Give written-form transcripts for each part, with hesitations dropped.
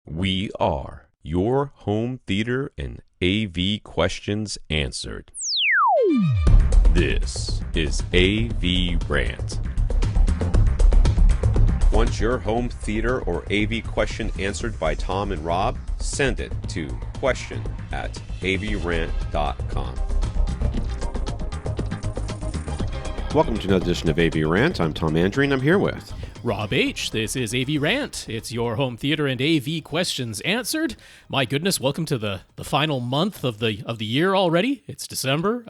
We are your home theater and AV questions answered. This is AVRant. Want your home theater or AV question answered by Tom and Rob? Send it to question@avrant.com. Welcome to another edition of AVRant. I'm Tom Andrew, and I'm here with Rob H. This is AVRant. It's your home theater and AV questions answered. My goodness, welcome to the final month of the year already. It's December.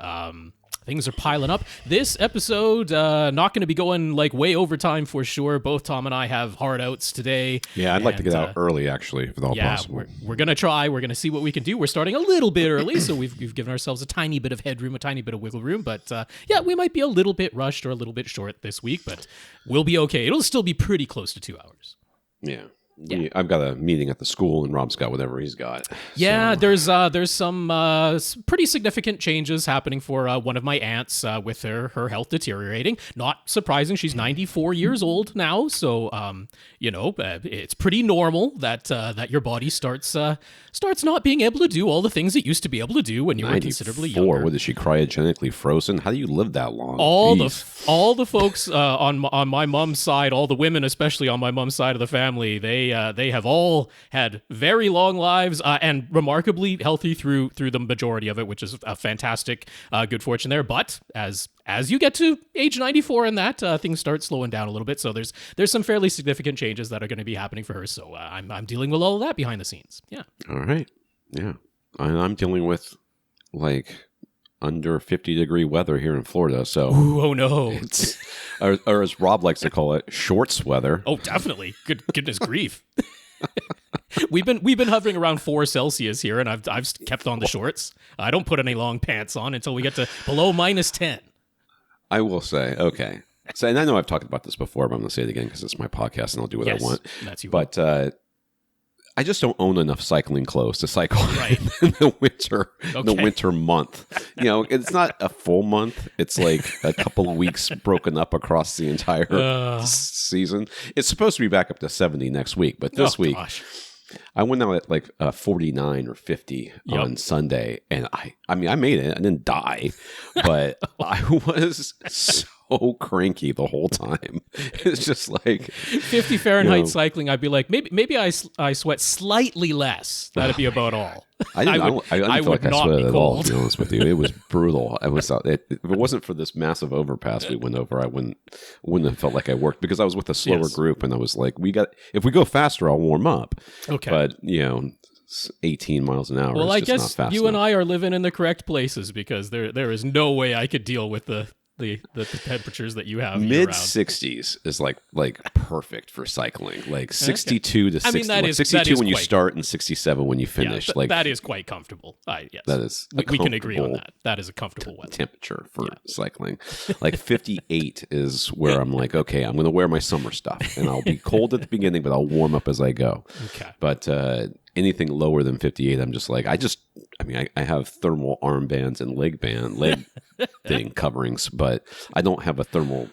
Things are piling up. This episode, not going to be going like way overtime for sure. Both Tom and I have hard outs today. Yeah, I'd like to get out early, actually, if at all possible. We're going to try. We're going to see what we can do. We're starting a little bit early, so we've given ourselves a tiny bit of headroom, a tiny bit of wiggle room. But yeah, we might be a little bit rushed or a little bit short this week, but we'll be okay. It'll still be pretty close to 2 hours. Yeah. I've got a meeting at the school, and Rob's got whatever he's got. Yeah, there's some pretty significant changes happening for one of my aunts with her health deteriorating. Not surprising, she's 94 years old now, so it's pretty normal that your body starts not being able to do all the things it used to be able to do when you were considerably younger. What is she, cryogenically frozen? How do you live that long? All the folks on my mom's side, all the women, especially on my mom's side of the family, they have all had very long lives and remarkably healthy through the majority of it, which is a fantastic good fortune there. But as you get to age 94 and that, things start slowing down a little bit. So there's some fairly significant changes that are going to be happening for her. So I'm dealing with all of that behind the scenes. Yeah. All right. Yeah. I'm dealing with like under 50-degree weather here in Florida. So ooh, oh no. It's, or as Rob likes to call it, shorts weather. Oh, definitely. Goodness grief. We've been hovering around 4 Celsius here, and I've kept on the shorts. I don't put any long pants on until we get to below -10. I will say, okay. So, and I know I've talked about this before, but I'm going to say it again because it's my podcast and I'll do what I want. That's you. But I just don't own enough cycling clothes to cycle right. in the winter month. You know, it's not a full month. It's like a couple of weeks broken up across the entire season. It's supposed to be back up to 70 next week, but this week I went out at like 49 or 50 on Sunday, and I made it. I didn't die, but I was so cranky the whole time. It's just like 50 Fahrenheit cycling. I'd be like, maybe I sweat slightly less. That'd be about all. I didn't feel like I sweated at all, to be honest with you. It was brutal. If it wasn't for this massive overpass we went over, I wouldn't have felt like I worked, because I was with a slower group, and I was like, if we go faster, I'll warm up. Okay. But 18 miles an hour. Well, is just I guess not fast you enough. and I are living in the correct places, because there is no way I could deal with the temperatures that you have. Mid 60s is like perfect for cycling. Like 62 to 60. That is 62 when you start and 67 when you finish. That is quite comfortable. Yes, that is. We can agree on that. That is a comfortable weather. Temperature for cycling. Like 58 is where I'm like, okay, I'm going to wear my summer stuff, and I'll be cold at the beginning, but I'll warm up as I go. Okay. But anything lower than 58, I'm just like, I have thermal armbands and leg thing coverings, but I don't have a thermal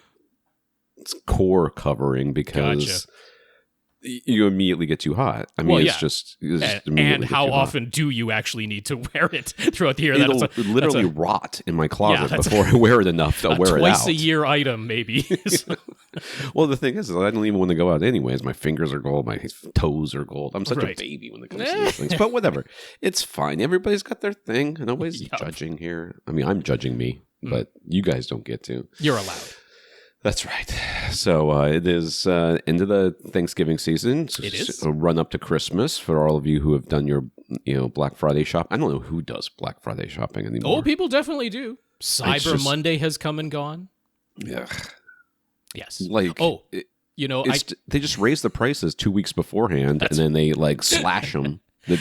core covering because you immediately get too hot. It's just and how often do you actually need to wear it throughout the year? It'll literally rot in my closet before I wear it enough to wear it out. Twice a year item, maybe. Well, the thing is, I don't even want to go out anyways. My fingers are gold. My toes are gold. I'm such a baby when it comes to these things. But whatever. It's fine. Everybody's got their thing. And nobody's judging here. I'm judging me, but you guys don't get to. You're allowed. That's right. So it is into the Thanksgiving season. It is. A run up to Christmas for all of you who have done your Black Friday shop. I don't know who does Black Friday shopping anymore. Oh, people definitely do. Cyber Monday has come and gone. Yeah. Yes. They just raise the prices 2 weeks beforehand, and then they slash them. There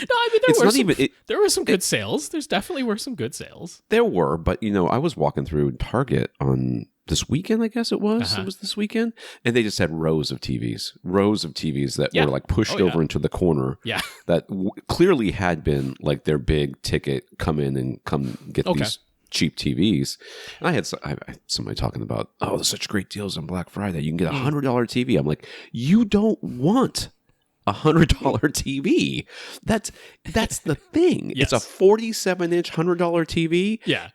were some good sales. There's definitely were some good sales. There were, but I was walking through Target on this weekend, I guess it was. It was this weekend, and they just had rows of TVs that were pushed over into the corner. Yeah, that clearly had been their big ticket. Come in and come get these cheap TVs. And I had somebody talking about, there's such great deals on Black Friday. You can get $100 TV. I'm like, you don't want $100 TV. That's the thing. Yes. It's a 47-inch $100 TV. Yeah.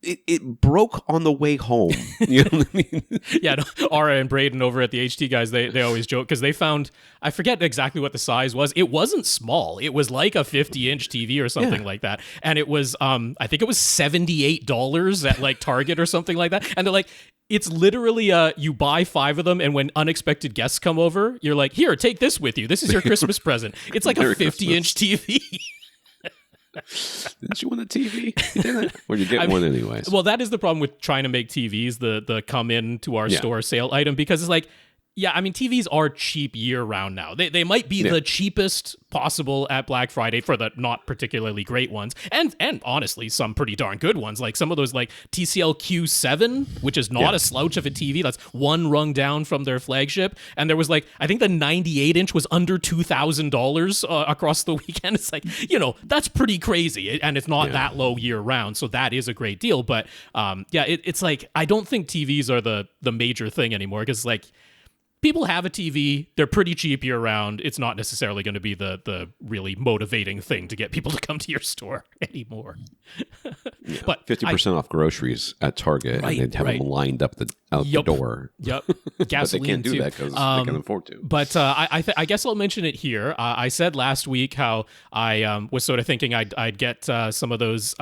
It broke on the way home. You know what I mean? Yeah, no, Ara and Braden over at the HT guys, they always joke because they found, I forget exactly what the size was. It wasn't small. It was like a 50-inch TV or something like that. And it was, I think it was $78 at like Target or something like that. And they're like, it's literally you buy 5 of them, and when unexpected guests come over, you're like, here, take this with you. This is your Christmas present. It's like a 50-inch TV. Didn't you want a TV? You didn't? Or you get one anyways? Well, that is the problem with trying to make TVs the come in to our store sale item, because it's like, yeah, I mean, TVs are cheap year-round now. They might be the cheapest possible at Black Friday for the not particularly great ones, and honestly, some pretty darn good ones, like some of those like TCL Q7, which is not a slouch of a TV. That's one rung down from their flagship, and there was like, I think the 98-inch was under $2,000 across the weekend. It's like, that's pretty crazy, and it's not that low year-round, so that is a great deal. But it's like, I don't think TVs are the major thing anymore, because like, people have a TV. They're pretty cheap year-round. It's not necessarily going to be the really motivating thing to get people to come to your store anymore. But 50% off groceries at Target, and they'd have them lined up out the door. Yep. But Gasoline they can't do that because they can afford to. But I guess I'll mention it here. I said last week how I was sort of thinking I'd get some of those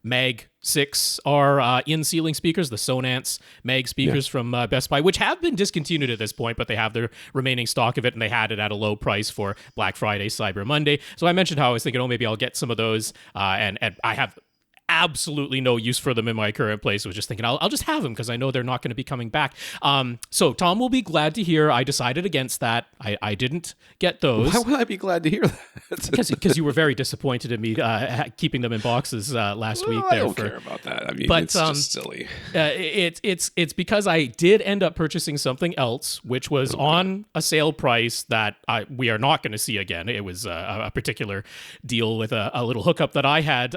Mag 6R in-ceiling speakers, the Sonance Mag speakers from Best Buy, which have been discontinued at this point, but they have their remaining stock of it, and they had it at a low price for Black Friday, Cyber Monday. So I mentioned how I was thinking, maybe I'll get some of those, and I have absolutely no use for them in my current place. I was just thinking I'll just have them because I know they're not going to be coming back. So Tom will be glad to hear I decided against that. I didn't get those. Why would I be glad to hear that? Because you were very disappointed in me keeping them in boxes last week. I don't care about that. I mean, it's just silly. It's because I did end up purchasing something else, which was on a sale price that we are not going to see again. It was a particular deal with a little hookup that I had.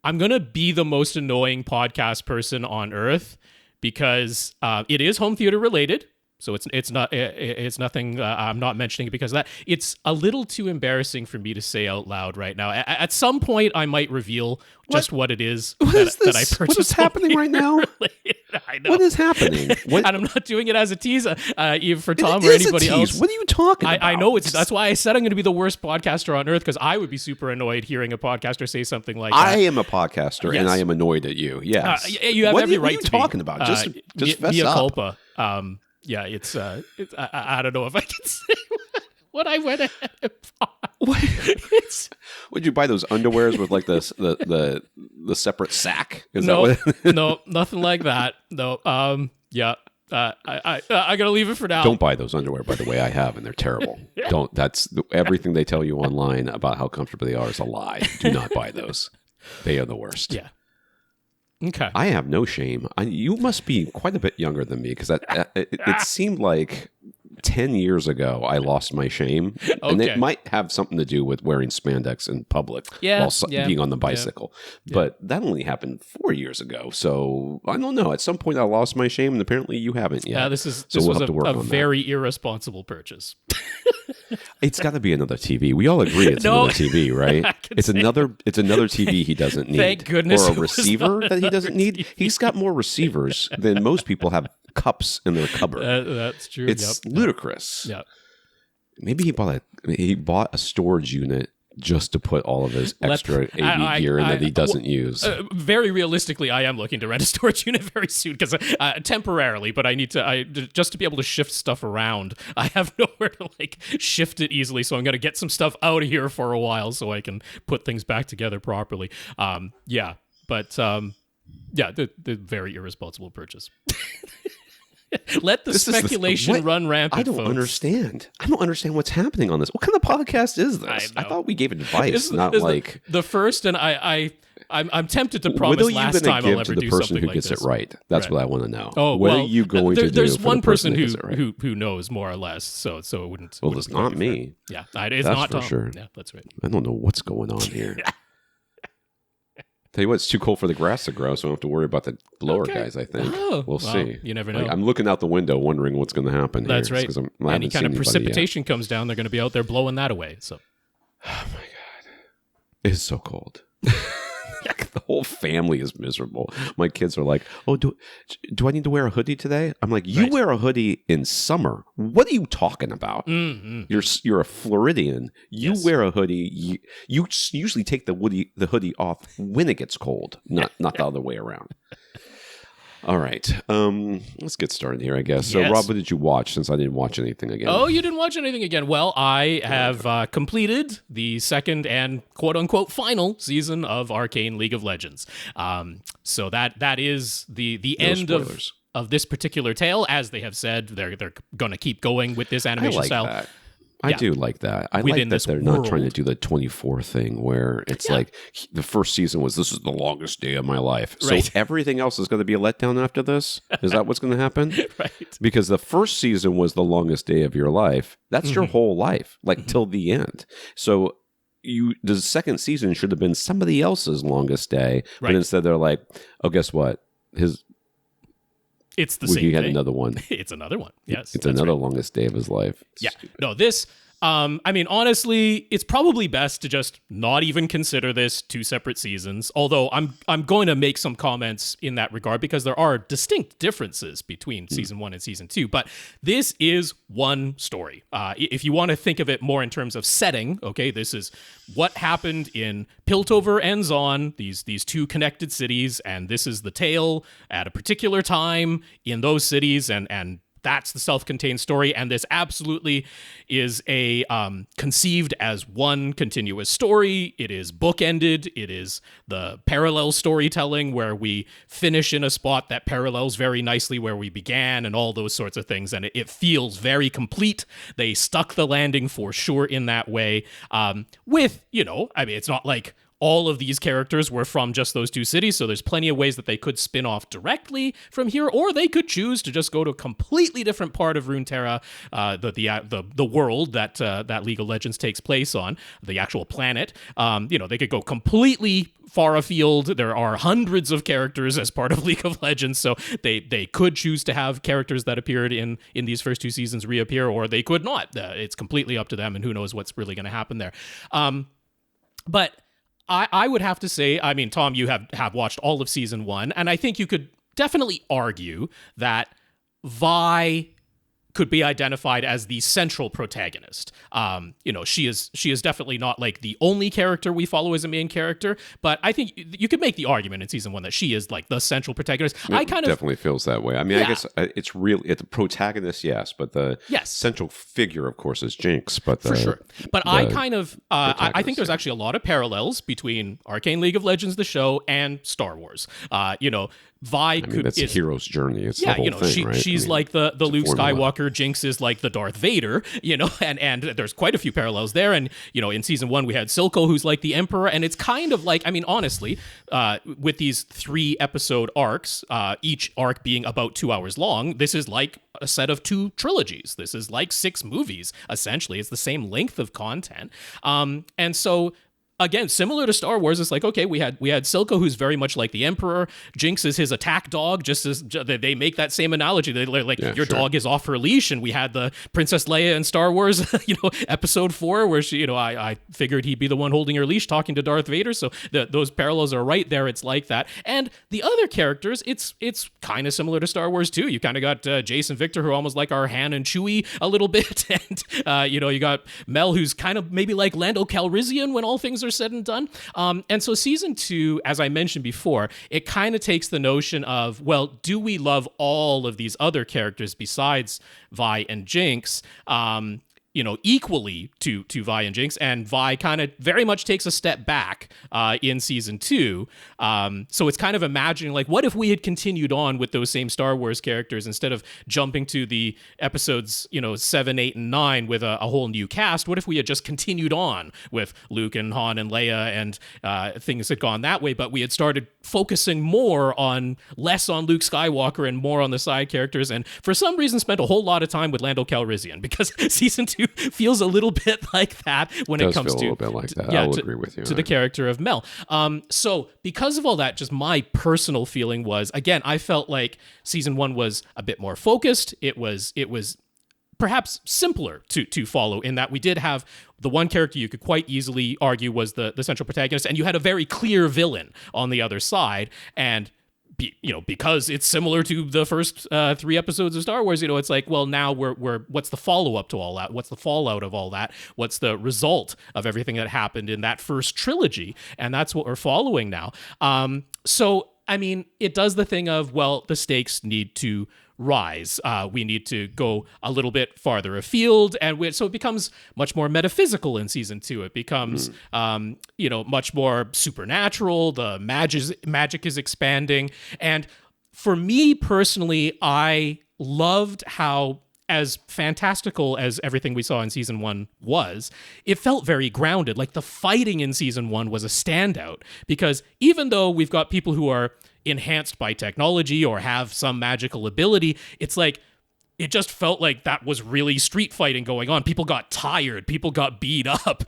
I'm going to be the most annoying podcast person on earth because it is home theater related. So it's nothing I'm not mentioning it because of that. It's a little too embarrassing for me to say out loud right now. At some point, I might reveal just what it is that I purchased. What is happening right now? I know. What is happening? And I'm not doing it as a tease, even for Tom or anybody else. What are you talking about? I know that's why I said I'm going to be the worst podcaster on earth, because I would be super annoyed hearing a podcaster say something like that. I am a podcaster, and I am annoyed at you. Yes, you have every right to be. What are you talking about? Just fess mea up. culpa. Yeah, it's I don't know if I can say what I went ahead and bought. Would you buy those underwears with like the separate sack? No, nothing like that. No. Yeah. I gotta leave it for now. Don't buy those underwear, by the way. I have, and they're terrible. Don't. That's everything they tell you online about how comfortable they are is a lie. Do not buy those. They are the worst. Yeah. Okay. I have no shame. You must be quite a bit younger than me, because it seemed like 10 years ago I lost my shame. Okay. And it might have something to do with wearing spandex in public while being on the bicycle. Yeah. But that only happened 4 years ago. So I don't know. At some point I lost my shame, and apparently you haven't yet. This was a very irresponsible purchase. It's got to be another TV. We all agree it's another TV, right? It's another TV he doesn't need. Thank goodness. Or a receiver that he doesn't need. He's got more receivers than most people have cups in their cupboard. That's true. It's ludicrous. Yeah. Maybe he bought a storage unit just to put all of his extra AV gear in that he doesn't use. Very realistically, I am looking to rent a storage unit very soon, because temporarily, but I need to just to be able to shift stuff around. I have nowhere to shift it easily, so I'm going to get some stuff out of here for a while so I can put things back together properly. The very irresponsible purchase. Let the speculation run rampant. I don't understand. I don't understand what's happening on this. What kind of podcast is this? I thought we gave advice, not like the first. And I'm tempted to promise last time I'll ever do something like this. The person who gets it right. That's what I want to know. Oh, what are you going to do? There's one person right? who knows more or less. So it wouldn't. Well, it's not me. Yeah, it's not for Tom. Sure. Yeah, that's right. I don't know what's going on here. Tell you what, it's too cold for the grass to grow, so I don't have to worry about the blower guys, I think. We'll see. You never know. I'm looking out the window wondering what's going to happen. That's right. Any kind of precipitation comes down, they're going to be out there blowing that away. So, oh my God. It's so cold. The whole family is miserable. My kids are like, "Oh, do I need to wear a hoodie today?" I'm like, "You wear a hoodie in summer. What are you talking about? Mm-hmm. You're a Floridian. You wear a hoodie. You usually take the hoodie off when it gets cold, not the other way around." All right. Let's get started here, I guess. So, Rob, what did you watch since I didn't watch anything again? Oh, you didn't watch anything again. Well, I have completed the second and quote-unquote final season of Arcane League of Legends. So that is the end of this particular tale. As they have said, they're going to keep going with this animation style. That. I do like that. I like that they're not trying to do the 24 thing where it's like the first season was, this is the longest day of my life. So everything else is going to be a letdown after this? Is that what's going to happen? Right. Because the first season was the longest day of your life. That's your whole life, like till the end. So the second season should have been somebody else's longest day. But instead they're like, oh, guess what? It's the same thing. He had another one. It's another one. Yes. It's another longest day of his life. Stupid. No, this... I mean, honestly, it's probably best to just not even consider this two separate seasons, although I'm going to make some comments in that regard because there are distinct differences between season 1 and season 2, but this is one story. If you want to think of it more in terms of setting, okay, this is what happened in Piltover and Zon, these two connected cities, and this is the tale at a particular time in those cities, and that's the self-contained story, and this absolutely is a conceived as one continuous story. It is bookended. It is the parallel storytelling where we finish in a spot that parallels very nicely where we began and all those sorts of things, and it feels very complete. They stuck the landing for sure in that way. With, I mean, it's not like all of these characters were from just those two cities, so there's plenty of ways that they could spin off directly from here, or they could choose to just go to a completely different part of Runeterra, the world that League of Legends takes place on, the actual planet. They could go completely far afield. There are hundreds of characters as part of League of Legends, so they could choose to have characters that appeared in these first two seasons reappear, or they could not. It's completely up to them, and who knows what's really going to happen there. But I would have to say, I mean, Tom, you have watched all of season 1, and I think you could definitely argue that Vi could be identified as the central protagonist. She is definitely not like the only character we follow as a main character, but I think you could make the argument in season 1 that she is like the central protagonist. It definitely feels that way. I mean, I guess it's the protagonist, yes, but the central figure, of course, is Jinx. But for sure. But I think there's actually a lot of parallels between Arcane League of Legends, the show, and Star Wars. Vi it's a hero's journey. It's the whole thing, right? She's like the Luke Skywalker. Jinx is like the Darth Vader, and there's quite a few parallels there. And, in season 1, we had Silco, who's like the Emperor. And it's kind of like, I mean, honestly, with these 3-episode arcs, each arc being about 2 hours long, this is like a set of 2 trilogies. This is like 6 movies, essentially. It's the same length of content. And so, again, similar to Star Wars, it's like, okay, we had Silco, who's very much like the Emperor. Jinx is his attack dog, just as they make that same analogy. They're like, your dog is off her leash. And we had the Princess Leia in Star Wars, episode 4, where she, I figured he'd be the one holding her leash, talking to Darth Vader. So those parallels are right there. It's like that. And the other characters, it's kind of similar to Star Wars too. You kind of got Jace and Victor, who are almost like our Han and Chewie a little bit. And, you got Mel, who's kind of maybe like Lando Calrissian when all things are said and done. And so season 2, as I mentioned before, it kind of takes the notion of, well, do we love all of these other characters besides Vi and Jinx? Equally to Vi and Jinx, and Vi kind of very much takes a step back in season 2. So it's kind of imagining, like, what if we had continued on with those same Star Wars characters instead of jumping to the episodes, 7, 8, and 9 with a whole new cast? What if we had just continued on with Luke and Han and Leia and things had gone that way, but we had started focusing less on Luke Skywalker and more on the side characters, and for some reason spent a whole lot of time with Lando Calrissian, because season 2 feels a little bit like that when it comes feel to a little bit like that. I will agree with you to the character of Mel. So because of all that, just my personal feeling was, again, I felt like season 1 was a bit more focused. It was perhaps simpler to follow, in that we did have the one character you could quite easily argue was the central protagonist, and you had a very clear villain on the other side. And because it's similar to the first 3 episodes of Star Wars, it's like, well, now we're what's the follow-up to all that? What's the fallout of all that? What's the result of everything that happened in that first trilogy? And that's what we're following now. So, I mean, it does the thing of, well, the stakes need to rise. We need to go a little bit farther afield, and so it becomes much more metaphysical in season 2. It becomes, much more supernatural. The magic is expanding, and for me personally, I loved how, as fantastical as everything we saw in season 1 was, it felt very grounded. Like the fighting in season 1 was a standout, because even though we've got people who are enhanced by technology or have some magical ability, it's like, it just felt like that was really street fighting going on. People got tired. People got beat up.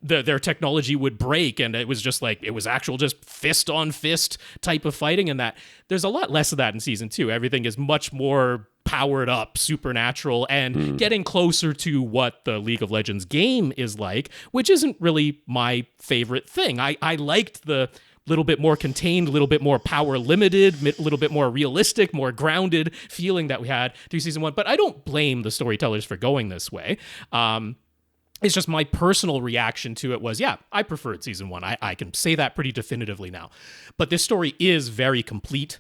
Their technology would break, and it was just like, it was actual just fist on fist type of fighting. And that there's a lot less of that in season 2. Everything is much more powered up, supernatural, and getting closer to what the League of Legends game is like, which isn't really my favorite thing. I liked the little bit more contained, a little bit more power limited, a little bit more realistic, more grounded feeling that we had through season 1. But I don't blame the storytellers for going this way. It's just my personal reaction to it was, yeah, I preferred season 1. I can say that pretty definitively now. But this story is very complete.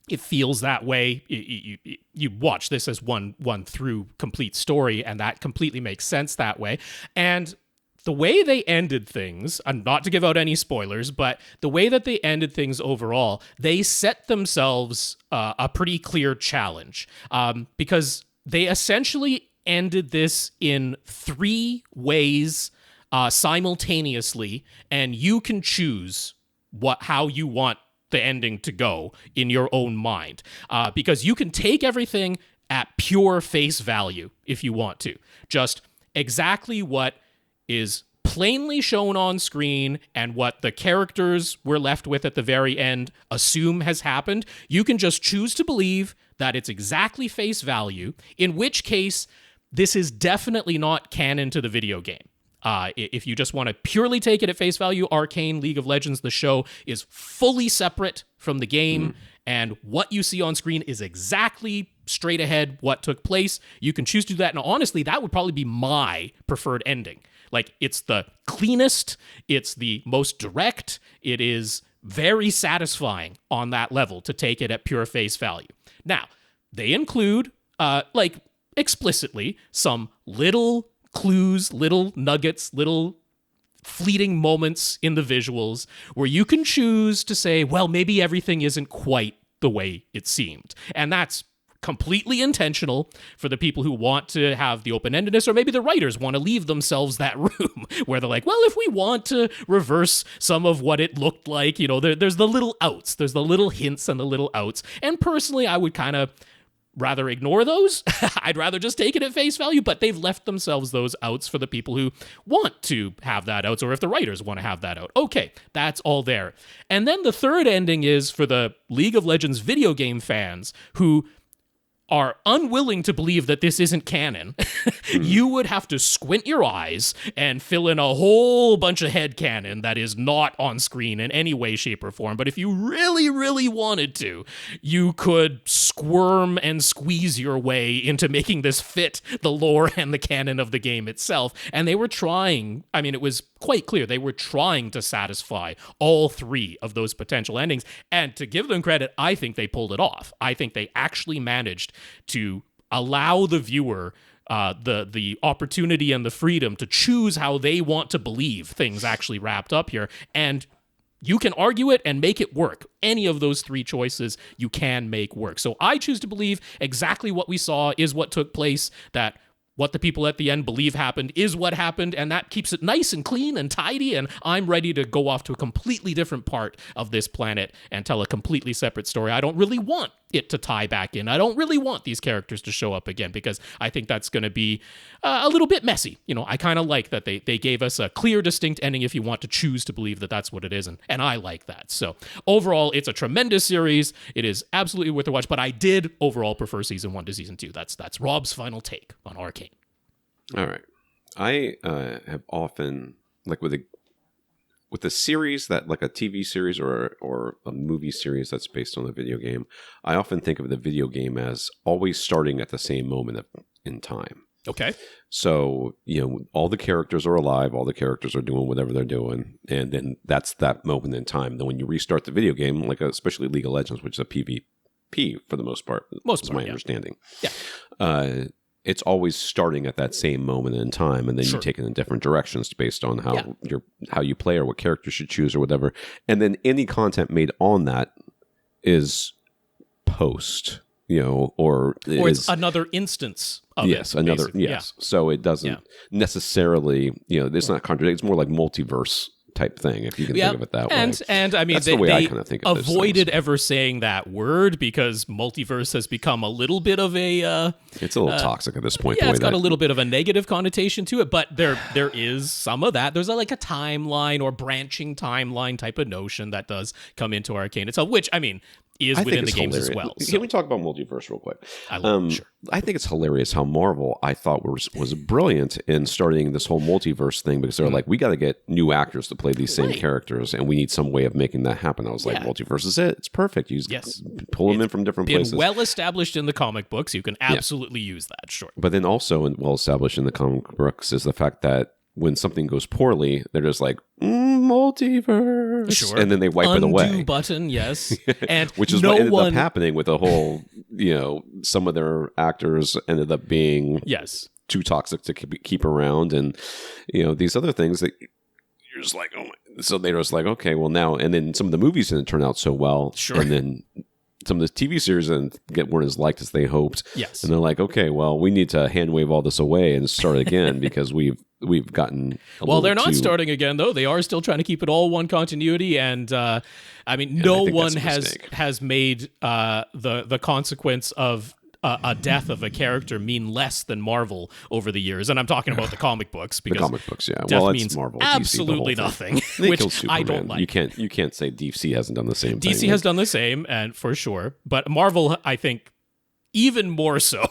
It feels that way. You watch this as one through complete story, and that completely makes sense that way. And the way they ended things, and not to give out any spoilers, but the way that they ended things overall, they set themselves a pretty clear challenge, because they essentially ended this in 3 ways simultaneously, and you can choose how you want the ending to go in your own mind, because you can take everything at pure face value if you want to. Just exactly what is plainly shown on screen and what the characters we're left with at the very end assume has happened. You can just choose to believe that it's exactly face value, in which case this is definitely not canon to the video game. If you just want to purely take it at face value, Arcane, League of Legends, the show, is fully separate from the game, and what you see on screen is exactly straight ahead what took place. You can choose to do that, and honestly, that would probably be my preferred ending. Like, it's the cleanest, it's the most direct, it is very satisfying on that level to take it at pure face value. Now, they include, explicitly, some little clues, little nuggets, little fleeting moments in the visuals where you can choose to say, well, maybe everything isn't quite the way it seemed. And that's completely intentional for the people who want to have the open-endedness, or maybe the writers want to leave themselves that room where they're like, well, if we want to reverse some of what it looked like, there's the little outs, there's the little hints and the little outs. And personally, I would kind of rather ignore those. I'd rather just take it at face value, but they've left themselves those outs for the people who want to have that outs, or if the writers want to have that out. Okay, that's all there. And then the third ending is for the League of Legends video game fans who are unwilling to believe that this isn't canon. You would have to squint your eyes and fill in a whole bunch of headcanon that is not on screen in any way, shape, or form. But if you really, really wanted to, you could squirm and squeeze your way into making this fit the lore and the canon of the game itself. And they were trying, it was quite clear, they were trying to satisfy all 3 of those potential endings. And to give them credit, I think they pulled it off. I think they actually managed to allow the viewer the opportunity and the freedom to choose how they want to believe things actually wrapped up here. And you can argue it and make it work. Any of those 3 choices you can make work. So I choose to believe exactly what we saw is what took place, that what the people at the end believe happened is what happened, and that keeps it nice and clean and tidy, and I'm ready to go off to a completely different part of this planet and tell a completely separate story. I don't really want it to tie back in. I don't really want these characters to show up again because I think that's going to be a little bit messy. I kind of like that they gave us a clear, distinct ending if you want to choose to believe that that's what it is, and I like that. So overall, it's a tremendous series. It is absolutely worth a watch, but I did overall prefer season 1 to season 2. That's Rob's final take on Arcane. All right. I have often, like with a series that, like a TV series or a movie series that's based on a video game, I often think of the video game as always starting at the same moment in time. Okay. So, all the characters are alive, all the characters are doing whatever they're doing, and then that's that moment in time. Then when you restart the video game, like especially League of Legends, which is a PvP for the most part, is my understanding. Yeah. It's always starting at that same moment in time, and then you take it in different directions based on how you play or what character you should choose or whatever. And then any content made on that is post, or it's another instance of it. Yes. Yeah. So it doesn't necessarily, it's not contradict. It's more like multiverse type thing, if you can think of it that way. And I mean, that's the way I kind of think of avoided ever saying that word because multiverse has become a little bit of a... it's a little toxic at this point. Yeah, it's got a little bit of a negative connotation to it, but there is some of that. There's like a timeline or branching timeline type of notion that does come into Arcane itself, which, I mean, is within the games hilarious as well. Can we talk about multiverse real quick? Sure. I think it's hilarious how Marvel, I thought, was brilliant in starting this whole multiverse thing, because they're like, we got to get new actors to play these same characters, and we need some way of making that happen. I was like, multiverse is it. It's perfect. You pull them in from different places. Well established in the comic books. You can absolutely use that, sure. But then also well established in the comic books is the fact that when something goes poorly, they're just like, multiverse. Sure. And then they wipe it away. Undo button, yes. And which is what ended up happening with the whole, some of their actors ended up being too toxic to keep around. And, these other things that you're just like, oh my. So they were just like, okay, well now. And then some of the movies didn't turn out so well. Sure. And then some of the TV series weren't as liked as they hoped. Yes. And they're like, okay, well, we need to hand wave all this away and start again because we've gotten they're not starting again, though. They are still trying to keep it all one continuity. And, I mean, no one has made the consequence of a death of a character mean less than Marvel over the years. And I'm talking about the comic books. Because the comic books, yeah. Death means Marvel, absolutely nothing, which I don't like. You can't say DC hasn't done the same thing. DC has done the same, and for sure. But Marvel, I think, even more so.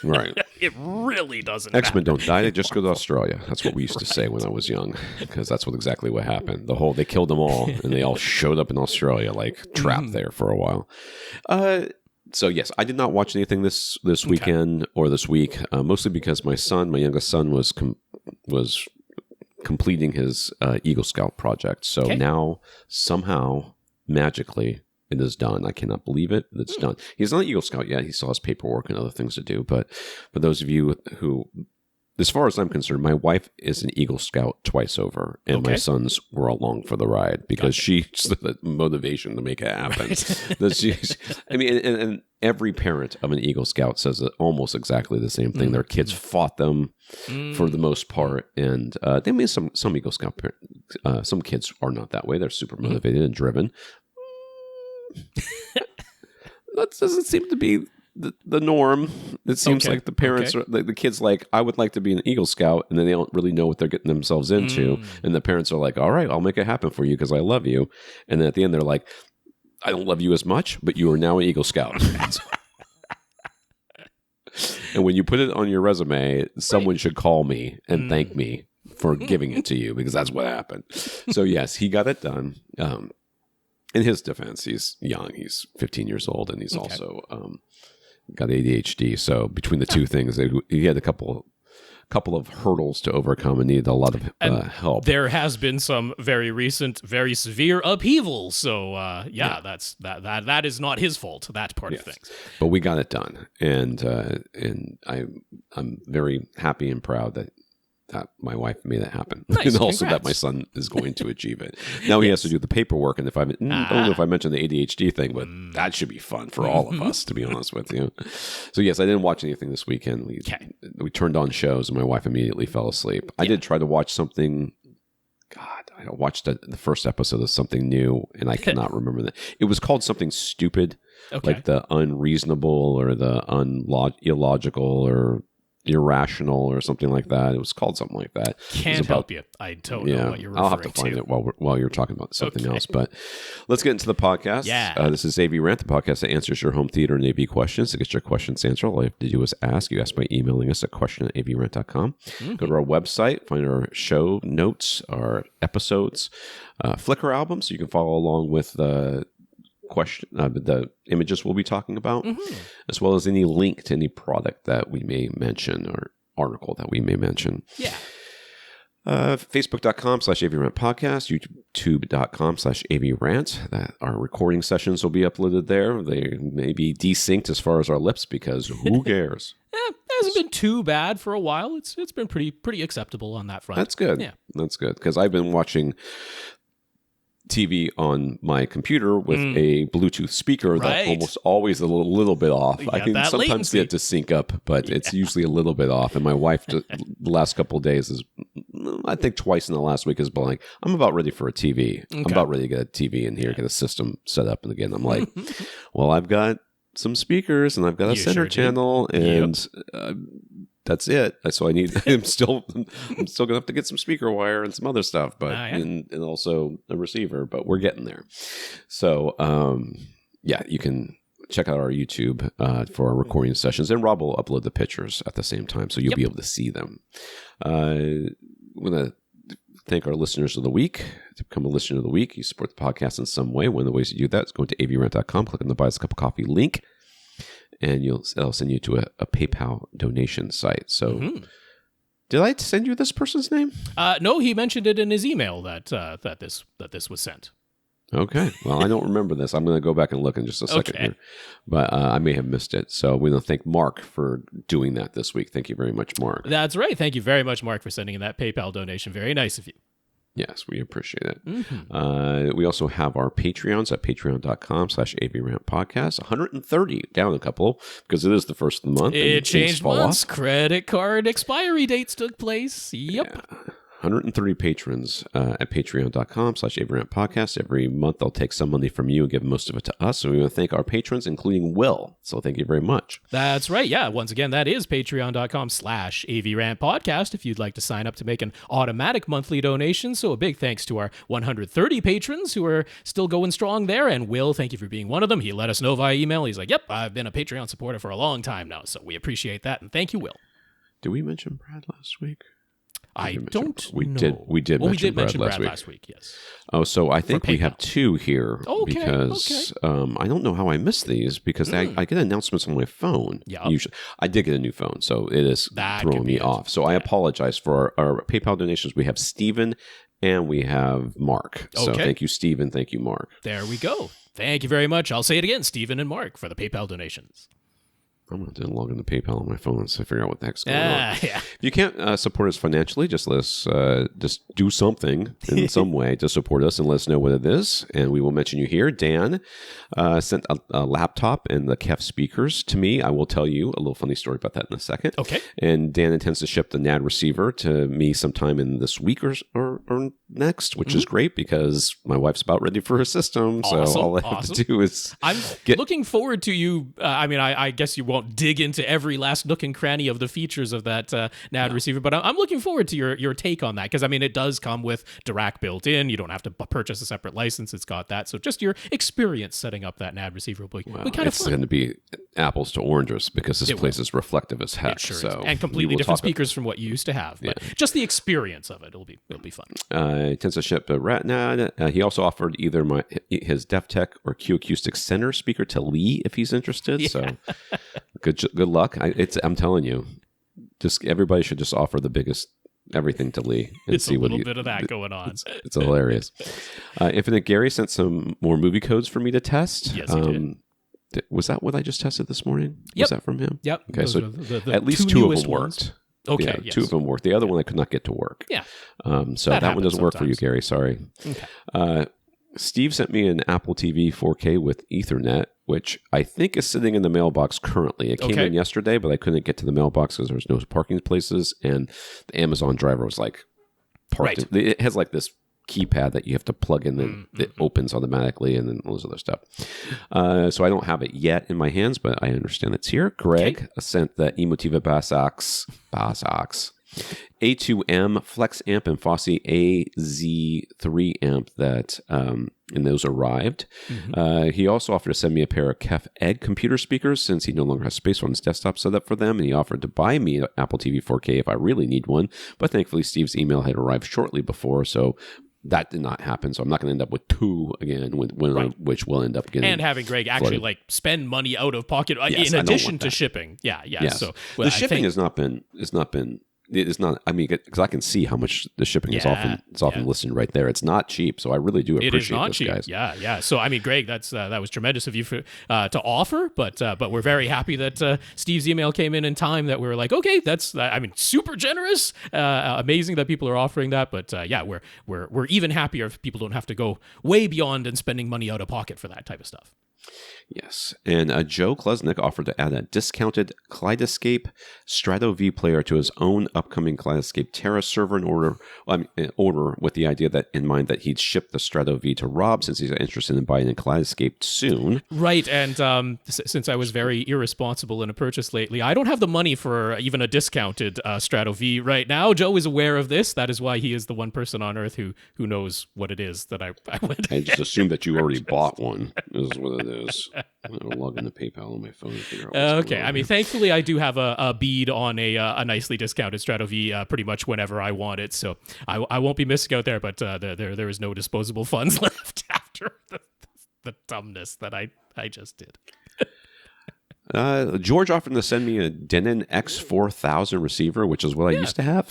Right. It really doesn't X-Men don't die, they just go to Australia. That's what we used to say when I was young, because that's exactly what happened. They killed them all, and they all showed up in Australia, like trapped there for a while. So yes, I did not watch anything this weekend or this week, mostly because my youngest son, was completing his Eagle Scout project. So now, somehow, magically, it is done. I cannot believe it. It's done. He's not an Eagle Scout yet. He still has paperwork and other things to do. But for those of you who, as far as I'm concerned, my wife is an Eagle Scout twice over, and my sons were along for the ride because she's the motivation to make it happen. Right. I mean, and every parent of an Eagle Scout says almost exactly the same thing. Their kids fought them for the most part, and they may some Eagle Scout parents. Some kids are not that way. They're super motivated and driven. That doesn't seem to be the norm. It seems like the parents are the kids like, I would like to be an Eagle Scout, and then they don't really know what they're getting themselves into, and the parents are like, all right, I'll make it happen for you because I love you, and then at the end they're like, I don't love you as much, but you are now an Eagle Scout. And when you put it on your resume, someone should call me and thank me for giving it to you, because that's what happened. So yes, he got it done. In his defense, he's young. He's 15 years old, and he's also got ADHD. So between the two things, he had a couple of hurdles to overcome and needed a lot of help. There has been some very recent, very severe upheaval. So that is not his fault. That part of things. But we got it done, and I'm very happy and proud that my wife made it happen. Nice, and also congrats. that my son is going to achieve it. Now he has to do the paperwork, and I don't know if I mentioned the ADHD thing, but that should be fun for all of us, to be honest with you. So yes, I didn't watch anything this weekend. We turned on shows, and my wife immediately fell asleep. I did try to watch something. God, I watched the first episode of something new, and I cannot remember that. It was called something stupid. Okay. like the unreasonable or the illogical or irrational or something like that. It was called something like that. Can't help you. I don't know what you're referring to. I'll have to find it while you're talking about something else. But let's get into the podcast. Yeah. This is AVRant, the podcast that answers your home theater and AV questions. To get your questions answered, all you have to do is ask. You ask by emailing us at question@avrant.com. Go to our website, find our show notes, our episodes, Flickr albums, so you can follow along with the images we'll be talking about, as well as any link to any product that we may mention or article that we may mention. Yeah. Facebook.com/AVRant podcast, YouTube.com/AVRant. That our recording sessions will be uploaded there. They may be desynced as far as our lips because who cares? It hasn't been too bad for a while. It's been pretty acceptable on that front. That's good. Yeah. That's good because I've been watching TV on my computer with a Bluetooth speaker that almost always a little bit off. I can sometimes latency. get it to sync up, but it's usually a little bit off. And my wife, the last couple of days, I think twice in the last week, has been like, I'm about ready for a TV. I'm about ready to get a TV in here, get a system set up. And again, I'm like, well, I've got some speakers and I've got a center channel and that's it. So I'm still gonna have to get some speaker wire and some other stuff, but and also a receiver. But we're getting there. So you can check out our YouTube for our recording sessions, and Rob will upload the pictures at the same time, so you'll be able to see them. I'm gonna thank our listeners of the week. To become a listener of the week, you support the podcast in some way. One of the ways to do that is going to avrant.com, click on the Buy Us a Cup of Coffee link, and it'll send you to a PayPal donation site. So, did I send you this person's name? No, he mentioned it in his email that this was sent. Okay. Well, I don't remember this. I'm going to go back and look in just a second here. But I may have missed it. So we want to thank Marc for doing that this week. Thank you very much, Marc. That's right. Thank you very much, Marc, for sending in that PayPal donation. Very nice of you. Yes, we appreciate it. We also have our Patreons at patreon.com/AVRant podcast. 130, down a couple, because it is the first of the month. It changed months. Credit card expiry dates took place. Yep. Yeah. 130 patrons at patreon.com/AVRant podcast. Every month they'll take some money from you and give most of it to us. So we want to thank our patrons, including Will. So thank you very much. That's right. Yeah. Once again, that is patreon.com/AVRant podcast if you'd like to sign up to make an automatic monthly donation. So a big thanks to our 130 patrons who are still going strong there. And Will, thank you for being one of them. He let us know via email. He's like, yep, I've been a Patreon supporter for a long time now. So we appreciate that. And thank you, Will. Did we mention Brad last week? I don't know. We did mention Brad last week. Yes. Oh, so I think we have two here because I don't know how I missed these because I get announcements on my phone. Yeah. Usually, I did get a new phone, so it is throwing me off. So I apologize for our PayPal donations. We have Stephen and we have Marc. So thank you, Stephen. Thank you, Marc. There we go. Thank you very much. I'll say it again, Stephen and Marc, for the PayPal donations. I'm going to log into PayPal on my phone to figure out what the heck's going on. Yeah. If you can't support us financially, just let us just do something in some way to support us and let us know what it is, and we will mention you here. Dan sent a laptop and the KEF speakers to me. I will tell you a little funny story about that in a second. Okay. And Dan intends to ship the NAD receiver to me sometime in this week or next, which is great because my wife's about ready for her system. So all I have to do is I'm looking forward to you. I guess you won't dig into every last nook and cranny of the features of that NAD receiver, but I'm looking forward to your take on that because it does come with Dirac built in. You don't have to purchase a separate license. It's got that. So just your experience setting up that NAD receiver will be kind of fun. It's going to be apples to oranges because this place is reflective as heck. It sure so is. And completely different speakers from what you used to have. But just the experience of it, it'll be fun. He tends to ship a RatNAD. He also offered either his DefTech or Q Acoustic Center speaker to Lee if he's interested. Yeah. So good luck. I'm telling you, just everybody should just offer the biggest everything to Lee and see what a little bit of that going on. It's hilarious. Infinite Gary sent some more movie codes for me to test. Yes, he did. Was that what I just tested this morning? Yep. Was that from him? Yep. Okay, those so the at least two of them worked. Ones. Okay, yeah, yes. Two of them worked. The other one I could not get to work. Yeah. So that one doesn't work for you, Gary. Sorry. Okay. Steve sent me an Apple TV 4K with Ethernet, which I think is sitting in the mailbox currently. It came in yesterday, but I couldn't get to the mailbox because there was no parking places, and the Amazon driver was like parked. Right. It has like this keypad that you have to plug in that opens automatically, and then all this other stuff. So I don't have it yet in my hands, but I understand it's here. Greg sent the Emotiva Bass Ox A2M Flex Amp and Fosse AZ3 amp that and those arrived. He also offered to send me a pair of Kef Egg computer speakers since he no longer has space on his desktop set up for them, and he offered to buy me an Apple TV 4K if I really need one, but thankfully Steve's email had arrived shortly before, so that did not happen. So I'm not going to end up with two again, which will end up getting and having Greg actually flooded. Spend money out of pocket in addition to shipping. Yes. So the shipping has not been. It's not. I mean, because I can see how much the shipping is often listed right there. It's not cheap, so I really do appreciate it is not those cheap. guys. Yeah. So I mean, Greg, that was tremendous of you to offer, but we're very happy that Steve's email came in time. That we were like, okay, that's super generous, amazing that people are offering that. But we're even happier if people don't have to go way beyond and spending money out of pocket for that type of stuff. Yes, and Joe Klesnick offered to add a discounted Kaleidescape Strato V player to his own upcoming Kaleidescape Terra server in order with the idea that in mind that he'd ship the Strato V to Rob since he's interested in buying a Kaleidescape soon. Right, and since I was very irresponsible in a purchase lately, I don't have the money for even a discounted Strato V right now. Joe is aware of this. That is why he is the one person on earth who knows what it is that I went. I just assumed that you already bought one. This is what it is. I'm going to log into PayPal on my phone. Okay, I mean, thankfully, I do have a bead on a nicely discounted Strato V pretty much whenever I want it, so I won't be missing out there, but there is no disposable funds left after the dumbness that I just did. George offered to send me a Denon X4000 receiver, which is what I used to have.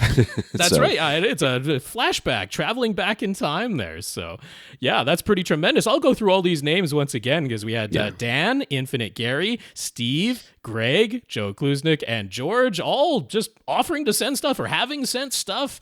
That's right. It's a flashback, traveling back in time there. So, yeah, that's pretty tremendous. I'll go through all these names once again because we had Dan, Infinite Gary, Steve, Greg, Joe Kluznik, and George all just offering to send stuff or having sent stuff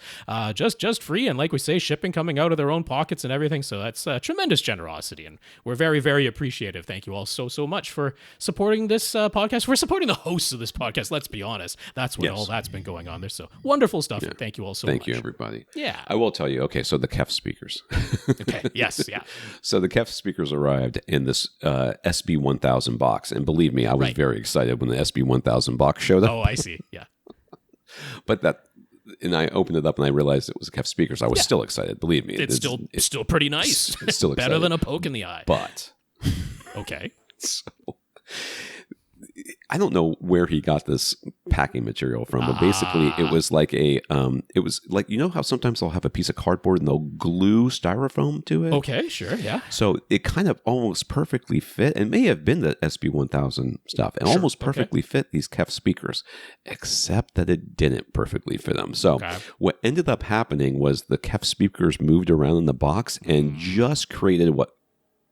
just free. And like we say, shipping coming out of their own pockets and everything. So that's tremendous generosity. And we're very, very appreciative. Thank you all so much for supporting this podcast. We're supporting the hosts of this podcast. Let's be honest. That's what all that's been going on there. So wonderful stuff. Yeah. Thank you all so much. Thank you, everybody. Yeah. I will tell you. Okay, so the Kef speakers. Okay. Yes. Yeah. So the Kef speakers arrived in this SB1000 box. And believe me, I was very excited when the SB1000 box showed up. Oh, I see. Yeah. And I opened it up and I realized it was Kef speakers. I was still excited. Believe me. It's still pretty nice. It's still exciting. Better than a poke in the eye. But. Okay. So. I don't know where he got this packing material from, but basically it was like you know how sometimes they'll have a piece of cardboard and they'll glue styrofoam to it? Okay, sure, yeah. So it kind of almost perfectly fit, and may have been the SB1000 stuff, and almost perfectly fit these Kef speakers, except that it didn't perfectly fit them. So what ended up happening was the Kef speakers moved around in the box and just created what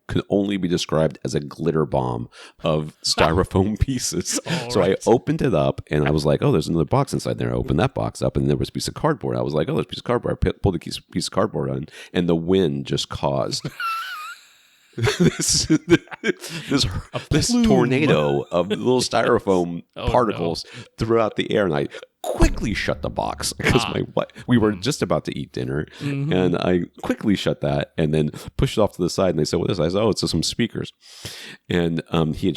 could only be described as a glitter bomb of styrofoam pieces. So I opened it up and I was like, oh, there's another box inside there. I opened that box up and there was a piece of cardboard. I was like, oh, there's a piece of cardboard. I pulled a piece of cardboard on and the wind just caused this tornado of little styrofoam particles throughout the air. And I quickly shut the box because we were just about to eat dinner, and I quickly shut that and then pushed it off to the side. And they said, "What is this?" I said, "Oh, it's just some speakers." And he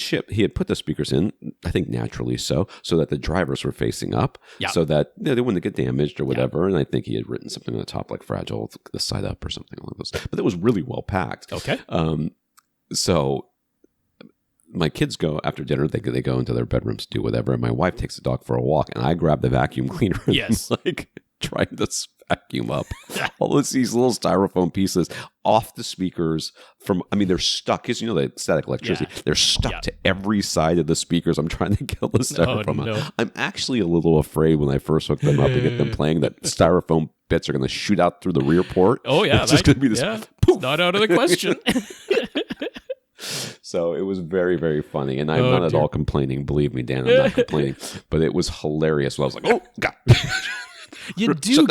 had put the speakers in, I think naturally so that the drivers were facing up, so that they wouldn't get damaged or whatever. And I think he had written something on the top like "fragile," the side up or something like this. But it was really well packed. Okay. So my kids go after dinner. They go into their bedrooms to do whatever. And my wife takes the dog for a walk, and I grab the vacuum cleaner. And I'm like trying to vacuum up all of these little styrofoam pieces off the speakers. They're stuck because the static electricity. They're stuck to every side of the speakers. I'm trying to get the styrofoam out. I'm actually a little afraid when I first hook them up to get them playing that styrofoam bits are going to shoot out through the rear port. Oh yeah, it's just going to be this. Poof. Not out of the question. So it was very, very funny. And I'm not at all complaining. Believe me, Dan, I'm not complaining. But it was hilarious. I was like, oh, God. You do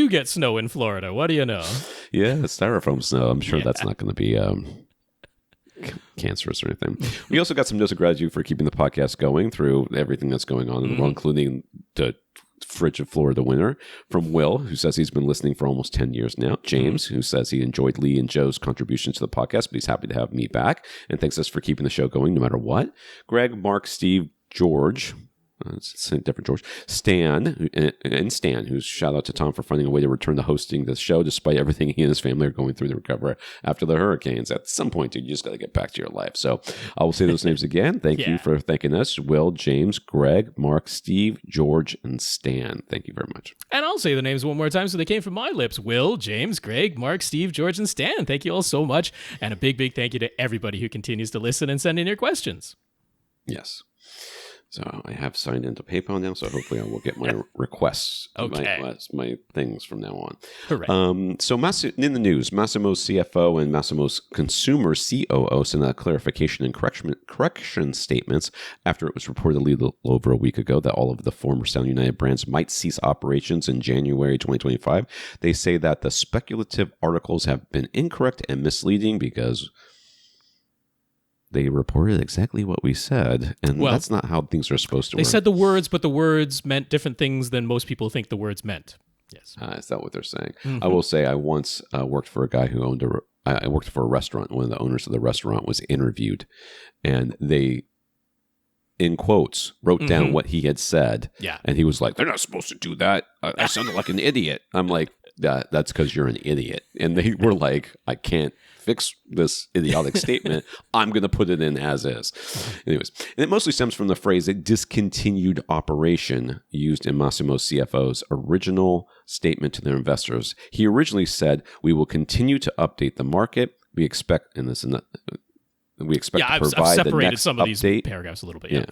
get snow in Florida. What do you know? Yeah, styrofoam snow. I'm sure that's not going to be cancerous or anything. We also got some notes of gratitude for keeping the podcast going through everything that's going on in the world, including the frigid Florida winter. From Will, who says he's been listening for almost 10 years now. James, who says he enjoyed Lee and Joe's contributions to the podcast, but he's happy to have me back and thanks us for keeping the show going no matter what. Greg, Mark, Steve, George, it's a different George, Stan, who's shout out to Tom for finding a way to return to hosting the show despite everything he and his family are going through to recover after the hurricanes. At some point, dude, you just got to get back to your life. So I will say those names again. Thank you for thanking us. Will, James, Greg, Mark, Steve, George, and Stan. Thank you very much. And I'll say the names one more time so they came from my lips. Will, James, Greg, Mark, Steve, George, and Stan. Thank you all so much. And a big, big thank you to everybody who continues to listen and send in your questions. Yes. So I have signed into PayPal now, so hopefully I will get my requests, my things from now on. Correct. So in the news, Masimo's CFO and Masimo's Consumer COO sent out clarification and correction statements after it was reportedly a little over a week ago that all of the former Sound United brands might cease operations in January 2025. They say that the speculative articles have been incorrect and misleading because they reported exactly what we said, and that's not how things are supposed to work. They said the words, but the words meant different things than most people think the words meant. Yes. Is that what they're saying? Mm-hmm. I will say I once worked for a guy who owned I worked for a restaurant. One of the owners of the restaurant was interviewed, and they, in quotes, wrote down what he had said. Yeah. And he was like, they're not supposed to do that. I sounded like an idiot. I'm like, that's because you're an idiot. And they were like, I can't fix this idiotic statement. I'm going to put it in as is. Anyways, and it mostly stems from the phrase a discontinued operation used in Masimo CFO's original statement to their investors. He originally said, we will continue to update the market. We expect, and this is not, we expect to provide I've separated the next some of update. these paragraphs a little bit. Yeah.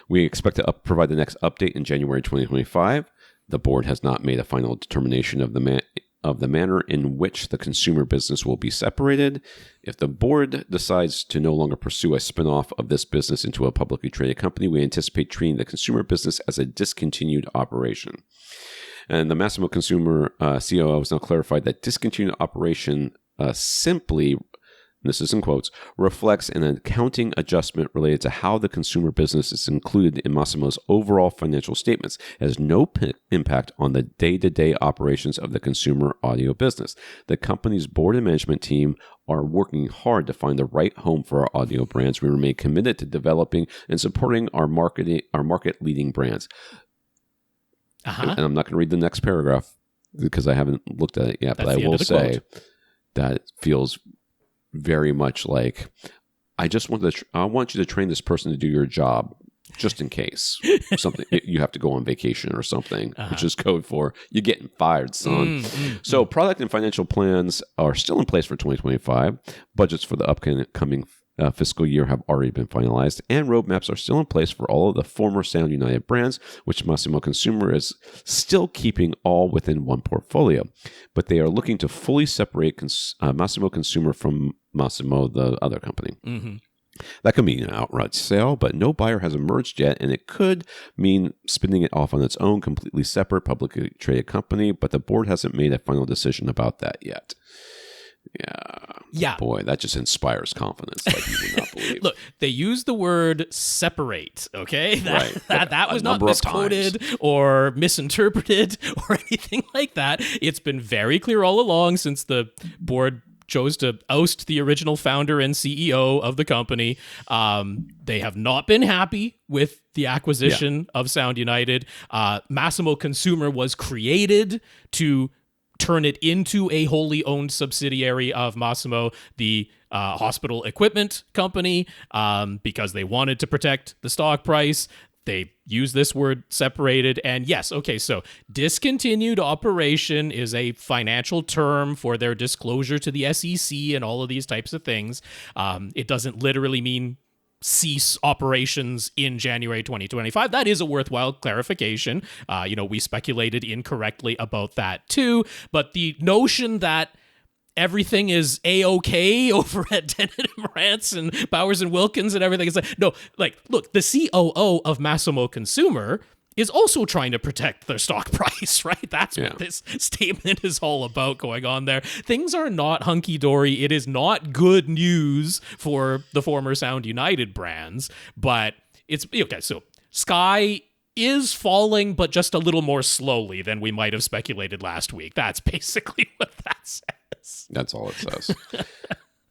We expect to provide the next update in January 2025. The board has not made a final determination of the manner in which the consumer business will be separated. If the board decides to no longer pursue a spinoff of this business into a publicly traded company, we anticipate treating the consumer business as a discontinued operation. And the Masimo Consumer COO has now clarified that discontinued operation simply, this is in quotes, reflects an accounting adjustment related to how the consumer business is included in Masimo's overall financial statements. It has no impact on the day-to-day operations of the consumer audio business. The company's board and management team are working hard to find the right home for our audio brands. We remain committed to developing and supporting our market-leading brands. And I'm not going to read the next paragraph because I haven't looked at it yet, but I will say that it feels very much like I want you to train this person to do your job just in case something you have to go on vacation or something, which is code for you're getting fired, son. So product and financial plans are still in place for 2025. Budgets for the upcoming fiscal year have already been finalized, and roadmaps are still in place for all of the former Sound United brands, which Masimo Consumer is still keeping all within one portfolio. But they are looking to fully separate Masimo Consumer from Masimo, the other company. That could mean an outright sale, but no buyer has emerged yet, and it could mean spinning it off on its own, completely separate, publicly traded company, but the board hasn't made a final decision about that yet. Yeah. Boy, that just inspires confidence like you would not believe. Look, they used the word separate, okay? That was not misquoted or misinterpreted or anything like that. It's been very clear all along since the board chose to oust the original founder and CEO of the company. They have not been happy with the acquisition of Sound United. Masimo Consumer was created to turn it into a wholly owned subsidiary of Masimo, the hospital equipment company, because they wanted to protect the stock price. They use this word separated. And yes, okay, so discontinued operation is a financial term for their disclosure to the SEC and all of these types of things. It doesn't literally mean cease operations in January 2025. That is a worthwhile clarification. We speculated incorrectly about that too, but the notion that everything is A-okay over at Dennett and Marantz and Bowers and Wilkins and everything. It's like, no, look, the COO of Masimo Consumer is also trying to protect their stock price, right? That's what this statement is all about going on there. Things are not hunky-dory. It is not good news for the former Sound United brands, but it's okay. So Sky is falling, but just a little more slowly than we might have speculated last week. That's basically what that says. That's all it says.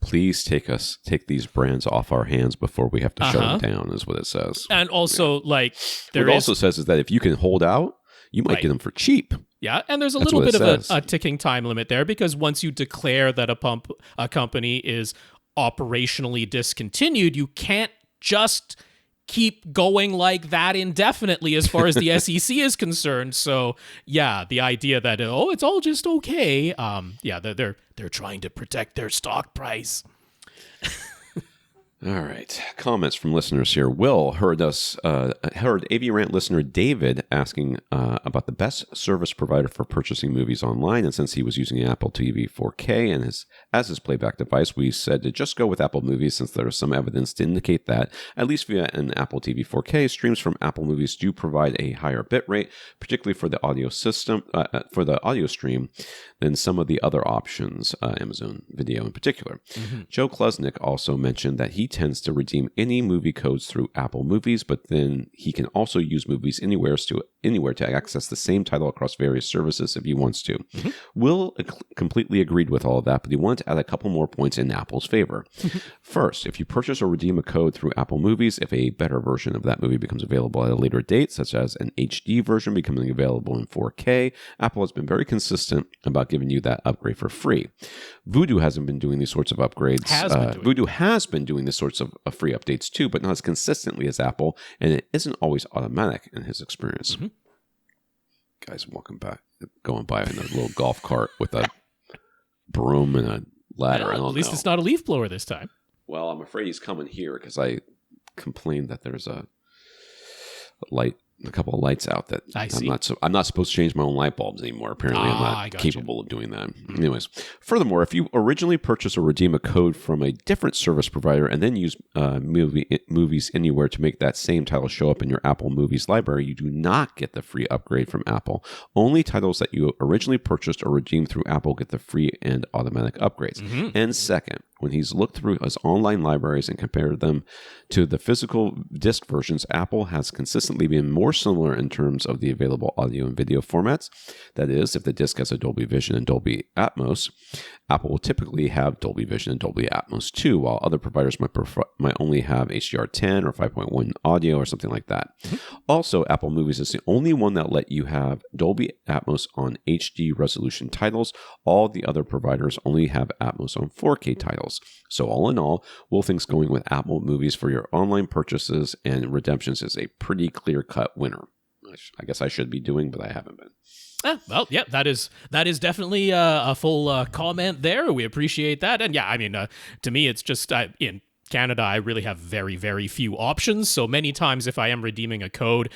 Please take these brands off our hands before we have to shut them down, is what it says. And also, like, what it also says is that if you can hold out, you might get them for cheap. Yeah, and there's a little bit of a ticking time limit there, because once you declare that a company is operationally discontinued, you can't just keep going like that indefinitely as far as the SEC is concerned. So yeah, the idea that it's all just okay. They're trying to protect their stock price. All right. Comments from listeners here. Will heard AVRant listener David asking about the best service provider for purchasing movies online. And since he was using Apple TV 4K and as his playback device, we said to just go with Apple Movies, since there is some evidence to indicate that, at least via an Apple TV 4K, streams from Apple Movies do provide a higher bitrate, particularly for the audio system, for the audio stream, than some of the other options, Amazon Video in particular. Mm-hmm. Joe Klesnick also mentioned that he tends to redeem any movie codes through Apple Movies, but then he can also use Movies Anywhere to access the same title across various services if he wants to. Mm-hmm. Will completely agreed with all of that, but he wanted to add a couple more points in Apple's favor. First, if you purchase or redeem a code through Apple Movies, if a better version of that movie becomes available at a later date, such as an HD version becoming available in 4K, Apple has been very consistent about giving you that upgrade for free. Vudu hasn't been doing these sorts of upgrades. Vudu has been doing this sorts of free updates too, but not as consistently as Apple, and it isn't always automatic in his experience. Mm-hmm. Guys going by in a little golf cart with a broom and a ladder. At least it's not a leaf blower this time. Well, I'm afraid he's coming here because I complained that there's a couple of lights out that I'm not supposed to change my own light bulbs anymore. Apparently, I'm not capable of doing that. Mm-hmm. Anyways, furthermore, if you originally purchase or redeem a code from a different service provider and then use Movies Anywhere to make that same title show up in your Apple Movies library, you do not get the free upgrade from Apple. Only titles that you originally purchased or redeemed through Apple get the free and automatic upgrades. Mm-hmm. And second, when he's looked through his online libraries and compared them to the physical disc versions, Apple has consistently been more similar in terms of the available audio and video formats. That is, if the disc has a Dolby Vision and Dolby Atmos, Apple will typically have Dolby Vision and Dolby Atmos too, while other providers might only have HDR10 or 5.1 audio or something like that. Mm-hmm. Also, Apple Movies is the only one that let you have Dolby Atmos on HD resolution titles. All the other providers only have Atmos on 4K titles. So all in all, Will thinks going with Apple Movies for your online purchases and redemptions is a pretty clear-cut winner. I guess I should be doing, but I haven't been. Well, yeah, that is definitely a full comment there. We appreciate that. And yeah, I mean, to me, it's just in Canada, I really have very, very few options. So many times if I am redeeming a code,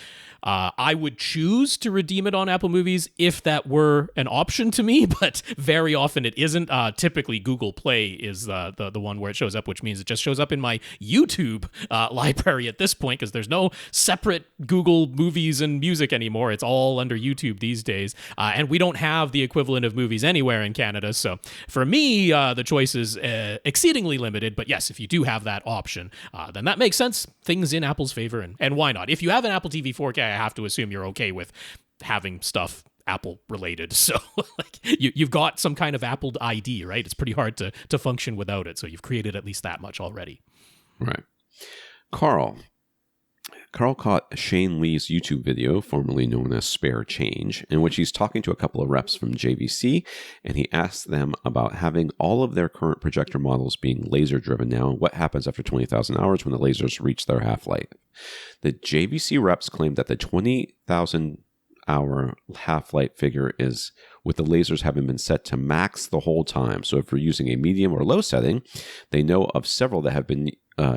I would choose to redeem it on Apple Movies if that were an option to me, but very often it isn't. Typically, Google Play is the one where it shows up, which means it just shows up in my YouTube library at this point, because there's no separate Google Movies and Music anymore. It's all under YouTube these days, and we don't have the equivalent of Movies Anywhere in Canada. So for me, the choice is exceedingly limited, but yes, if you do have that option, then that makes sense. Things in Apple's favor, and why not? If you have an Apple TV 4K, I have to assume you're okay with having stuff Apple related. So like you've got some kind of Apple ID, right? It's pretty hard to function without it. So you've created at least that much already. Right. Karl caught Shane Lee's YouTube video, formerly known as Spare Change, in which he's talking to a couple of reps from JVC, and he asks them about having all of their current projector models being laser-driven now, and what happens after 20,000 hours when the lasers reach their half-life. The JVC reps claim that the 20,000-hour half-life figure is with the lasers having been set to max the whole time. So if you're using a medium or low setting, they know of several that have been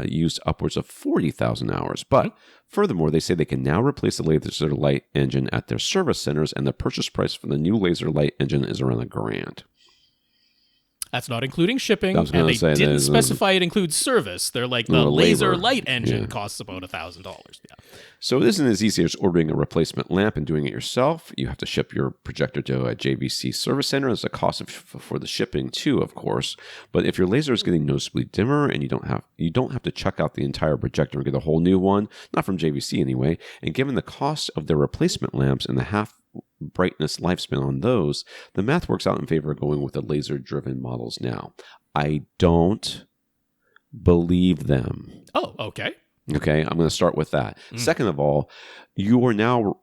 used upwards of 40,000 hours. But furthermore, they say they can now replace the laser light engine at their service centers, and the purchase price for the new laser light engine is around $1,000. That's not including shipping, and they didn't specify it includes service. They're like, the laser light engine costs about $1,000. Yeah. So it isn't as easy as ordering a replacement lamp and doing it yourself. You have to ship your projector to a JVC service center. There's a cost for the shipping too, of course. But if your laser is getting noticeably dimmer and you don't have to chuck out the entire projector and get a whole new one, not from JVC anyway, and given the cost of their replacement lamps and the half brightness lifespan on those, the math works out in favor of going with the laser-driven models now. I don't believe them. Oh, okay. Okay, I'm going to start with that. Second of all, you are now...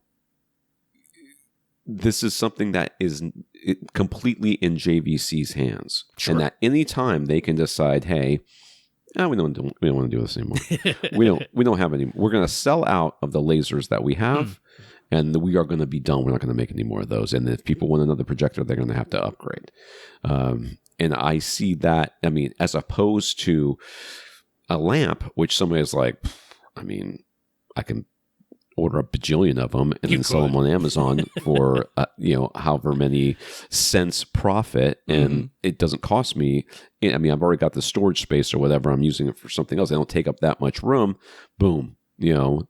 This is something that is completely in JVC's hands. Sure. And at any time, they can decide, hey, we don't want to do this anymore. we don't have any. We're going to sell out of the lasers that we have, and we are going to be done. We're not going to make any more of those. And if people want another projector, they're going to have to upgrade. And I see that, I mean, as opposed to a lamp, which somebody is like, I mean, I can order a bajillion of them and then sell them on Amazon for, however many cents profit. And it doesn't cost me. I mean, I've already got the storage space or whatever. I'm using it for something else. They don't take up that much room. Boom.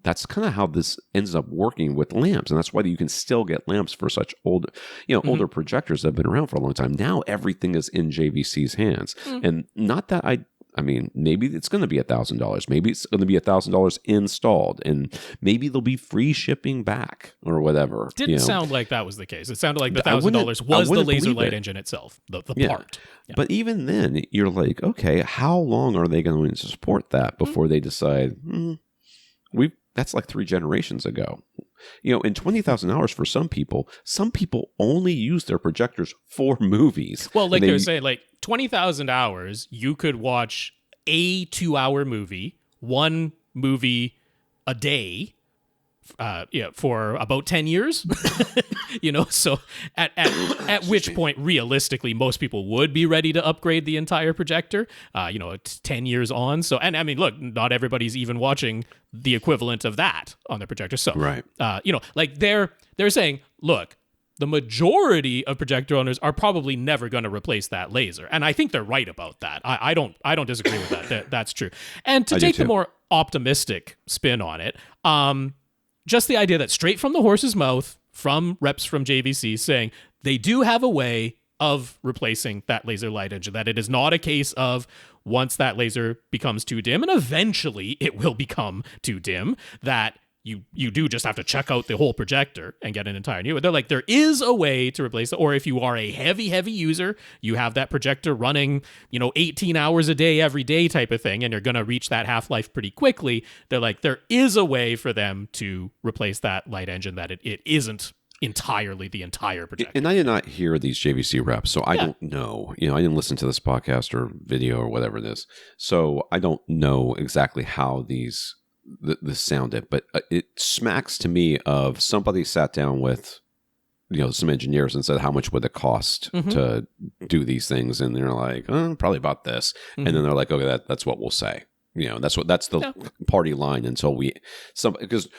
That's kind of how this ends up working with lamps. And that's why you can still get lamps for such older projectors that have been around for a long time. Now everything is in JVC's hands. And not that I mean, maybe it's going to be $1,000. Maybe it's going to be $1,000 installed, and maybe there'll be free shipping back or whatever. Didn't sound like that was the case. It sounded like the $1,000 was the laser light engine itself, the part. Yeah. But even then, you're like, okay, how long are they going to support that before they decide, that's like 3 generations ago. In 20,000 hours for some people only use their projectors for movies. Well, like they were saying, like 20,000 hours, you could watch a 2-hour movie, one movie a day, for about 10 years. So at which point, realistically, most people would be ready to upgrade the entire projector. It's 10 years on. So, and I mean, look, not everybody's even watching the equivalent of that on their projector. So, right. Like they're saying, look, the majority of projector owners are probably never going to replace that laser, and I think they're right about that. I don't disagree with that. That's true. And to take the more optimistic spin on it, just the idea that straight from the horse's mouth, from reps from JVC saying they do have a way of replacing that laser light engine, that it is not a case of once that laser becomes too dim, and eventually it will become too dim, that you do just have to check out the whole projector and get an entire new one. They're like, there is a way to replace it. Or if you are a heavy user, you have that projector running, 18 hours a day, every day type of thing, and you're going to reach that half-life pretty quickly. They're like, there is a way for them to replace that light engine, that it isn't entirely the entire projector. And I did not hear these JVC reps, so I don't know. I didn't listen to this podcast or video or whatever it is. So I don't know exactly how these this sounded, but it smacks to me of somebody sat down with some engineers and said, how much would it cost to do these things, and they're like, probably about this, and then they're like, okay, that's what we'll say. That's the party line until because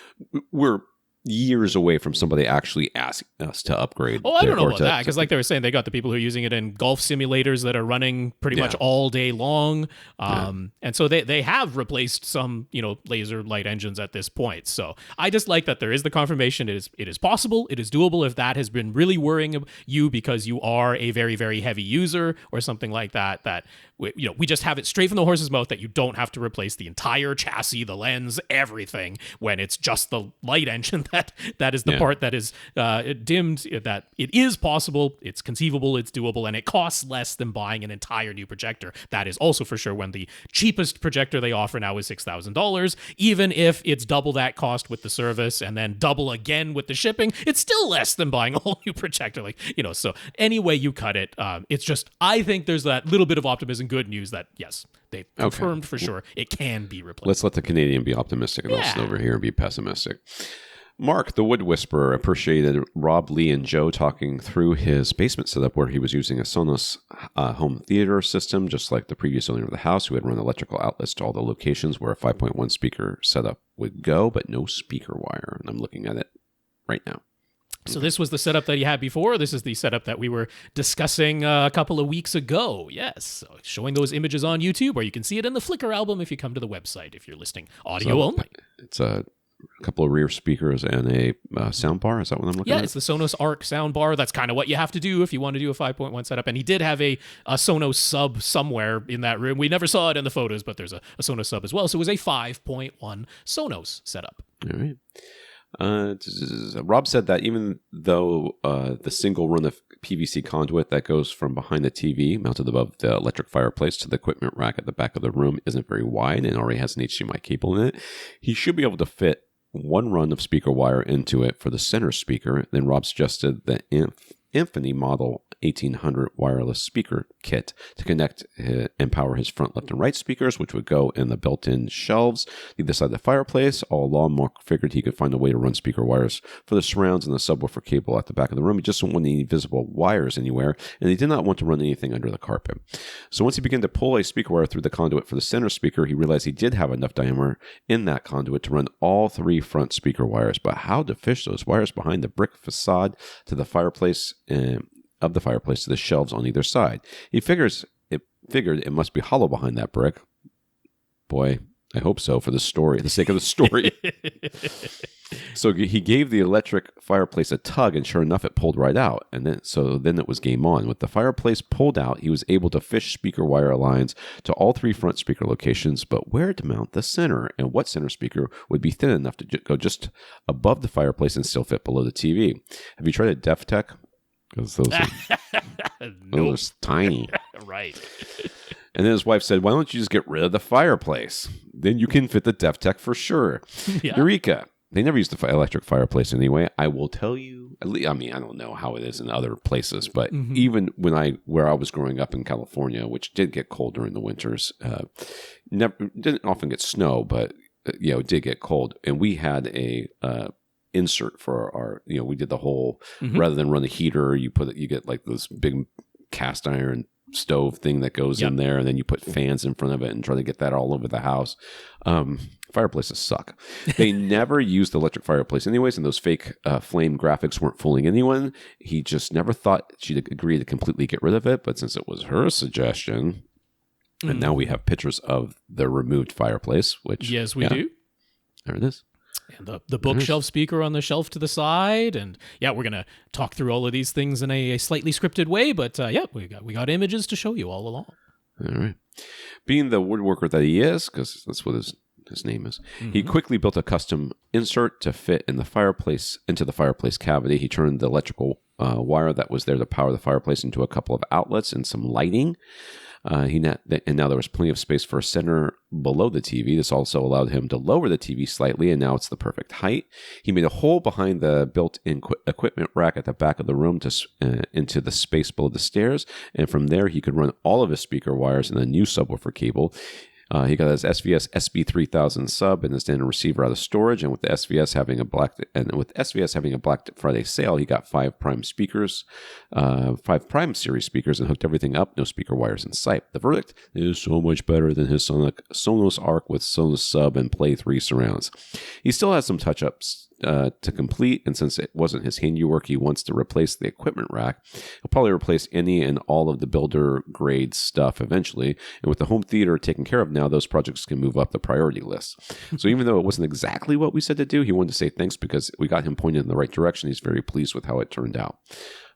we're years away from somebody actually asking us to upgrade. Oh, I don't know about that, because like they were saying, they got the people who are using it in golf simulators that are running pretty much all day long. And so they have replaced some, laser light engines at this point. So I just like that there is the confirmation. It is possible. It is doable. If that has been really worrying you because you are a very, very heavy user or something like that we just have it straight from the horse's mouth that you don't have to replace the entire chassis, the lens, everything, when it's just the light engine that is the part that is dimmed. That it is possible, it's conceivable, it's doable, and it costs less than buying an entire new projector. That is also for sure when the cheapest projector they offer now is $6,000. Even if it's double that cost with the service and then double again with the shipping, it's still less than buying a whole new projector. So any way you cut it, it's just, I think there's that little bit of optimism, good news that yes, they've confirmed for sure it can be replaced. Let's let the Canadian be optimistic and I'll sit over here and be pessimistic. Marc, the Wood Whisperer, appreciated Rob, Lee, and Joe talking through his basement setup where he was using a Sonos home theater system, just like the previous owner of the house, who had run electrical outlets to all the locations where a 5.1 speaker setup would go, but no speaker wire. And I'm looking at it right now. So this was the setup that you had before. This is the setup that we were discussing a couple of weeks ago. Yes, so showing those images on YouTube, or you can see it in the Flickr album if you come to the website, if you're listening audio only. It's a couple of rear speakers, and a sound bar. Is that what I'm looking at? Yeah, it's the Sonos Arc sound bar. That's kind of what you have to do if you want to do a 5.1 setup. And he did have a Sonos sub somewhere in that room. We never saw it in the photos, but there's a Sonos sub as well. So it was a 5.1 Sonos setup. All right. Rob said that even though the single run of PVC conduit that goes from behind the TV mounted above the electric fireplace to the equipment rack at the back of the room isn't very wide and already has an HDMI cable in it, he should be able to fit one run of speaker wire into it for the center speaker. Then Rob suggested the Infinity Model 1800 wireless speaker kit to connect and power his front, left, and right speakers, which would go in the built-in shelves either side of the fireplace. All along, Marc figured he could find a way to run speaker wires for the surrounds and the subwoofer cable at the back of the room. He just didn't want any visible wires anywhere, and he did not want to run anything under the carpet. So once he began to pull a speaker wire through the conduit for the center speaker, he realized he did have enough diameter in that conduit to run all three front speaker wires. But how to fish those wires behind the brick facade to the fireplace of the fireplace to the shelves on either side? He figured it must be hollow behind that brick. Boy, I hope so for the sake of the story. So he gave the electric fireplace a tug, and sure enough, it pulled right out. And then it was game on. With the fireplace pulled out, he was able to fish speaker wire lines to all three front speaker locations, but where to mount the center and what center speaker would be thin enough to go just above the fireplace and still fit below the TV. Have you tried a Def Tech? Because those are tiny. Right. And then his wife said, why don't you just get rid of the fireplace? Then you can fit the Def Tech for sure. Yeah. Eureka. They never used the electric fireplace anyway. I will tell you, I don't know how it is in other places, but even where I was growing up in California, which did get cold during the winters, didn't often get snow, but it did get cold. And we had a insert for our, we did the whole, rather than run a heater, you get like this big cast iron stove thing that goes in there, and then you put fans in front of it and try to get that all over the house. Fireplaces suck. They never used the electric fireplace anyways, and those fake flame graphics weren't fooling anyone. He just never thought she'd agree to completely get rid of it, but since it was her suggestion, and now we have pictures of the removed fireplace, which... Yes, we do. There it is. And the bookshelf speaker on the shelf to the side. And we're going to talk through all of these things in a slightly scripted way. But we got images to show you all along. All right. Being the woodworker that he is, because that's what his name is, he quickly built a custom insert to fit into the fireplace cavity. He turned the electrical wire that was there to power the fireplace into a couple of outlets and some lighting. And now there was plenty of space for a center below the TV. This also allowed him to lower the TV slightly, and now it's the perfect height. He made a hole behind the built-in equipment rack at the back of the room into the space below the stairs, and from there he could run all of his speaker wires in a new subwoofer cable. He got his SVS SB3000 sub and a standard receiver out of storage, and with the SVS having a Black Friday sale, he got 5 Prime speakers, 5 Prime series speakers, and hooked everything up. No speaker wires in sight. The verdict is so much better than his Sonos Arc with Sonos sub and Play 3 surrounds. He still has some touch-ups to complete, and since it wasn't his handiwork, he wants to replace the equipment rack. He'll probably replace any and all of the builder grade stuff eventually, and with the home theater taken care of now, those projects can move up the priority list. So even though it wasn't exactly what we said to do, he wanted to say thanks because we got him pointed in the right direction. He's very pleased with how it turned out.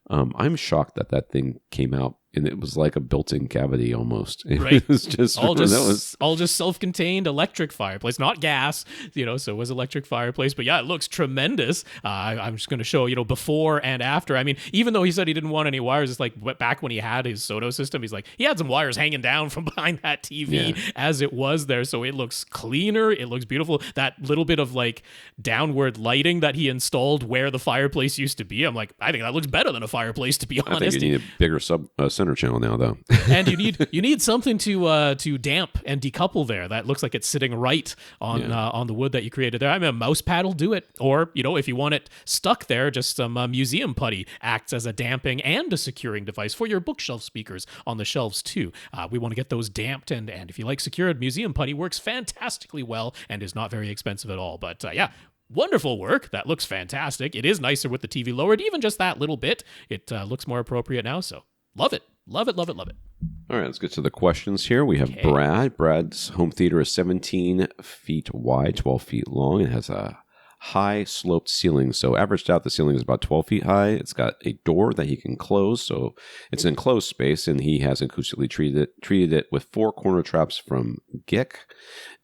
I'm shocked that thing came out and it was like a built-in cavity almost. Right. It was just all just self-contained electric fireplace, not gas. So it was electric fireplace. But yeah, it looks tremendous. I'm just going to show before and after. I mean, even though he said he didn't want any wires, it's like back when he had his Sonos system, he's like he had some wires hanging down from behind that TV as it was there. So it looks cleaner. It looks beautiful. That little bit of like downward lighting that he installed where the fireplace used to be, I'm like, I think that looks better than a fireplace, to be honest. I think you need a bigger center channel now, though. And you need something to damp and decouple there. That looks like it's sitting right on the wood that you created there. I mean, a mouse pad will do it. Or if you want it stuck there, just some museum putty acts as a damping and a securing device for your bookshelf speakers on the shelves too. We want to get those damped, and if you like secured, museum putty works fantastically well and is not very expensive at all. But wonderful work. That looks fantastic. It is nicer with the TV lowered, even just that little bit. It looks more appropriate now, so love it. Love it, love it, love it. All right, let's get to the questions here. We have Brad. Brad's home theater is 17 feet wide, 12 feet long. It has a high sloped ceiling. So averaged out, the ceiling is about 12 feet high. It's got a door that he can close. So it's an enclosed space, and he has acoustically treated it with 4 corner traps from GIK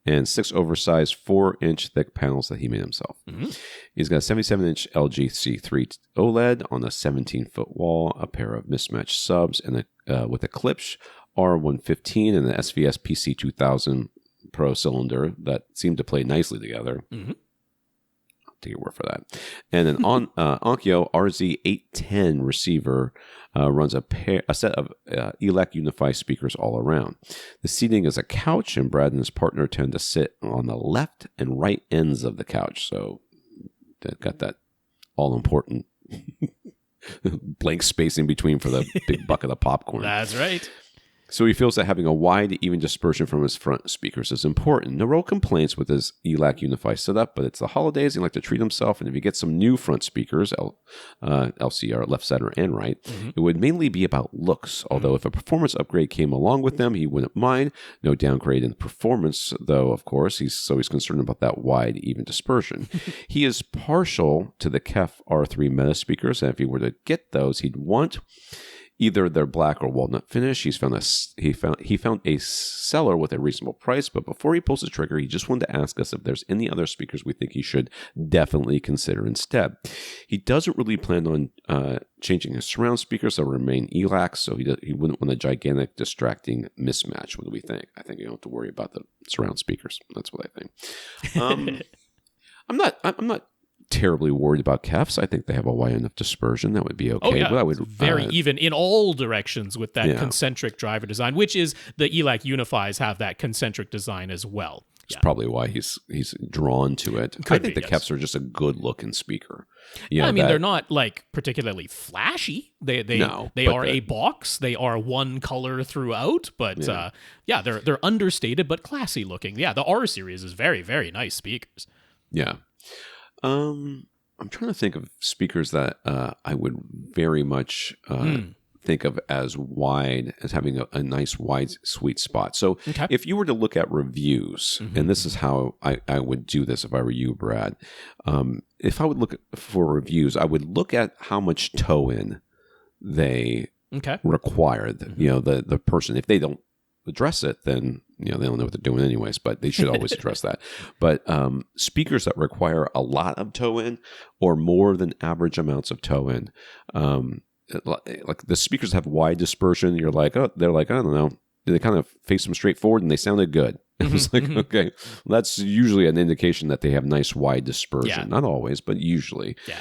and 6 oversized 4-inch thick panels that he made himself. Mm-hmm. He's got a 77-inch LG C3 OLED on a 17-foot wall, a pair of mismatched subs, and with a Klipsch R115 and an SVS PC2000 Pro cylinder that seem to play nicely together. Mm-hmm. I'll take your word for that. And an Onkyo RZ810 receiver runs a set of ELAC Unify speakers all around. The seating is a couch, and Brad and his partner tend to sit on the left and right ends of the couch. So they've got that all-important blank space in between for the big bucket of popcorn. That's right. So he feels that having a wide, even dispersion from his front speakers is important. No real complaints with his ELAC Unify setup, but it's the holidays. He likes to treat himself, and if he gets some new front speakers, LCR, left, center, and right, it would mainly be about looks. Although if a performance upgrade came along with them, he wouldn't mind. No downgrade in performance, though, of course. He's concerned about that wide, even dispersion. He is partial to the KEF R3 Meta speakers, and if he were to get those, he'd want either their black or walnut finish. He found a seller with a reasonable price, but before he pulls the trigger, he just wanted to ask us if there's any other speakers we think he should definitely consider instead. He doesn't really plan on changing his surround speakers. They'll remain ELACs, so he wouldn't want a gigantic, distracting mismatch. What do we think? I think you don't have to worry about the surround speakers. That's what I think. I'm not terribly worried about KEFs. I think they have a wide enough dispersion that would be okay. Oh, yeah. But I would very even in all directions with that concentric driver design, which is the ELAC Unifies have that concentric design as well. It's probably why he's drawn to it. I think the KEFs are just a good looking speaker. Yeah, I mean, they're not like particularly flashy. They are a box. They are one color throughout, but they're understated but classy looking. Yeah, the R series is very, very nice speakers. Yeah. I'm trying to think of speakers that I would very much think of as wide, as having a nice wide sweet spot. So if you were to look at reviews, and this is how I would do this if I were you, Brad, if I would look for reviews, I would look at how much toe-in they require. The person, if they don't address it, then they don't know what they're doing anyways, but they should always address that. But speakers that require a lot of toe-in or more than average amounts of toe-in, like the speakers have wide dispersion, they're like, I don't know. They kind of face them straight forward and they sounded good. It was like, okay, well, that's usually an indication that they have nice wide dispersion. Yeah. Not always, but usually. Yeah.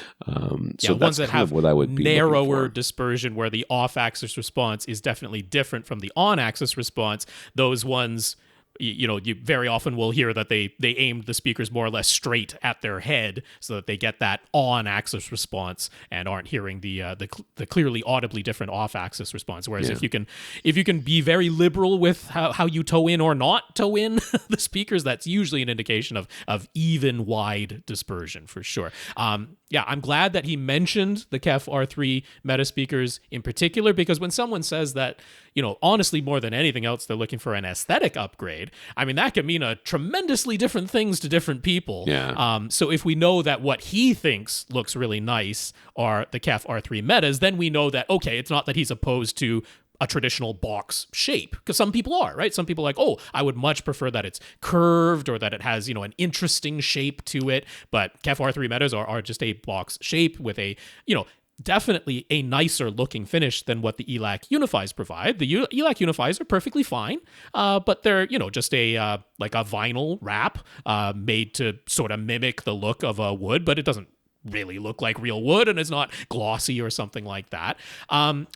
So that's ones that have what I would be narrower dispersion where the off-axis response is definitely different from the on-axis response. Those ones, you very often will hear that they aimed the speakers more or less straight at their head so that they get that on-axis response and aren't hearing the clearly audibly different off-axis response. Whereas if you can be very liberal with how you toe in or not toe in the speakers, that's usually an indication of even wide dispersion for sure. I'm glad that he mentioned the KEF R3 Meta speakers in particular, because when someone says that, honestly, more than anything else, they're looking for an aesthetic upgrade, I mean, that can mean a tremendously different things to different people. Yeah. So if we know that what he thinks looks really nice are the KEF R3 Metas, then we know that, okay, it's not that he's opposed to a traditional box shape, because some people are, right? Some people are like, oh, I would much prefer that it's curved or that it has, an interesting shape to it. But KEF R3 Metas are just a box shape with a, definitely a nicer looking finish than what the ELAC Unifies provide. The ELAC Unifies are perfectly fine, but they're, just a like a vinyl wrap made to sort of mimic the look of a wood, but it doesn't really look like real wood and it's not glossy or something like that.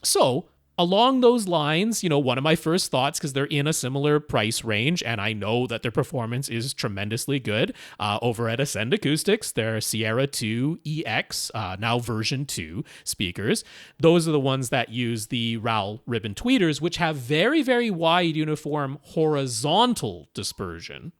So along those lines, one of my first thoughts, because they're in a similar price range, and I know that their performance is tremendously good, over at Ascend Acoustics, their Sierra 2 EX, now version 2 speakers. Those are the ones that use the RAL ribbon tweeters, which have very, very wide uniform horizontal dispersion,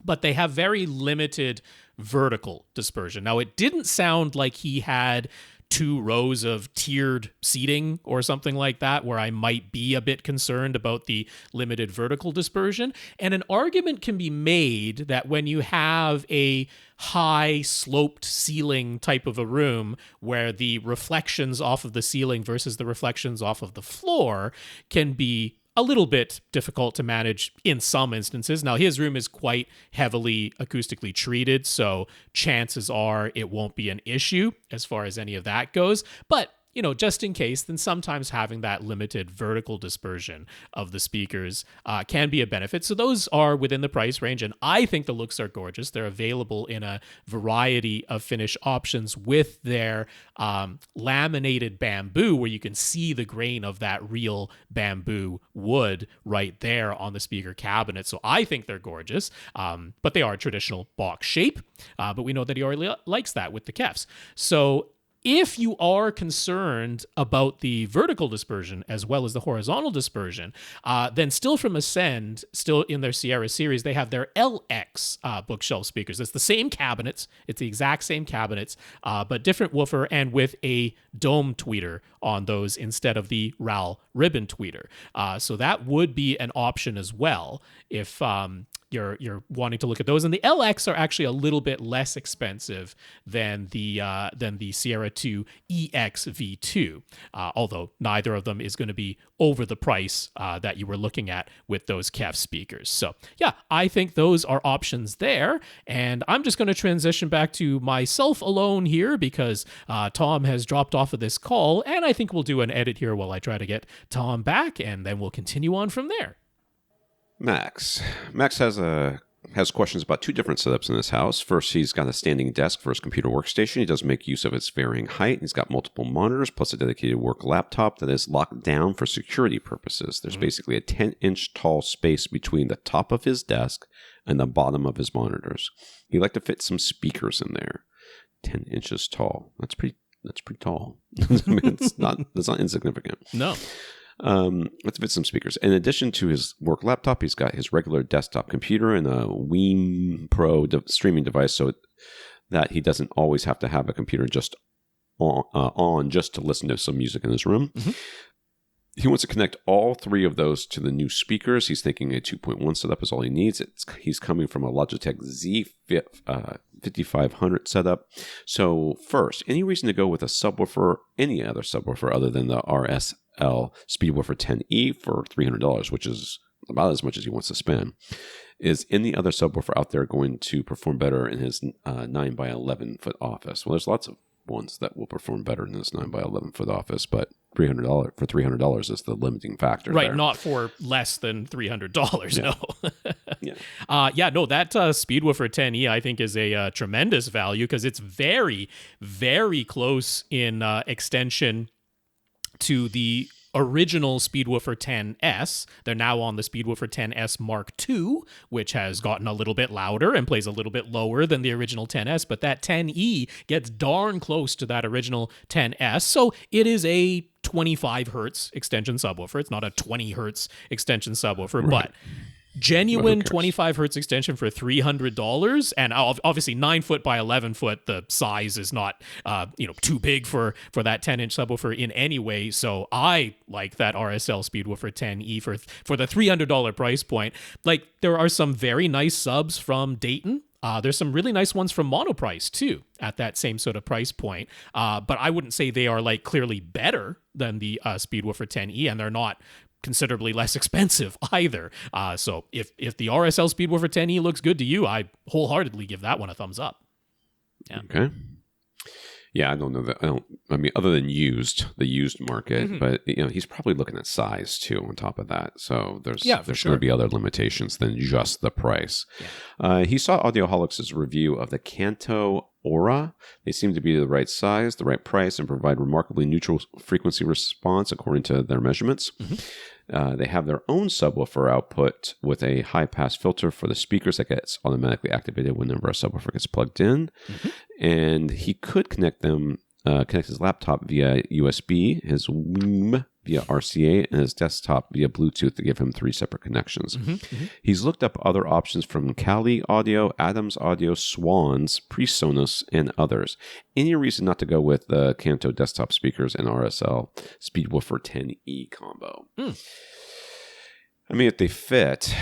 but they have very limited vertical dispersion. Now, it didn't sound like he had 2 rows of tiered seating or something like that, where I might be a bit concerned about the limited vertical dispersion. And an argument can be made that when you have a high sloped ceiling type of a room where the reflections off of the ceiling versus the reflections off of the floor can be a little bit difficult to manage in some instances. Now, his room is quite heavily acoustically treated, so chances are it won't be an issue as far as any of that goes. But just in case, then sometimes having that limited vertical dispersion of the speakers can be a benefit. So those are within the price range, and I think the looks are gorgeous. They're available in a variety of finish options with their laminated bamboo, where you can see the grain of that real bamboo wood right there on the speaker cabinet. So I think they're gorgeous, but they are a traditional box shape. But we know that he already likes that with the Kefs. So if you are concerned about the vertical dispersion as well as the horizontal dispersion, then still from Ascend, still in their Sierra series, they have their LX bookshelf speakers. It's the same cabinets. It's the exact same cabinets, but different woofer and with a dome tweeter on those instead of the RAL ribbon tweeter. So that would be an option as well if you're wanting to look at those. And the LX are actually a little bit less expensive than the Sierra 2 EX V2, although neither of them is going to be over the price that you were looking at with those Kef speakers. So yeah, I think those are options there. And I'm just going to transition back to myself alone here because Tom has dropped off of this call, and I think we'll do an edit here while I try to get Tom back, and then we'll continue on from there. Max has questions about 2 different setups in his house. First, he's got a standing desk for his computer workstation. He does make use of its varying height. He's got multiple monitors plus a dedicated work laptop that is locked down for security purposes. There's basically a 10-inch tall space between the top of his desk and the bottom of his monitors. He'd like to fit some speakers in there. 10 inches tall. That's pretty tall. I mean, that's not insignificant. No. Let's fit some speakers. In addition to his work laptop, he's got his regular desktop computer and a Wii Pro streaming device, so that he doesn't always have to have a computer just on just to listen to some music in his room. Mm-hmm. He wants to connect all 3 of those to the new speakers. He's thinking a 2.1 setup is all he needs. He's coming from a Logitech Z5500 setup. So first, any reason to go with a subwoofer, any other subwoofer other than the RSL Speedwoofer 10E for $300, which is about as much as he wants to spend? Is any other subwoofer out there going to perform better in his 9 by 11 foot office? Well, there's lots of ones that will perform better in this 9 by 11 foot office, but $300 is the limiting factor, right? There. Not for less than $300. Yeah. No. No, that Speedwoofer 10E I think is a tremendous value because it's very, very close in extension to the original Speedwoofer 10S. They're now on the Speedwoofer 10S Mark II, which has gotten a little bit louder and plays a little bit lower than the original 10S, but that 10E gets darn close to that original 10S. So it is a 25 hertz extension subwoofer. It's not a 20 hertz extension subwoofer, right. But genuine 25 hertz extension for $300, and obviously 9 foot by 11 foot. The size is not too big for that 10-inch subwoofer in any way. So I like that RSL Speedwoofer 10E for the $300 price point. Like, there are some very nice subs from Dayton. There's some really nice ones from Monoprice too at that same sort of price point. But I wouldn't say they are like clearly better than the Speedwoofer 10E, and they're not considerably less expensive either. So if the RSL Speedwoofer 10E looks good to you, I wholeheartedly give that one a thumbs up. Yeah. Okay. Yeah, I don't know that. I mean, other than the used market, mm-hmm. But he's probably looking at size too on top of that. So there's going to be other limitations than just the price. Yeah. He saw Audioholics' review of the Kanto Aura. They seem to be the right size, the right price, and provide remarkably neutral frequency response according to their measurements. Mm-hmm. They have their own subwoofer output with a high-pass filter for the speakers that gets automatically activated whenever a subwoofer gets plugged in. Mm-hmm. And he could connect his laptop via USB, his via RCA and his desktop via Bluetooth to give him 3 separate connections. He's looked up other options from Kali Audio, Adams Audio, Swans, PreSonus, and others. Any reason not to go with the Kanto desktop speakers and RSL Speedwoofer 10E combo? I mean, if they fit,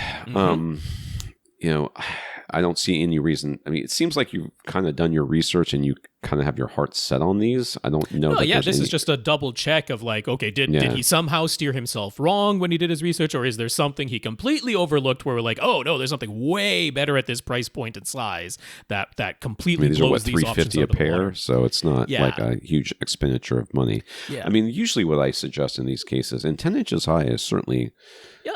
I don't see any reason. I mean, it seems like you've kind of done your research and you kind of have your heart set on these. I don't know. This is just a double check of like, okay, did he somehow steer himself wrong when he did his research, or is there something he completely overlooked where we're like, oh no, there's something way better at this price point and size that completely blows these options $350 out a pair, so it's not like a huge expenditure of money. I mean, usually what I suggest in these cases, and 10 inches high is certainly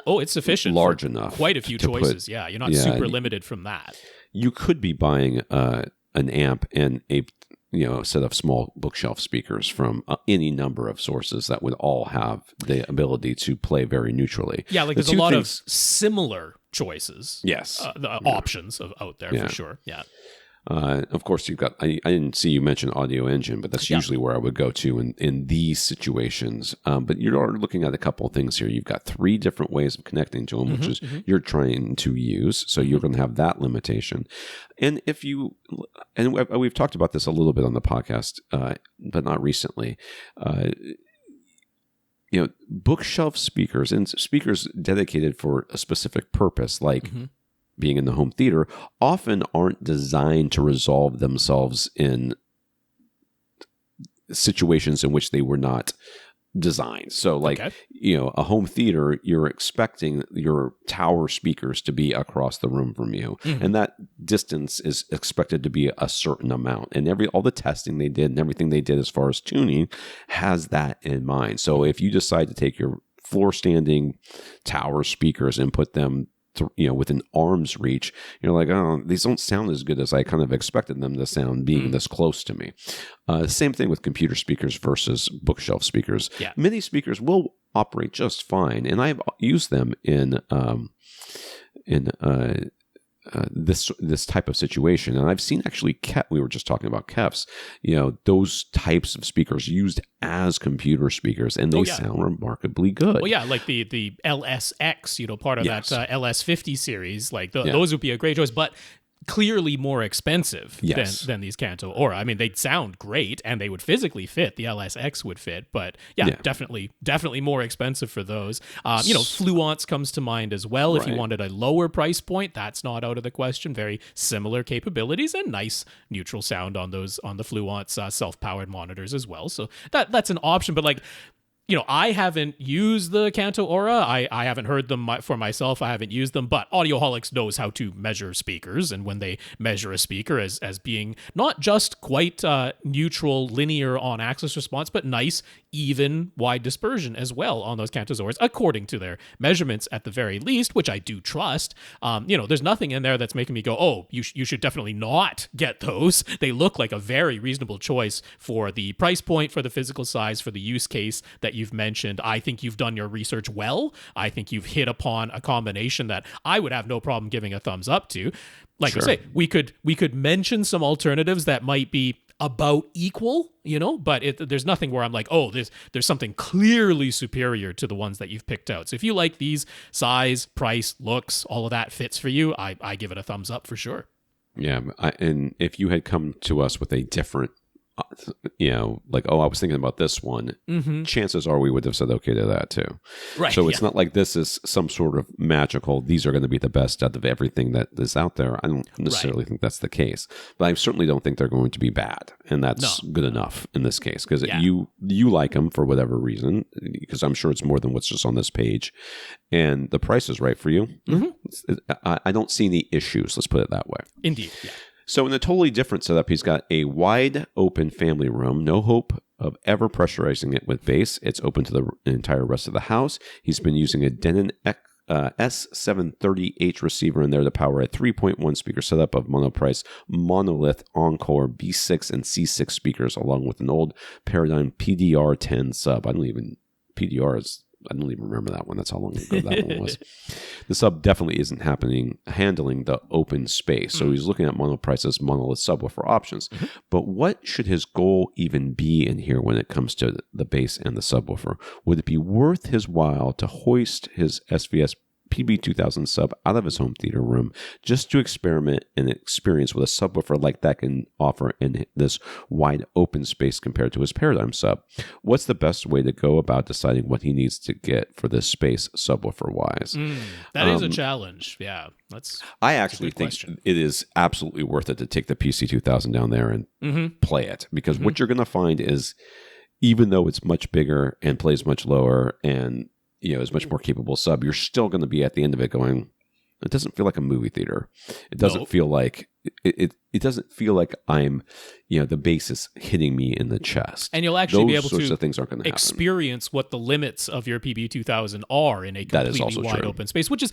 it's sufficient, large enough, quite a few choices. You're not super limited from that. You could be buying an amp and a set of small bookshelf speakers from any number of sources that would all have the ability to play very neutrally. Yeah, like there's a lot of similar choices. Yes, options out there for sure. Yeah. Of course, you've got. I didn't see you mention Audio Engine, but that's usually where I would go to in these situations. But you're looking at a couple of things here. You've got 3 different ways of connecting to them, which is you're trying to use. So you're going to have that limitation. And if you, and we've talked about this a little bit on the podcast, but not recently. Bookshelf speakers and speakers dedicated for a specific purpose, like. Being in the home theater, often aren't designed to resolve themselves in situations in which they were not designed. So like, a home theater, you're expecting your tower speakers to be across the room from you. And that distance is expected to be a certain amount. And all the testing they did and everything they did as far as tuning has that in mind. So if you decide to take your floor standing tower speakers and put them within arm's reach, you're like, oh, these don't sound as good as I kind of expected them to sound being this close to me. Same thing with computer speakers versus bookshelf speakers. MIDI speakers will operate just fine, and I've used them in this type of situation. And I've seen actually we were just talking about KEFs, those types of speakers used as computer speakers, and they sound remarkably good. Well, like the LSX, part of that LS50 series, like those would be a great choice, but clearly more expensive than these Kanto Aura. I mean, they'd sound great and they would physically fit. The LSX would fit, but definitely more expensive for those. Fluence comes to mind as well. If you wanted a lower price point, that's not out of the question. Very similar capabilities and nice neutral sound on the Fluence self-powered monitors as well. So that's an option, but like, I haven't used the Kanto Aura. I haven't heard them for myself. I haven't used them, but Audioholics knows how to measure speakers. And when they measure a speaker as being not just quite neutral, linear on axis response, but nice, even wide dispersion as well on those Kanto Auras, according to their measurements at the very least, which I do trust. There's nothing in there that's making me go, oh, you should definitely not get those. They look like a very reasonable choice for the price point, for the physical size, for the use case that you've mentioned. I think you've done your research well. I think you've hit upon a combination that I would have no problem giving a thumbs up to. Like I say, we could mention some alternatives that might be about equal, but there's nothing where I'm like, oh, there's something clearly superior to the ones that you've picked out. So if you like these, size, price, looks, all of that fits for you, I give it a thumbs up for sure. Yeah, and if you had come to us with a different like, oh, I was thinking about this one, chances are we would have said okay to that too. Right. So it's not like this is some sort of magical, these are going to be the best out of everything that is out there. I don't necessarily think that's the case, but I certainly don't think they're going to be bad. And that's good enough in this case, because you like them for whatever reason, because I'm sure it's more than what's just on this page. And the price is right for you. I don't see any issues. Let's put it that way. Indeed. Yeah. So in a totally different setup, he's got a wide open family room. No hope of ever pressurizing it with bass. It's open to the entire rest of the house. He's been using a Denon S730H receiver in there to power a 3.1 speaker setup of monoprice Monolith Encore B6 and C6 speakers, along with an old Paradigm PDR-10 sub. I don't even remember that one. That's how long ago that one was. the sub definitely isn't handling the open space. So he's looking at monoprice's monolith subwoofer options. But what should his goal even be in here when it comes to the bass and the subwoofer? Would it be worth his while to hoist his SVS PB2000 sub out of his home theater room just to experiment and experience what a subwoofer like that can offer in this wide open space compared to his Paradigm sub? What's the best way to go about deciding what he needs to get for this space subwoofer wise? That is a challenge. Yeah, I actually think it is absolutely worth it to take the PC2000 down there and play it, because what you're going to find is, even though it's much bigger and plays much lower and is much more capable sub, you're still going to be at the end of it going, it doesn't feel like a movie theater. It doesn't feel like it doesn't feel like I'm, the bass is hitting me in the chest. And you'll actually be able sorts to of things aren't going to experience what the limits of your PB2000 are in a completely wide open space, which is,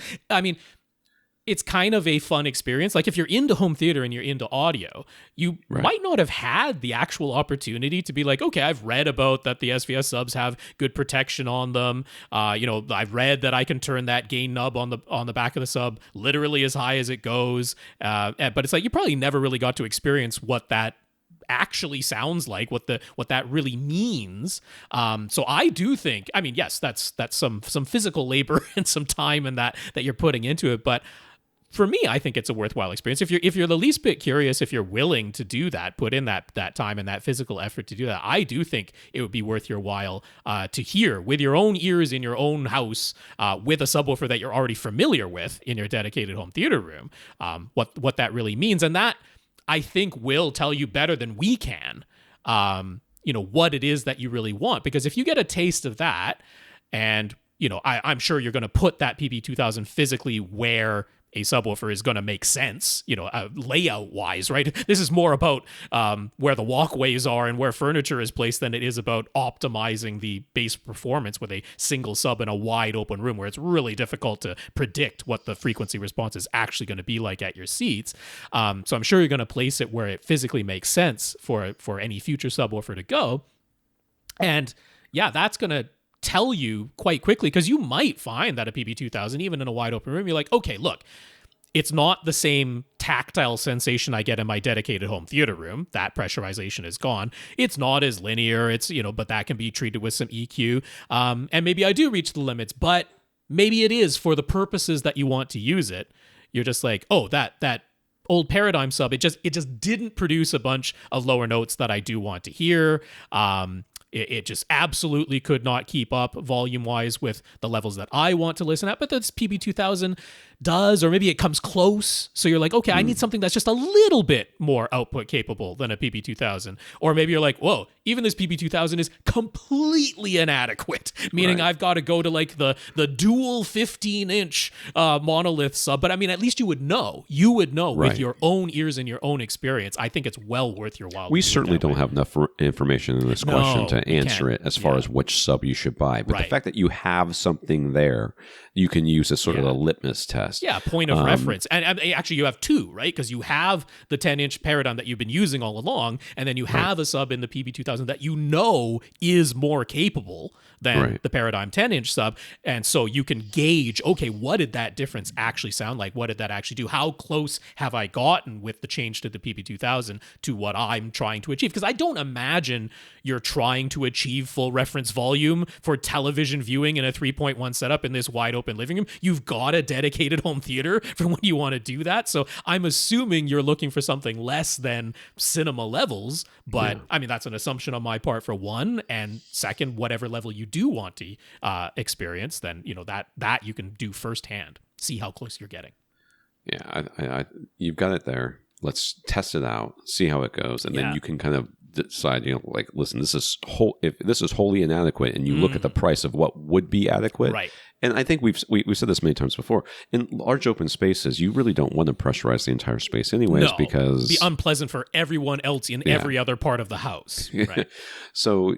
it's kind of a fun experience. Like if you're into home theater and you're into audio, you might not have had the actual opportunity to be like, okay, I've read about that the SVS subs have good protection on them. I've read that I can turn that gain knob on the back of the sub literally as high as it goes. But it's like you probably never really got to experience what that actually sounds like, what that really means. So I do think, yes, that's some physical labor and some time and that you're putting into it, but for me, I think it's a worthwhile experience. If you're the least bit curious, if you're willing to do that, put in that time and that physical effort to do that, I do think it would be worth your while to hear with your own ears in your own house with a subwoofer that you're already familiar with in your dedicated home theater room, what that really means. And that, I think, will tell you better than we can, what it is that you really want. Because if you get a taste of that, and, I'm sure you're going to put that PB2000 physically where a subwoofer is going to make sense, layout wise, right? This is more about where the walkways are and where furniture is placed than it is about optimizing the bass performance with a single sub in a wide open room where it's really difficult to predict what the frequency response is actually going to be like at your seats. So I'm sure you're going to place it where it physically makes sense for any future subwoofer to go. And yeah, that's going to tell you quite quickly, because you might find that a PB2000, even in a wide open room, you're like, okay, look, it's not the same tactile sensation I get in my dedicated home theater room. That pressurization is gone. It's not as linear. It's, but that can be treated with some EQ. And maybe I do reach the limits, but maybe it is for the purposes that you want to use it. You're just like, oh, that old Paradigm sub, it just didn't produce a bunch of lower notes that I do want to hear. It just absolutely could not keep up volume-wise with the levels that I want to listen at, but this PB2000 does, or maybe it comes close. So you're like, okay, I need something that's just a little bit more output capable than a PB2000. Or maybe you're like, whoa, even this PB2000 is completely inadequate, meaning I've got to go to like the dual 15-inch monolith sub. But at least you would know with your own ears and your own experience. I think it's well worth your while. We certainly don't have enough information in this question to answer it as far as which sub you should buy. But the fact that you have something there, you can use as sort of a litmus test. Yeah, point of reference. And actually, you have two, right? Because you have the 10-inch Paradigm that you've been using all along, and then you have a sub in the PB2000 that is more capable than the Paradigm 10-inch sub. And so you can gauge, okay, what did that difference actually sound like? What did that actually do? How close have I gotten with the change to the PB2000 to what I'm trying to achieve? Because I don't imagine you're trying to achieve full reference volume for television viewing in a 3.1 setup in this wide open living room. You've got a dedicated home theater for when you want to do that. So I'm assuming you're looking for something less than cinema levels. But that's an assumption on my part, for one. And second, whatever level you do want to experience, then that you can do firsthand. See how close you're getting. Yeah, I you've got it there. Let's test it out, see how it goes, and then you can kind of decide, listen, this is if this is wholly inadequate, and you look at the price of what would be adequate. Right. And I think we've said this many times before. In large open spaces, you really don't want to pressurize the entire space anyways, because it'd be unpleasant for everyone else in every other part of the house. Right. So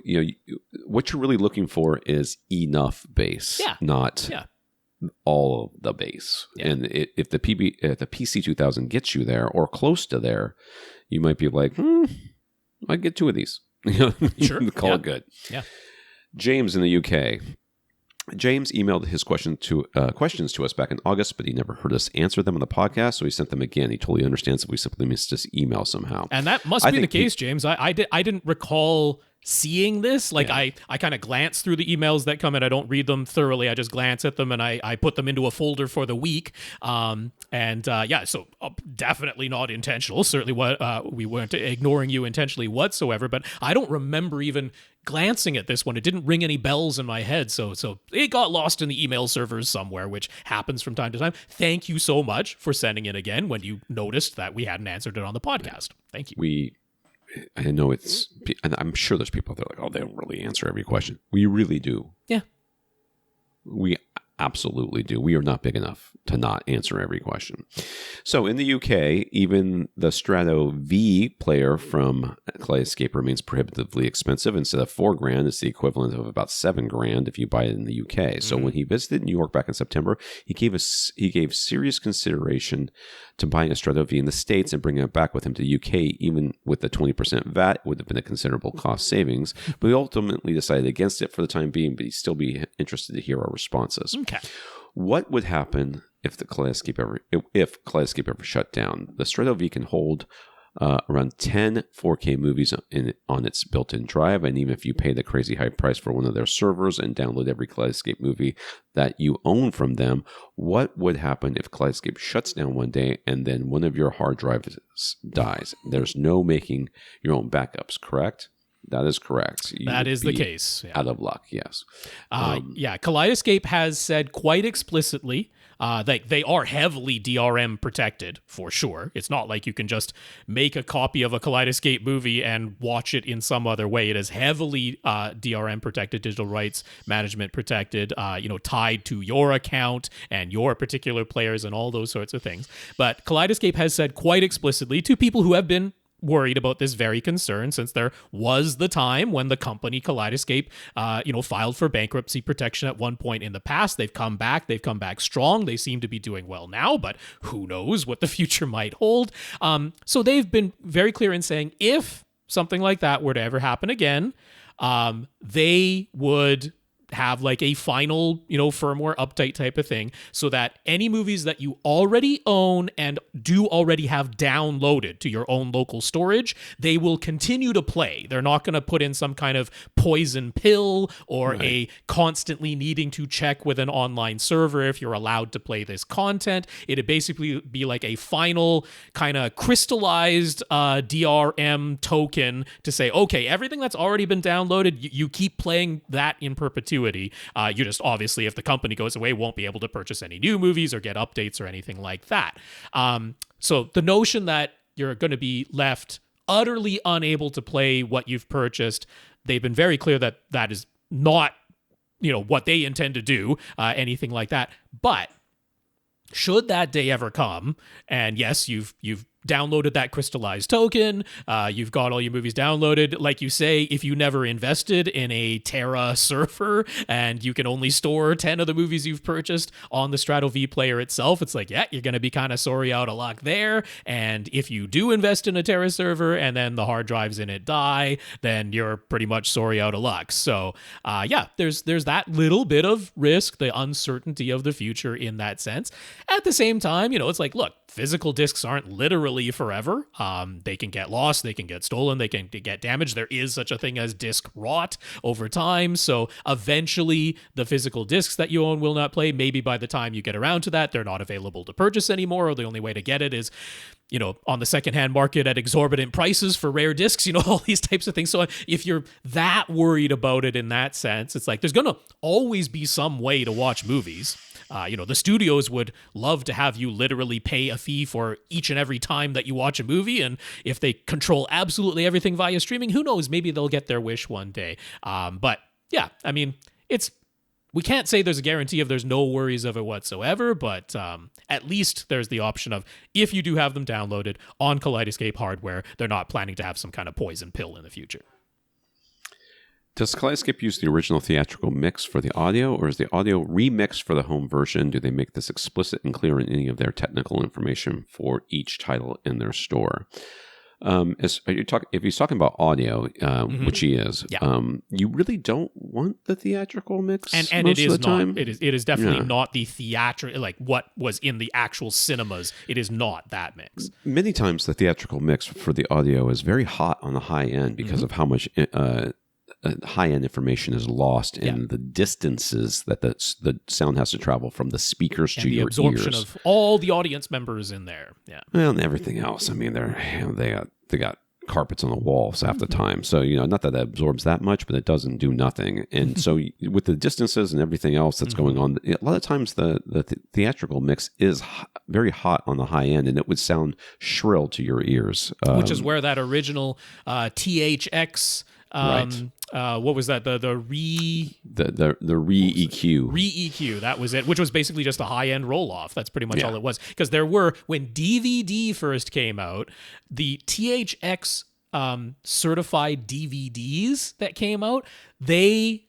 what you're really looking for is enough bass, not all of the bass. Yeah. And if the PC2000 gets you there or close to there, you might be like, I get two of these. Sure. Call it good. Yeah. James in the UK. James emailed his questions to us back in August, but he never heard us answer them on the podcast, so he sent them again. He totally understands if we simply missed his email somehow. And that must be the case, James. I didn't recall seeing this. Like, yeah. I kind of glance through the emails that come in. I don't read them thoroughly. I just glance at them and I put them into a folder for the week. So definitely not intentional. Certainly we weren't ignoring you intentionally whatsoever, but I don't remember even glancing at this one. It didn't ring any bells in my head. So it got lost in the email servers somewhere, which happens from time to time. Thank you so much for sending it again when you noticed that we hadn't answered it on the podcast. Thank you. I know and I'm sure there's people out there like, oh, they don't really answer every question. We really do. Yeah. We absolutely do. We are not big enough to not answer every question. So in the UK, even the Strato V player from Kaleidescape remains prohibitively expensive. Instead of $4,000, it's the equivalent of about $7,000 if you buy it in the UK. So when he visited New York back in September, he gave serious consideration to buying a Strato V in the States and bringing it back with him to the UK. Even with the 20% VAT, it would have been a considerable cost savings. But we ultimately decided against it for the time being, but he'd still be interested to hear our responses. Okay. What would happen if Kaleidescape ever shut down? The Strato V can hold around 10 4K movies on its built-in drive, and even if you pay the crazy high price for one of their servers and download every Kaleidescape movie that you own from them, what would happen if Kaleidescape shuts down one day and then one of your hard drives dies? There's no making your own backups, correct? That is correct. That is the case. Yeah. Out of luck, yes. Kaleidescape has said quite explicitly that they are heavily DRM protected, for sure. It's not like you can just make a copy of a Kaleidescape movie and watch it in some other way. It is heavily DRM protected, digital rights management protected, tied to your account and your particular players and all those sorts of things. But Kaleidescape has said quite explicitly to people who have been worried about this very concern, since there was the time when the company Kaleidescape, filed for bankruptcy protection at one point in the past. They've come back strong. They seem to be doing well now, but who knows what the future might hold. So they've been very clear in saying if something like that were to ever happen again, they would have like a final, firmware update type of thing, so that any movies that you already own and do already have downloaded to your own local storage, they will continue to play. They're not going to put in some kind of poison pill or a constantly needing to check with an online server if you're allowed to play this content. It'd basically be like a final kind of crystallized DRM token to say, okay, everything that's already been downloaded, you keep playing that in perpetuity. You just, obviously, if the company goes away, won't be able to purchase any new movies or get updates or anything like that. So the notion that you're going to be left utterly unable to play what you've purchased, they've been very clear that that is not, what they intend to do, anything like that. But should that day ever come, and yes, you've downloaded that crystallized token, you've got all your movies downloaded, like you say, if you never invested in a Terra server and you can only store 10 of the movies you've purchased on the Strato V player itself, it's like, yeah, you're going to be kind of sorry out of luck there. And if you do invest in a Terra server and then the hard drives in it die, then you're pretty much sorry out of luck. So there's that little bit of risk, the uncertainty of the future in that sense. At the same time, it's like, look, physical discs aren't literally forever. They can get lost, they can get stolen, they can get damaged. There is such a thing as disc rot over time. So eventually the physical discs that you own will not play. Maybe by the time you get around to that, they're not available to purchase anymore, or the only way to get it is, on the secondhand market at exorbitant prices for rare discs, all these types of things. So if you're that worried about it in that sense, it's like there's going to always be some way to watch movies. The studios would love to have you literally pay a fee for each and every time that you watch a movie. And if they control absolutely everything via streaming, who knows? Maybe they'll get their wish one day. But yeah, I mean, we can't say there's a guarantee of there's no worries of it whatsoever, but at least there's the option of, if you do have them downloaded on Kaleidescape hardware, they're not planning to have some kind of poison pill in the future. Does Kaleidescape use the original theatrical mix for the audio, or is the audio remixed for the home version? Do they make this explicit and clear in any of their technical information for each title in their store? If he's talking about audio, which he is, Yeah. you really don't want the theatrical mix, and most it is of the time. not. It is definitely not the theatrical, like what was in the actual cinemas. It is not that mix. Many times the theatrical mix for the audio is very hot on the high end because of how much high-end information is lost in the distances that the sound has to travel from the speakers to your Absorption ears. of all the audience members in there. Yeah. Well, and everything else. I mean, they got carpets on the walls half the time. So, not that absorbs that much, but it doesn't do nothing. And so with the distances and everything else that's going on, a lot of times the theatrical mix is very hot on the high end, and it would sound shrill to your ears. Which is where that original THX... Right. What was that? The re-EQ. Re-EQ, that was it, which was basically just a high-end roll-off. That's pretty much all it was. Because when DVD first came out, the THX certified DVDs that came out, they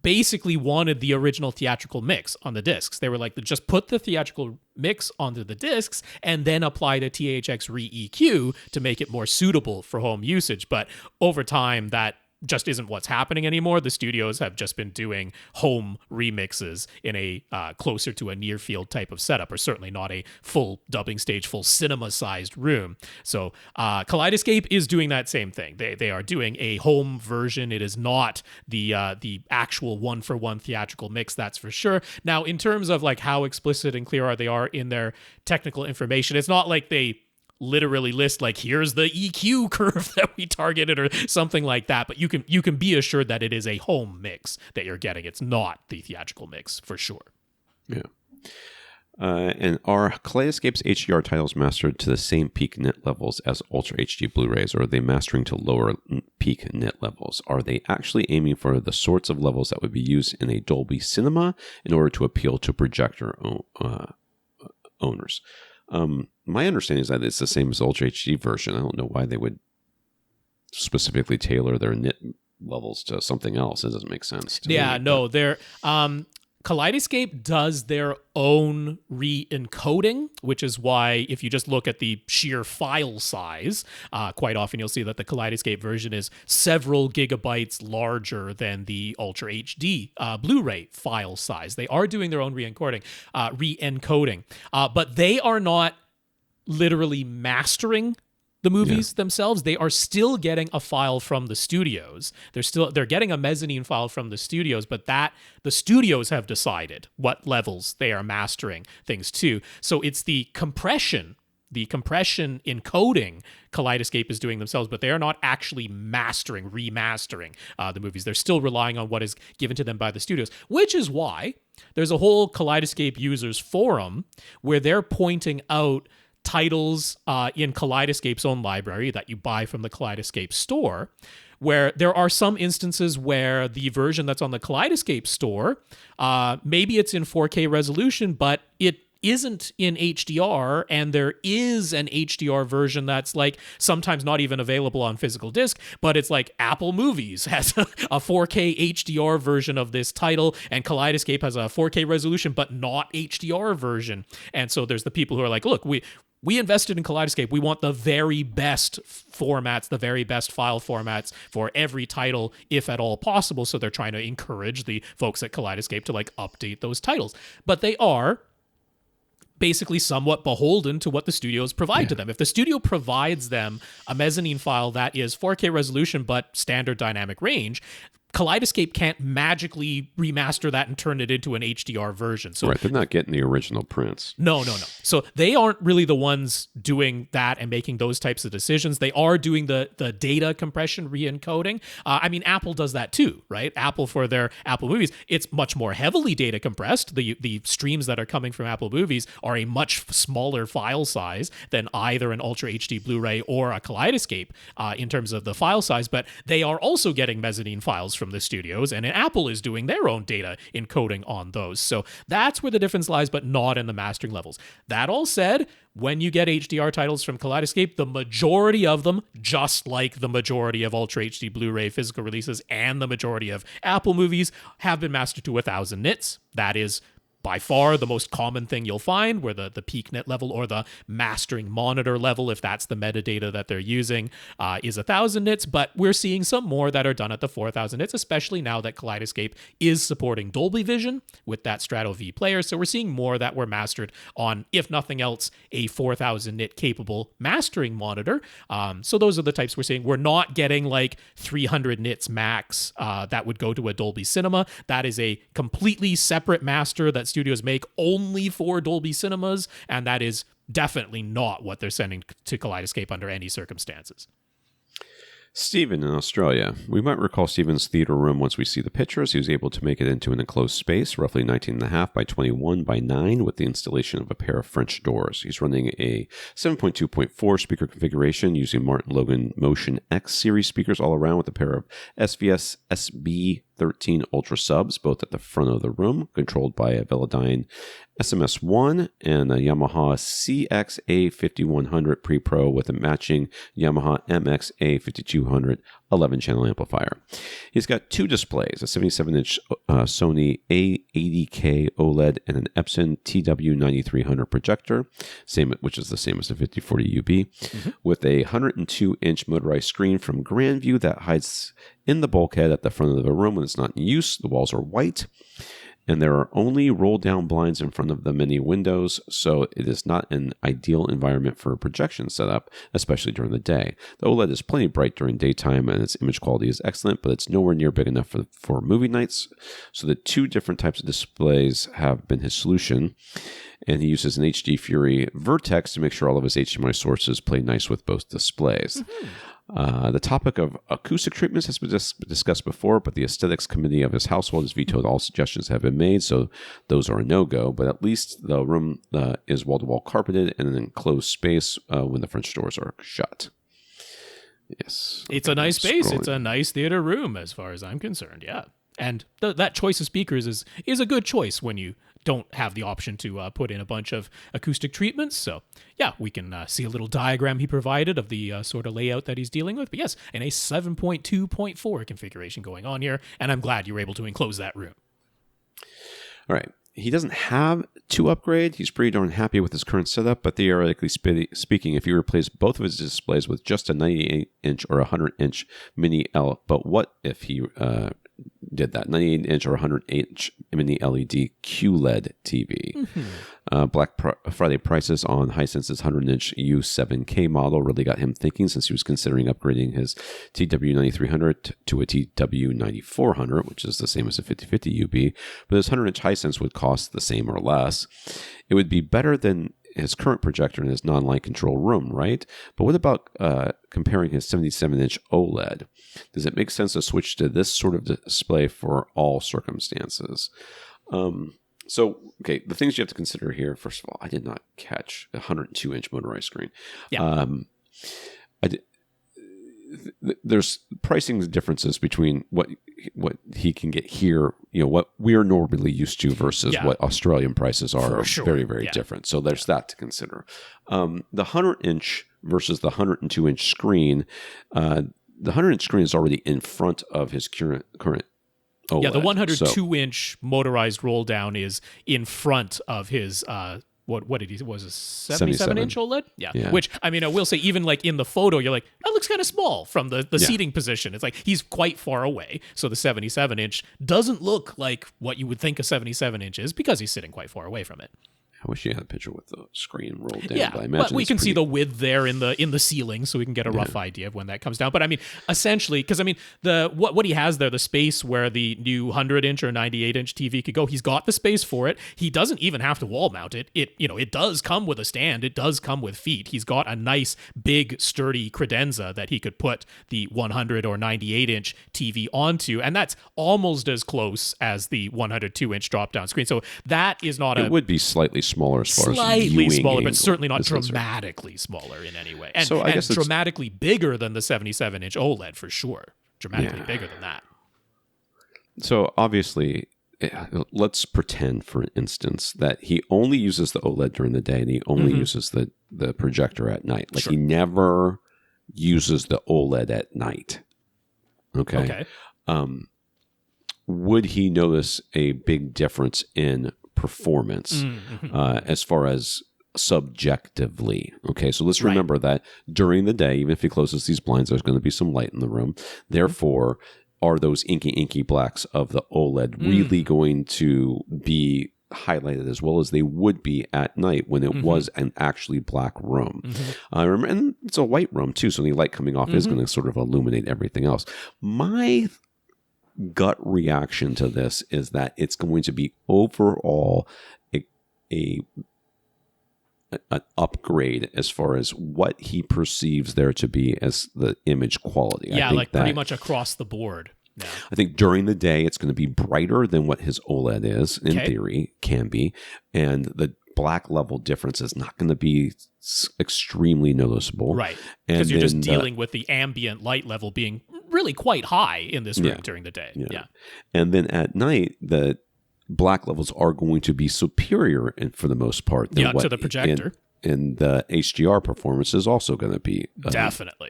basically wanted the original theatrical mix on the discs. They were like, just put the theatrical mix onto the discs and then apply the THX re-EQ to make it more suitable for home usage. But over time, that just isn't what's happening anymore. The studios have just been doing home remixes in a closer to a near field type of setup, or certainly not a full dubbing stage, full cinema-sized room. So Kaleidescape is doing that same thing. They are doing a home version. It is not the actual one-for-one theatrical mix, that's for sure. Now, in terms of like how explicit and clear they are in their technical information, it's not like they literally list like, here's the EQ curve that we targeted or something like that, but you can be assured that it is a home mix that you're getting. It's not the theatrical mix for sure. Yeah. And are Kaleidescape's HDR titles mastered to the same peak nit levels as Ultra HD Blu-rays, or are they mastering to lower peak nit levels? Are they actually aiming for the sorts of levels that would be used in a Dolby Cinema in order to appeal to projector owners? My understanding is that it's the same as the Ultra HD version. I don't know why they would specifically tailor their nit levels to something else. It doesn't make sense to me. No, they're Kaleidescape does their own re-encoding, which is why if you just look at the sheer file size, quite often you'll see that the Kaleidescape version is several gigabytes larger than the Ultra HD Blu-ray file size. They are doing their own re-encoding, but they are not literally mastering the movies themselves. They are still getting a file from the studios. They're getting a mezzanine file from the studios, but the studios have decided what levels they are mastering things to. So it's the compression encoding Kaleidescape is doing themselves, but they are not actually remastering the movies. They're still relying on what is given to them by the studios, which is why there's a whole Kaleidescape users forum where they're pointing out titles in Kaleidescape's own library that you buy from the Kaleidescape store, where there are some instances where the version that's on the Kaleidescape store, maybe it's in 4K resolution, but it isn't in HDR, and there is an HDR version that's like sometimes not even available on physical disc, but it's like Apple Movies has a 4K HDR version of this title, and Kaleidescape has a 4K resolution but not HDR version. And so there's the people who are like, look, we invested in Kaleidescape. We want the very best formats, the very best file formats for every title, if at all possible. So they're trying to encourage the folks at Kaleidescape to like update those titles. But they are basically somewhat beholden to what the studios provide to them. If the studio provides them a mezzanine file that is 4K resolution but standard dynamic range, Kaleidescape can't magically remaster that and turn it into an HDR version. So they're not getting the original prints. No. So they aren't really the ones doing that and making those types of decisions. They are doing the data compression re-encoding. I mean, Apple does that too, right? Apple, for their Apple Movies, it's much more heavily data compressed. The streams that are coming from Apple Movies are a much smaller file size than either an Ultra HD Blu-ray or a Kaleidescape in terms of the file size, but they are also getting mezzanine files from the studios, and Apple is doing their own data encoding on those. So that's where the difference lies, but not in the mastering levels. That all said, when you get HDR titles from Kaleidescape, the majority of them, just like the majority of Ultra HD Blu-ray physical releases and the majority of Apple movies, have been mastered to 1000 nits. That is by far the most common thing you'll find, where the peak net level or the mastering monitor level, if that's the metadata that they're using, is 1,000 nits. But we're seeing some more that are done at the 4,000 nits, especially now that Kaleidescape is supporting Dolby Vision with that Strato V player. So we're seeing more that were mastered on, if nothing else, a 4,000 nit capable mastering monitor. So those are the types we're seeing. We're not getting like 300 nits max that would go to a Dolby Cinema. That is a completely separate master that studios make only for Dolby Cinemas, and that is definitely not what they're sending to Kaleidescape under any circumstances. Stephen in Australia. We might recall Stephen's theater room once we see the pictures. He was able to make it into an enclosed space, roughly 19.5 by 21 by 9, with the installation of a pair of French doors. He's running a 7.2.4 speaker configuration using Martin Logan Mohsen X series speakers all around, with a pair of SVS SB13 Ultra subs, both at the front of the room, controlled by a Velodyne SMS1 and a Yamaha CX-A5100 Pre-Pro with a matching Yamaha MX-A5200 11-channel amplifier. He's got two displays, a 77-inch Sony A80K OLED and an Epson TW9300 projector, which is the same as the 5040UB, with a 102-inch motorized screen from Grandview that hides in the bulkhead at the front of the room when it's not in use. The walls are white, and there are only roll-down blinds in front of the many windows, so it is not an ideal environment for a projection setup, especially during the day. The OLED is plenty bright during daytime, and its image quality is excellent, but it's nowhere near big enough for movie nights. So the two different types of displays have been his solution, and he uses an HD Fury Vertex to make sure all of his HDMI sources play nice with both displays. The topic of acoustic treatments has been discussed before, but the aesthetics committee of his household has vetoed all suggestions have been made, so those are a no-go. But at least the room is wall-to-wall carpeted in an enclosed space when the French doors are shut. Yes. It's a nice space. It's a nice theater room as far as I'm concerned, yeah. And that choice of speakers is a good choice when you don't have the option to put in a bunch of acoustic treatments. So, yeah, we can see a little diagram he provided of the sort of layout that he's dealing with. But yes, in a 7.2.4 configuration going on here, and I'm glad you were able to enclose that room. All right. He doesn't have to upgrade. He's pretty darn happy with his current setup, but theoretically speaking, if he replaced both of his displays with just a 98-inch or 100-inch mini L, but what if he did that 98-inch or 108-inch mini LED QLED TV? Black Friday prices on Hisense's 100-inch U7K model really got him thinking, since he was considering upgrading his TW9300 to a TW9400, which is the same as a 5050UB, but his 100-inch Hisense would cost the same or less. It would be better than his current projector in his non-light control room, right? But what about comparing his 77-inch OLED? Does it make sense to switch to this sort of display for all circumstances? So, okay, the things you have to consider here, first of all, I did not catch a 102-inch motorized screen. Yeah. There's pricing differences between what he can get here, what we're normally used to versus what Australian prices are. Sure. Very, very different. So there's that to consider. The 100-inch versus the 102-inch screen, the 100-inch screen is already in front of his current OLED. Yeah, the 102-inch motorized roll down is in front of his what did he was a 77-inch OLED? Yeah. Which, I mean, I will say, even like in the photo, you're like, that looks kind of small from the seating position. It's like he's quite far away. So the 77-inch doesn't look like what you would think a 77-inch is, because he's sitting quite far away from it. I wish you had a picture with the screen rolled down. Yeah, but we can see the width there in the ceiling, so we can get a rough idea of when that comes down. But I mean, essentially, because I mean, what he has there, the space where the new 100-inch or 98-inch TV could go, he's got the space for it. He doesn't even have to wall mount it. It does come with a stand. It does come with feet. He's got a nice, big, sturdy credenza that he could put the 100 or 98-inch TV onto, and that's almost as close as the 102-inch drop-down screen. So that is not It would be slightly smaller as far as slightly smaller, angle but certainly not dramatically smaller in any way. And, so I guess dramatically bigger than the 77-inch OLED for sure. Dramatically bigger than that. So obviously, let's pretend, for instance, that he only uses the OLED during the day and he only uses the projector at night. Like he never uses the OLED at night. Okay. Would he notice a big difference in performance as far as subjectively. Okay, so let's remember that during the day, even if he closes these blinds, there's going to be some light in the room. Therefore, are those inky blacks of the OLED really going to be highlighted as well as they would be at night when it was an actually black room? And it's a white room too, so the light coming off is going to sort of illuminate everything else. My gut reaction to this is that it's going to be overall an upgrade as far as what he perceives there to be as the image quality. Yeah, like pretty much across the board. Yeah. I think during the day, it's going to be brighter than what his OLED is, in theory, can be. And the black level difference is not going to be extremely noticeable. Right. Because you're just dealing with the ambient light level being really quite high in this room during the day. Yeah. And then at night, the black levels are going to be superior for the most part than to the projector. And the HDR performance is also going to be definitely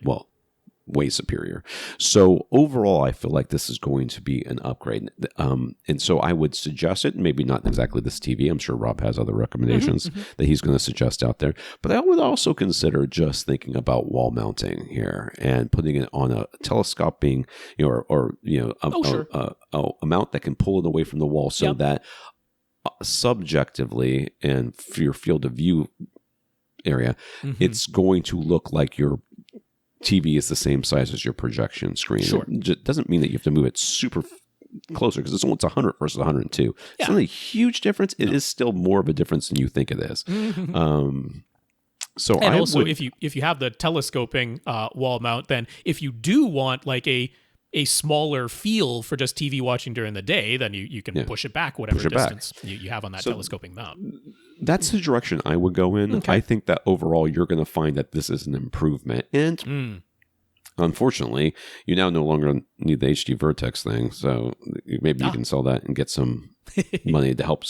way superior. So overall, I feel like this is going to be an upgrade. And so I would suggest it, maybe not exactly this TV. I'm sure Rob has other recommendations that he's going to suggest out there. But I would also consider just thinking about wall mounting here and putting it on a telescoping, a mount that can pull it away from the wall so that subjectively and for your field of view area, it's going to look like your TV is the same size as your projection screen. Sure. It doesn't mean that you have to move it super closer because it's 100 versus 102. It's not a huge difference. It is still more of a difference than you think it is. So and also, if you have the telescoping wall mount, then if you do want like a smaller feel for just TV watching during the day, then you can push it back whatever distance you have on that telescoping mount. That's the direction I would go in. Okay. I think that overall you're going to find that this is an improvement. And unfortunately, you now no longer need the HD Vertex thing. So maybe you can sell that and get some money to help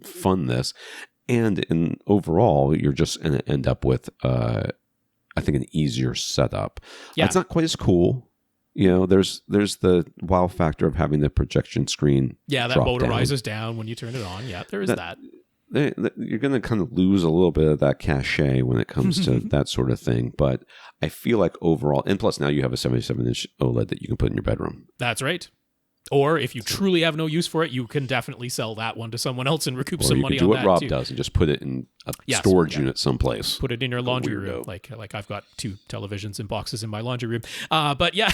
fund this. And overall, you're just going to end up with, I think, an easier setup. Yeah. It's not quite as cool. You know, there's the wow factor of having the projection screen. Yeah, that motorizes down when you turn it on. Yeah, there is that. You're going to kind of lose a little bit of that cachet when it comes to that sort of thing. But I feel like overall, and plus now you have a 77-inch OLED that you can put in your bedroom. That's right. Or if you truly have no use for it, you can definitely sell that one to someone else and recoup some money on that. Or you can do what Rob does and just put it in a storage unit someplace. Put it in your laundry room. Like I've got 2 televisions and boxes in my laundry room. But yeah,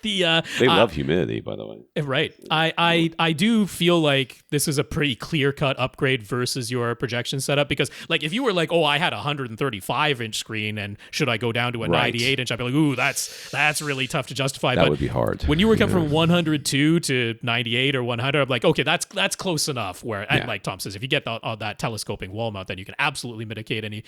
they love humidity, by the way. Right. I do feel like this is a pretty clear-cut upgrade versus your projection setup because, like, if you were like, oh, I had a 135-inch screen and should I go down to a 98-inch? I'd be like, ooh, that's really tough to justify. That would be hard. When you were coming from 102 to 98 or 100, I'm like, okay, that's close enough. Where, and like Tom says, if you get that telescoping wall mount, then you can absolutely mitigate any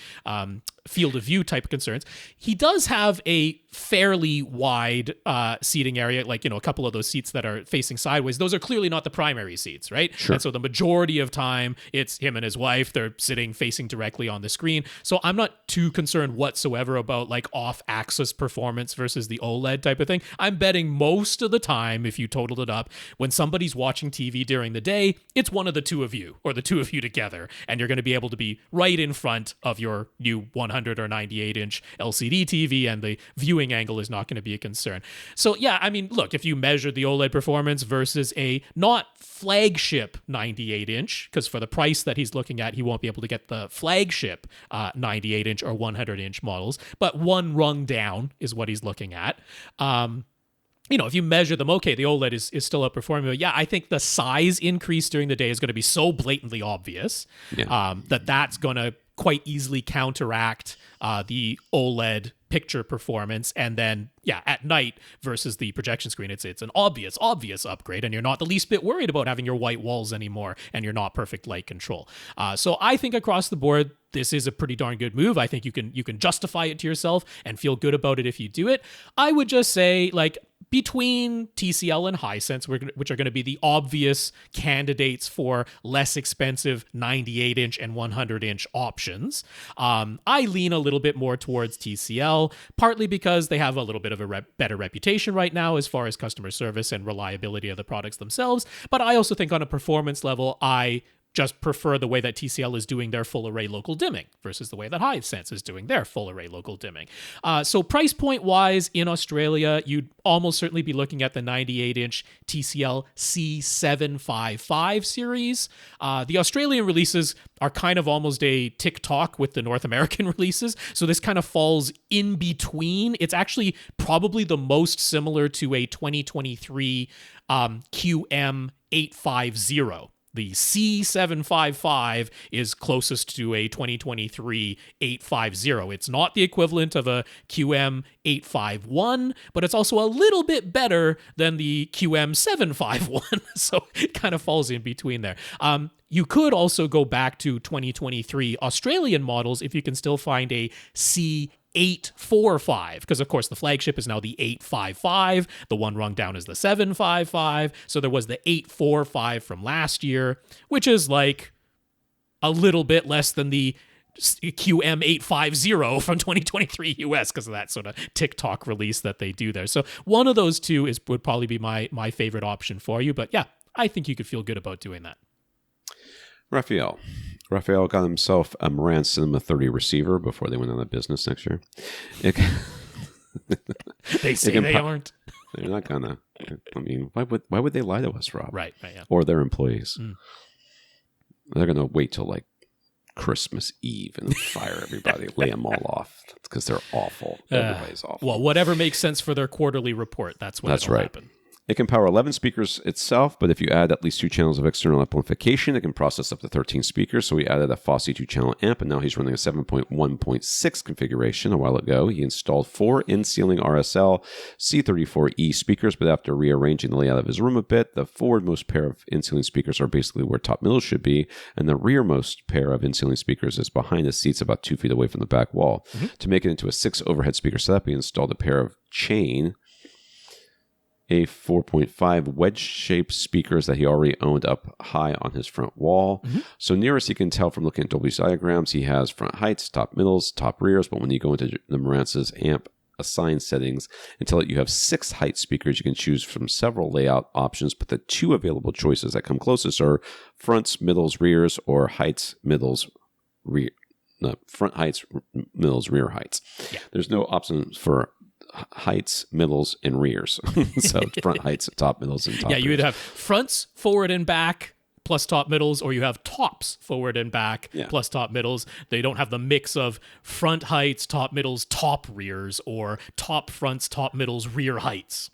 field of view type of concerns. He does have a fairly wide seating area, like, a couple of those seats that are facing sideways. Those are clearly not the primary seats, right? Sure. And so the majority of time, it's him and his wife. They're sitting facing directly on the screen. So I'm not too concerned whatsoever about like off-axis performance versus the OLED type of thing. I'm betting most of the time, if you totaled it up, when somebody's watching TV during the day, it's one of the two of you or the two of you together, and you're going to be able to be right in front of your new 100 or 98-inch LCD TV, and the viewing angle is not going to be a concern. So yeah, I mean, look, if you measure the OLED performance versus a not flagship 98-inch, because for the price that he's looking at, he won't be able to get the flagship 98-inch or 100-inch models, but one rung down is what he's looking at. If you measure them, okay, the OLED is still outperforming. But yeah, I think the size increase during the day is going to be so blatantly obvious that's going to quite easily counteract the OLED picture performance. And then, at night versus the projection screen, it's an obvious upgrade, and you're not the least bit worried about having your white walls anymore, and you're not perfect light control. So I think across the board, this is a pretty darn good move. I think you can justify it to yourself and feel good about it if you do it. I would just say, like, between TCL and Hisense, which are going to be the obvious candidates for less expensive 98-inch and 100-inch options, I lean a little bit more towards TCL, partly because they have a little bit of a better reputation right now as far as customer service and reliability of the products themselves. But I also think on a performance level, I just prefer the way that TCL is doing their full array local dimming versus the way that Hisense is doing their full array local dimming. So price point wise in Australia, you'd almost certainly be looking at the 98-inch TCL C755 series. The Australian releases are kind of almost a TikTok with the North American releases. So this kind of falls in between. It's actually probably the most similar to a 2023 QM850. The C755 is closest to a 2023 850. It's not the equivalent of a QM851, but it's also a little bit better than the QM751. So it kind of falls in between there. You could also go back to 2023 Australian models if you can still find a C845, because of course the flagship is now the 855. The one rung down is the 755. So there was the 845 from last year, which is like a little bit less than the QM850 from 2023 US because of that sort of TikTok release that they do there. So one of those two would probably be my favorite option for you. But yeah, I think you could feel good about doing that. Rafael got himself a Marantz Cinema 30 receiver before they went out of business next year. They say they aren't. They're not gonna. I mean, why would they lie to us, Rob? Right, yeah. Or their employees. They're gonna wait till like Christmas Eve and fire everybody, lay them all off because they're awful. Everybody's awful. Well, whatever makes sense for their quarterly report, that's what'll happen. It can power 11 speakers itself, but if you add at least 2 channels of external amplification, it can process up to 13 speakers. So we added a Fosse 2-channel amp, and now he's running a 7.1.6 configuration. A while ago, he installed 4 in-ceiling RSL C34E speakers, but after rearranging the layout of his room a bit, the forwardmost pair of in-ceiling speakers are basically where top middle should be, and the rearmost pair of in-ceiling speakers is behind the seats about 2 feet away from the back wall. Mm-hmm. To make it into a 6 overhead speaker setup, he installed a pair of chain a 4.5 wedge-shaped speakers that he already owned up high on his front wall. Mm-hmm. So nearest you can tell from looking at Dolby's diagrams, he has front heights, top middles, top rears, but when you go into the Marantz's amp assign settings and tell it you have 6 height speakers, you can choose from several layout options, but the 2 available choices that come closest are fronts, middles, rears, or heights, middles, rear. No, front heights, middles, rear heights. Yeah. There's no option for heights, middles, and rears. So front heights, top middles, and top rears. You would have fronts, forward and back, plus top middles, or you have tops, forward and back, plus top middles. They don't have the mix of front heights, top middles, top rears, or top fronts, top middles, rear heights.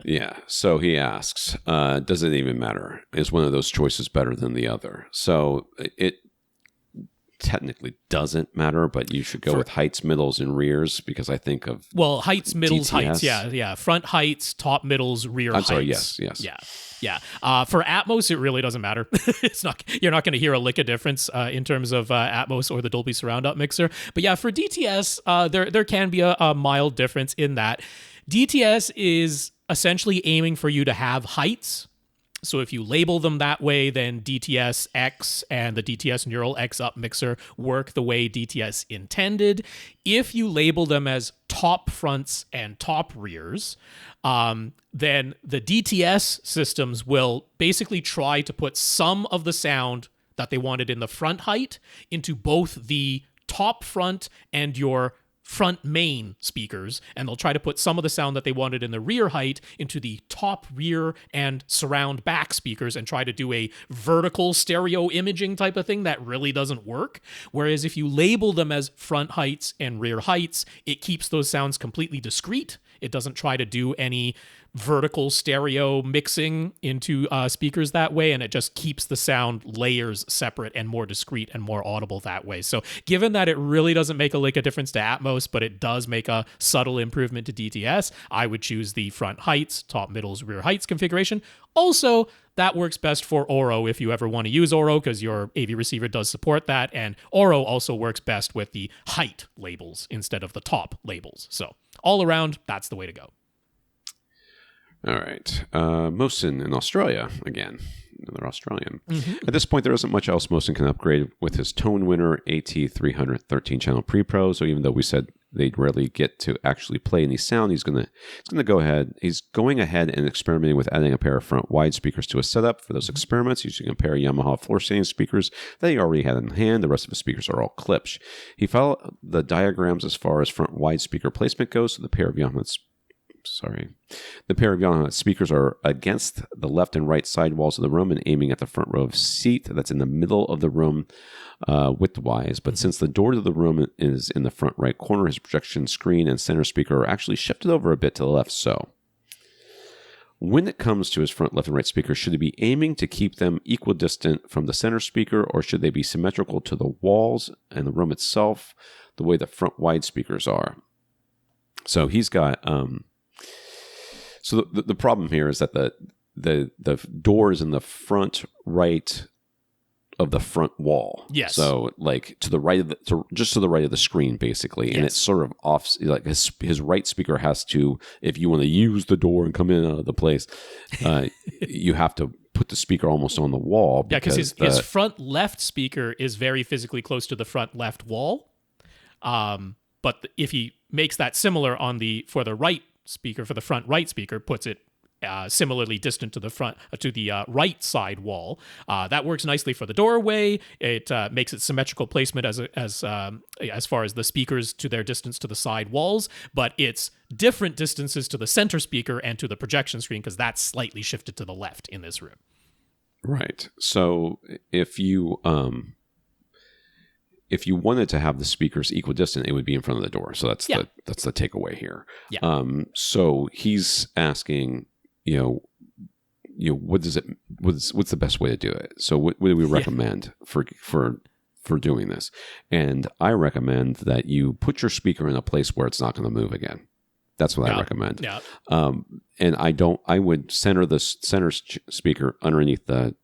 Yeah. So he asks, does it even matter? Is one of those choices better than the other? So it technically doesn't matter, but you should go with heights, middles, and rears because I think of heights, middles, DTS. Heights, yeah, front heights, top middles, rear heights. I'm sorry, yes, yeah. For Atmos, it really doesn't matter. You're not going to hear a lick of difference in terms of Atmos or the Dolby Surround Up mixer. But yeah, for DTS, there can be a mild difference in that DTS is essentially aiming for you to have heights. So if you label them that way, then DTS X and the DTS Neural X Up mixer work the way DTS intended. If you label them as top fronts and top rears, then the DTS systems will basically try to put some of the sound that they wanted in the front height into both the top front and your front main speakers, and they'll try to put some of the sound that they wanted in the rear height into the top rear and surround back speakers and try to do a vertical stereo imaging type of thing that really doesn't work. Whereas if you label them as front heights and rear heights, it keeps those sounds completely discrete. It doesn't try to do any vertical stereo mixing into speakers that way, and it just keeps the sound layers separate and more discrete and more audible that way. So given that it really doesn't make a lick of difference to Atmos, but it does make a subtle improvement to DTS, I would choose the front heights, top middles, rear heights configuration. Also, that works best for Oro if you ever want to use Oro, because your AV receiver does support that, and Oro also works best with the height labels instead of the top labels. So all around, that's the way to go. All right. Mohsen in Australia, again, another Australian. Mm-hmm. At this point, there isn't much else Mohsen can upgrade with his Tone Winner AT300 13-channel Pre-Pro. So even though we said they'd rarely get to actually play any sound. He's going to go ahead. He's going ahead and experimenting with adding a pair of front wide speakers to his setup. For those experiments, using a pair of Yamaha floor standing speakers that he already had in hand. The rest of his speakers are all clips. He followed the diagrams as far as front wide speaker placement goes. So the pair of Yamaha speakers are against the left and right side walls of the room and aiming at the front row of seat that's in the middle of the room width-wise. But since the door to the room is in the front right corner, his projection screen and center speaker are actually shifted over a bit to the left. So when it comes to his front left and right speakers, should he be aiming to keep them equidistant from the center speaker, or should they be symmetrical to the walls and the room itself, the way the front wide speakers are? So he's got... So the problem here is that the door is in the front right of the front wall. Yes. So like to the right of just to the right of the screen, basically, and it's sort of off. Like his right speaker has to, if you want to use the door and come in out of the place, you have to put the speaker almost on the wall. Yeah, because his front left speaker is very physically close to the front left wall. But if he makes that similar for the right speaker, for the front right speaker, puts it similarly distant to the right side wall. That works nicely for the doorway. It makes it symmetrical placement as far as the speakers to their distance to the side walls, but it's different distances to the center speaker and to the projection screen because that's slightly shifted to the left in this room. Right. So if you wanted to have the speakers equidistant, it would be in front of the door. So that's the takeaway here. Yeah. So he's asking, what's the best way to do it? So what do we recommend for doing this? And I recommend that you put your speaker in a place where it's not going to move again. That's what I recommend. Yeah. And I would center the center speaker underneath the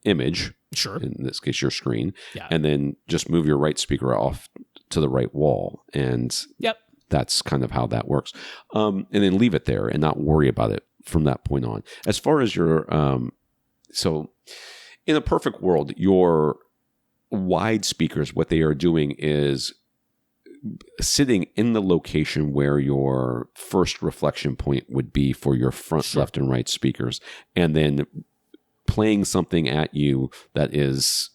image. Sure. In this case, your screen. Yeah. And then just move your right speaker off to the right wall. And that's kind of how that works. And then leave it there and not worry about it from that point on. As far as your, so in a perfect world, your wide speakers, what they are doing is sitting in the location where your first reflection point would be for your front, left, and right speakers. And then playing something at you that is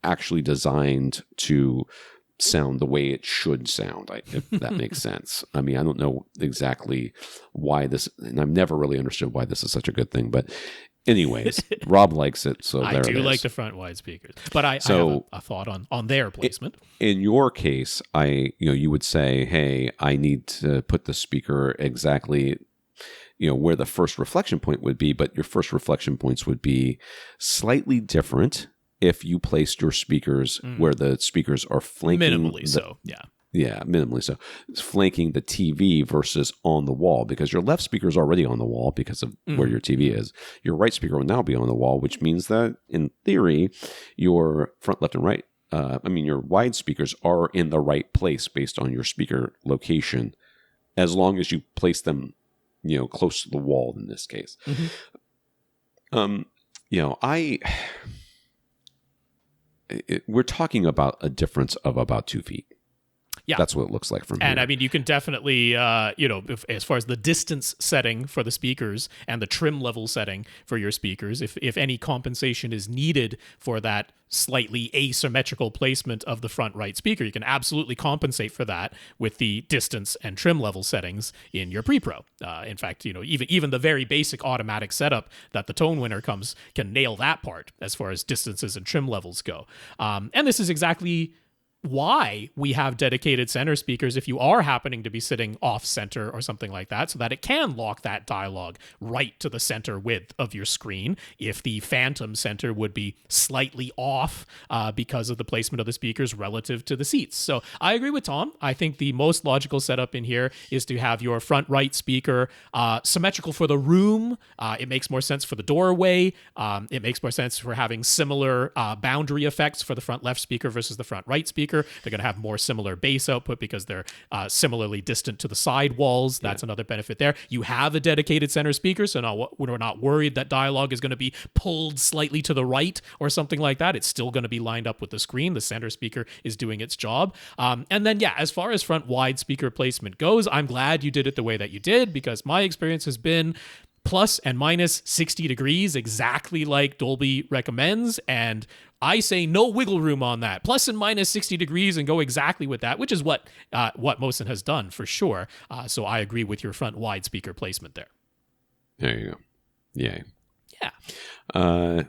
actually designed to sound the way it should sound, if that makes sense. I mean, I don't know exactly why this, and I've never really understood why this is such a good thing, but anyways, Rob likes it, so I do like the front wide speakers, but I have a thought on their placement. In your case, you would say, hey, I need to put the speaker exactly where the first reflection point would be, but your first reflection points would be slightly different if you placed your speakers where the speakers are flanking. Minimally so, yeah. Yeah, minimally so. It's flanking the TV versus on the wall, because your left speaker is already on the wall because of where your TV is. Your right speaker will now be on the wall, which means that, in theory, your front, left, and right, your wide speakers are in the right place based on your speaker location, as long as you place them close to the wall in this case. We're talking about a difference of about 2 feet. Yeah. That's what it looks like from here. And I mean, you can definitely, as far as the distance setting for the speakers and the trim level setting for your speakers, if any compensation is needed for that slightly asymmetrical placement of the front right speaker, you can absolutely compensate for that with the distance and trim level settings in your pre-pro. In fact, even the very basic automatic setup that the Tone Winner can nail that part as far as distances and trim levels go. And this is exactly why we have dedicated center speakers if you are happening to be sitting off center or something like that, so that it can lock that dialogue right to the center width of your screen if the phantom center would be slightly off because of the placement of the speakers relative to the seats. So I agree with Tom. I think the most logical setup in here is to have your front right speaker symmetrical for the room. It makes more sense for the doorway. It makes more sense for having similar boundary effects for the front left speaker versus the front right speaker. speaker. They're going to have more similar bass output because they're similarly distant to the side walls. That's another benefit there. You have a dedicated center speaker, so now we're not worried that dialogue is going to be pulled slightly to the right or something like that. It's still going to be lined up with the screen. The center speaker is doing its job. And then, as far as front wide speaker placement goes, I'm glad you did it the way that you did, because my experience has been plus and minus 60 degrees, exactly like Dolby recommends. And I say no wiggle room on that. Plus and minus 60 degrees and go exactly with that, which is what Mohsen has done for sure. So I agree with your front wide speaker placement there. There you go. Yay. Yeah.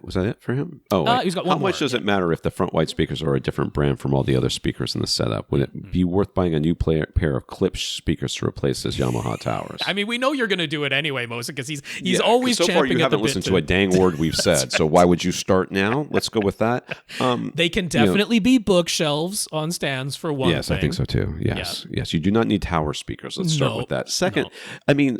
Was that it for him? Oh, he's got one how much does it matter if the front wide speakers are a different brand from all the other speakers in the setup? Would it be worth buying a new pair of Klipsch speakers to replace his Yamaha towers? I mean, we know you're going to do it anyway, Mohsen, because he's always so champing far you at the haven't bit listened to a dang word we've said. So why would you start now? Let's go with that. They can definitely be bookshelves on stands for one yes, thing. I think so too. Yes. You do not need tower speakers. Let's start with that. Second, I mean,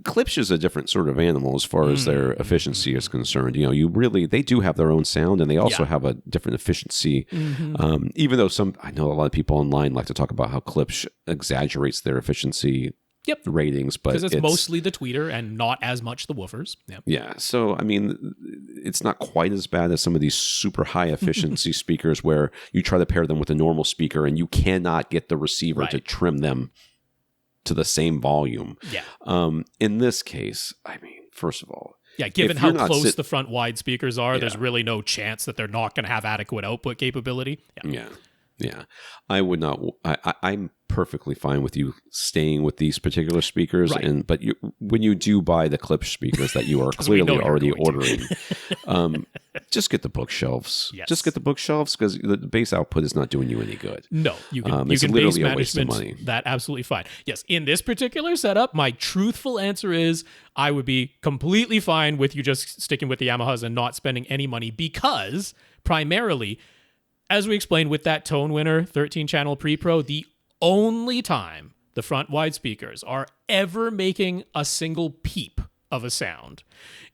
Klipsch is a different sort of animal as far as their efficiency is concerned. They do have their own sound, and they also have a different efficiency. Even though I know a lot of people online like to talk about how Klipsch exaggerates their efficiency ratings, but because it's mostly the tweeter and not as much the woofers. Yeah. So, I mean, it's not quite as bad as some of these super high efficiency speakers where you try to pair them with a normal speaker and you cannot get the receiver to trim them to the same volume. Yeah. In this case, I mean, first of all, given how close the front wide speakers are, there's really no chance that they're not going to have adequate output capability. Yeah. I would not. I'm perfectly fine with you staying with these particular speakers, but when you do buy the Klipsch speakers that you are clearly already ordering, just get the bookshelves. Yes. Just get the bookshelves, because the bass output is not doing you any good. No, you can it's bass literally a waste of management money. that absolutely fine. Yes, in this particular setup, my truthful answer is I would be completely fine with you just sticking with the Yamahas and not spending any money, because primarily, as we explained with that Tone Winner 13-channel Pre-Pro, the only time the front wide speakers are ever making a single peep of a sound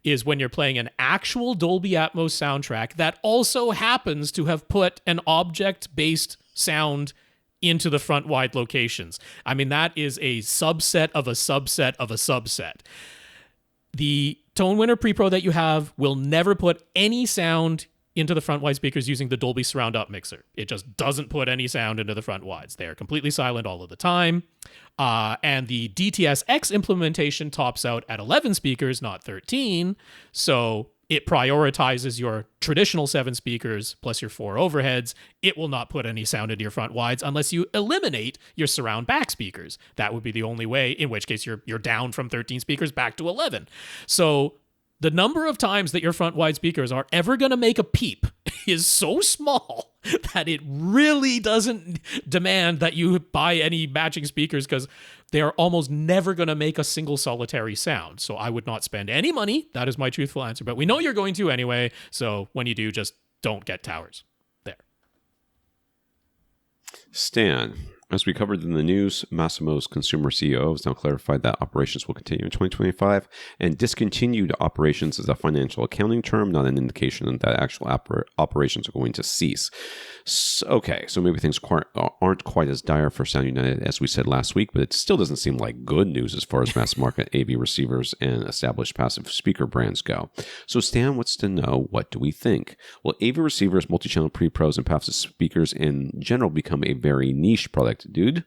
is when you're playing an actual Dolby Atmos soundtrack that also happens to have put an object-based sound into the front wide locations. I mean, that is a subset of a subset of a subset. The Tone Winner Pre-Pro that you have will never put any sound into the front wide speakers using the Dolby Surround Up mixer. It just doesn't put any sound into the front wides. They are completely silent all of the time. And the DTS-X implementation tops out at 11 speakers, not 13. So it prioritizes your traditional 7 speakers plus your 4 overheads. It will not put any sound into your front wides unless you eliminate your surround back speakers. That would be the only way, in which case you're down from 13 speakers back to 11. So the number of times that your front wide speakers are ever going to make a peep is so small that it really doesn't demand that you buy any matching speakers, because they are almost never going to make a single solitary sound. So I would not spend any money. That is my truthful answer. But we know you're going to anyway. So when you do, just don't get towers. There. Stan, as we covered in the news, Masimo's Consumer CEO has now clarified that operations will continue in 2025, and discontinued operations is a financial accounting term, not an indication that actual operations are going to cease. So maybe things aren't quite as dire for Sound United as we said last week, but it still doesn't seem like good news as far as mass market AV receivers and established passive speaker brands go. So Stan wants to know, what do we think? Will AV receivers, multi-channel pre-pros, and passive speakers in general become a very niche product? Dude,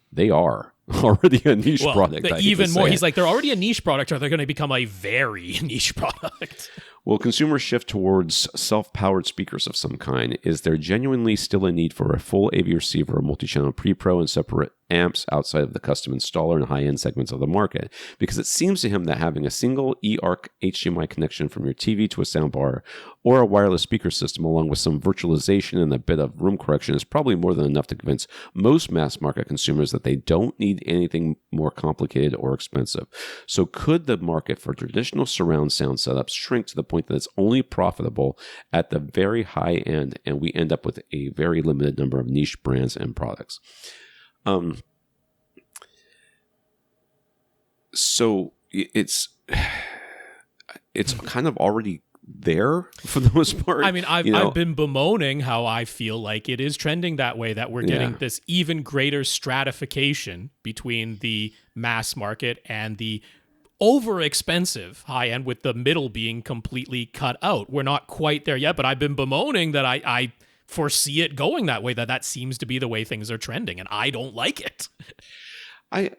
they are already a niche product. Even more. He's like, they're already a niche product, or they're going to become a very niche product. Will consumers shift towards self-powered speakers of some kind? Is there genuinely still a need for a full AV receiver, a multi-channel pre-pro, and separate amps outside of the custom installer and high-end segments of the market? Because it seems to him that having a single eARC HDMI connection from your TV to a soundbar or a wireless speaker system, along with some virtualization and a bit of room correction, is probably more than enough to convince most mass market consumers that they don't need anything more complicated or expensive. So could the market for traditional surround sound setups shrink to the point that it's only profitable at the very high end, and we end up with a very limited number of niche brands and products? So it's kind of already there for the most part. I mean, I've been bemoaning how I feel like it is trending that way, that we're getting this even greater stratification between the mass market and the over expensive high end, with the middle being completely cut out. We're not quite there yet, but I've been bemoaning that I foresee it going that way, that seems to be the way things are trending, and I don't like it. I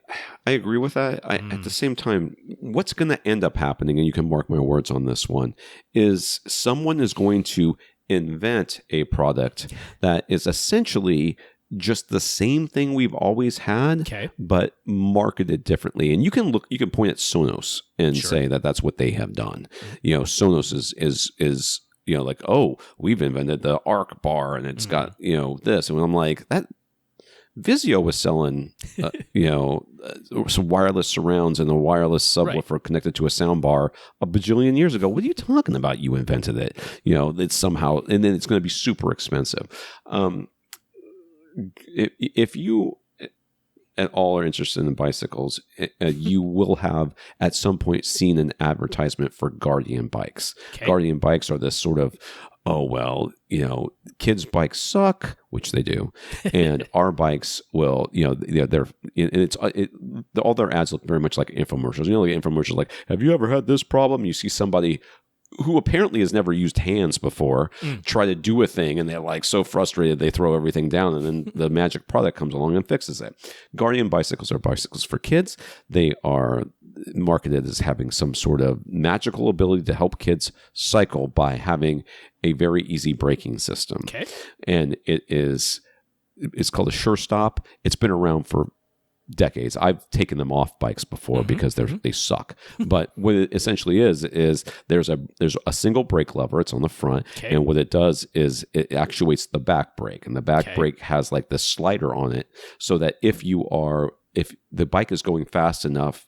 agree with that. At the same time, what's going to end up happening, and you can mark my words on this one, is someone is going to invent a product that is essentially just the same thing we've always had, but marketed differently. And you can point at Sonos and say that that's what they have done. Sonos is like, oh, we've invented the Arc bar, and it's got this, and I'm like, that Vizio was selling some wireless surrounds and a wireless subwoofer connected to a sound bar a bajillion years ago. What are you talking about? You invented it. It's somehow, and then it's going to be super expensive. If you at all are interested in bicycles, you will have at some point seen an advertisement for Guardian bikes. Guardian bikes are this sort of, oh, well, kids' bikes suck, which they do, and our bikes will, all their ads look very much like infomercials. Like infomercials like, have you ever had this problem? You see somebody who apparently has never used hands before try to do a thing, and they're like so frustrated they throw everything down, and then the magic product comes along and fixes it. Guardian bicycles are bicycles for kids. They are marketed as having some sort of magical ability to help kids cycle by having a very easy braking system. And it's called a Sure Stop. It's been around for decades. I've taken them off bikes before because they suck. But what it essentially is there's a single brake lever. It's on the front, and what it does is it actuates the back brake, and the back brake has like this slider on it, so that if the bike is going fast enough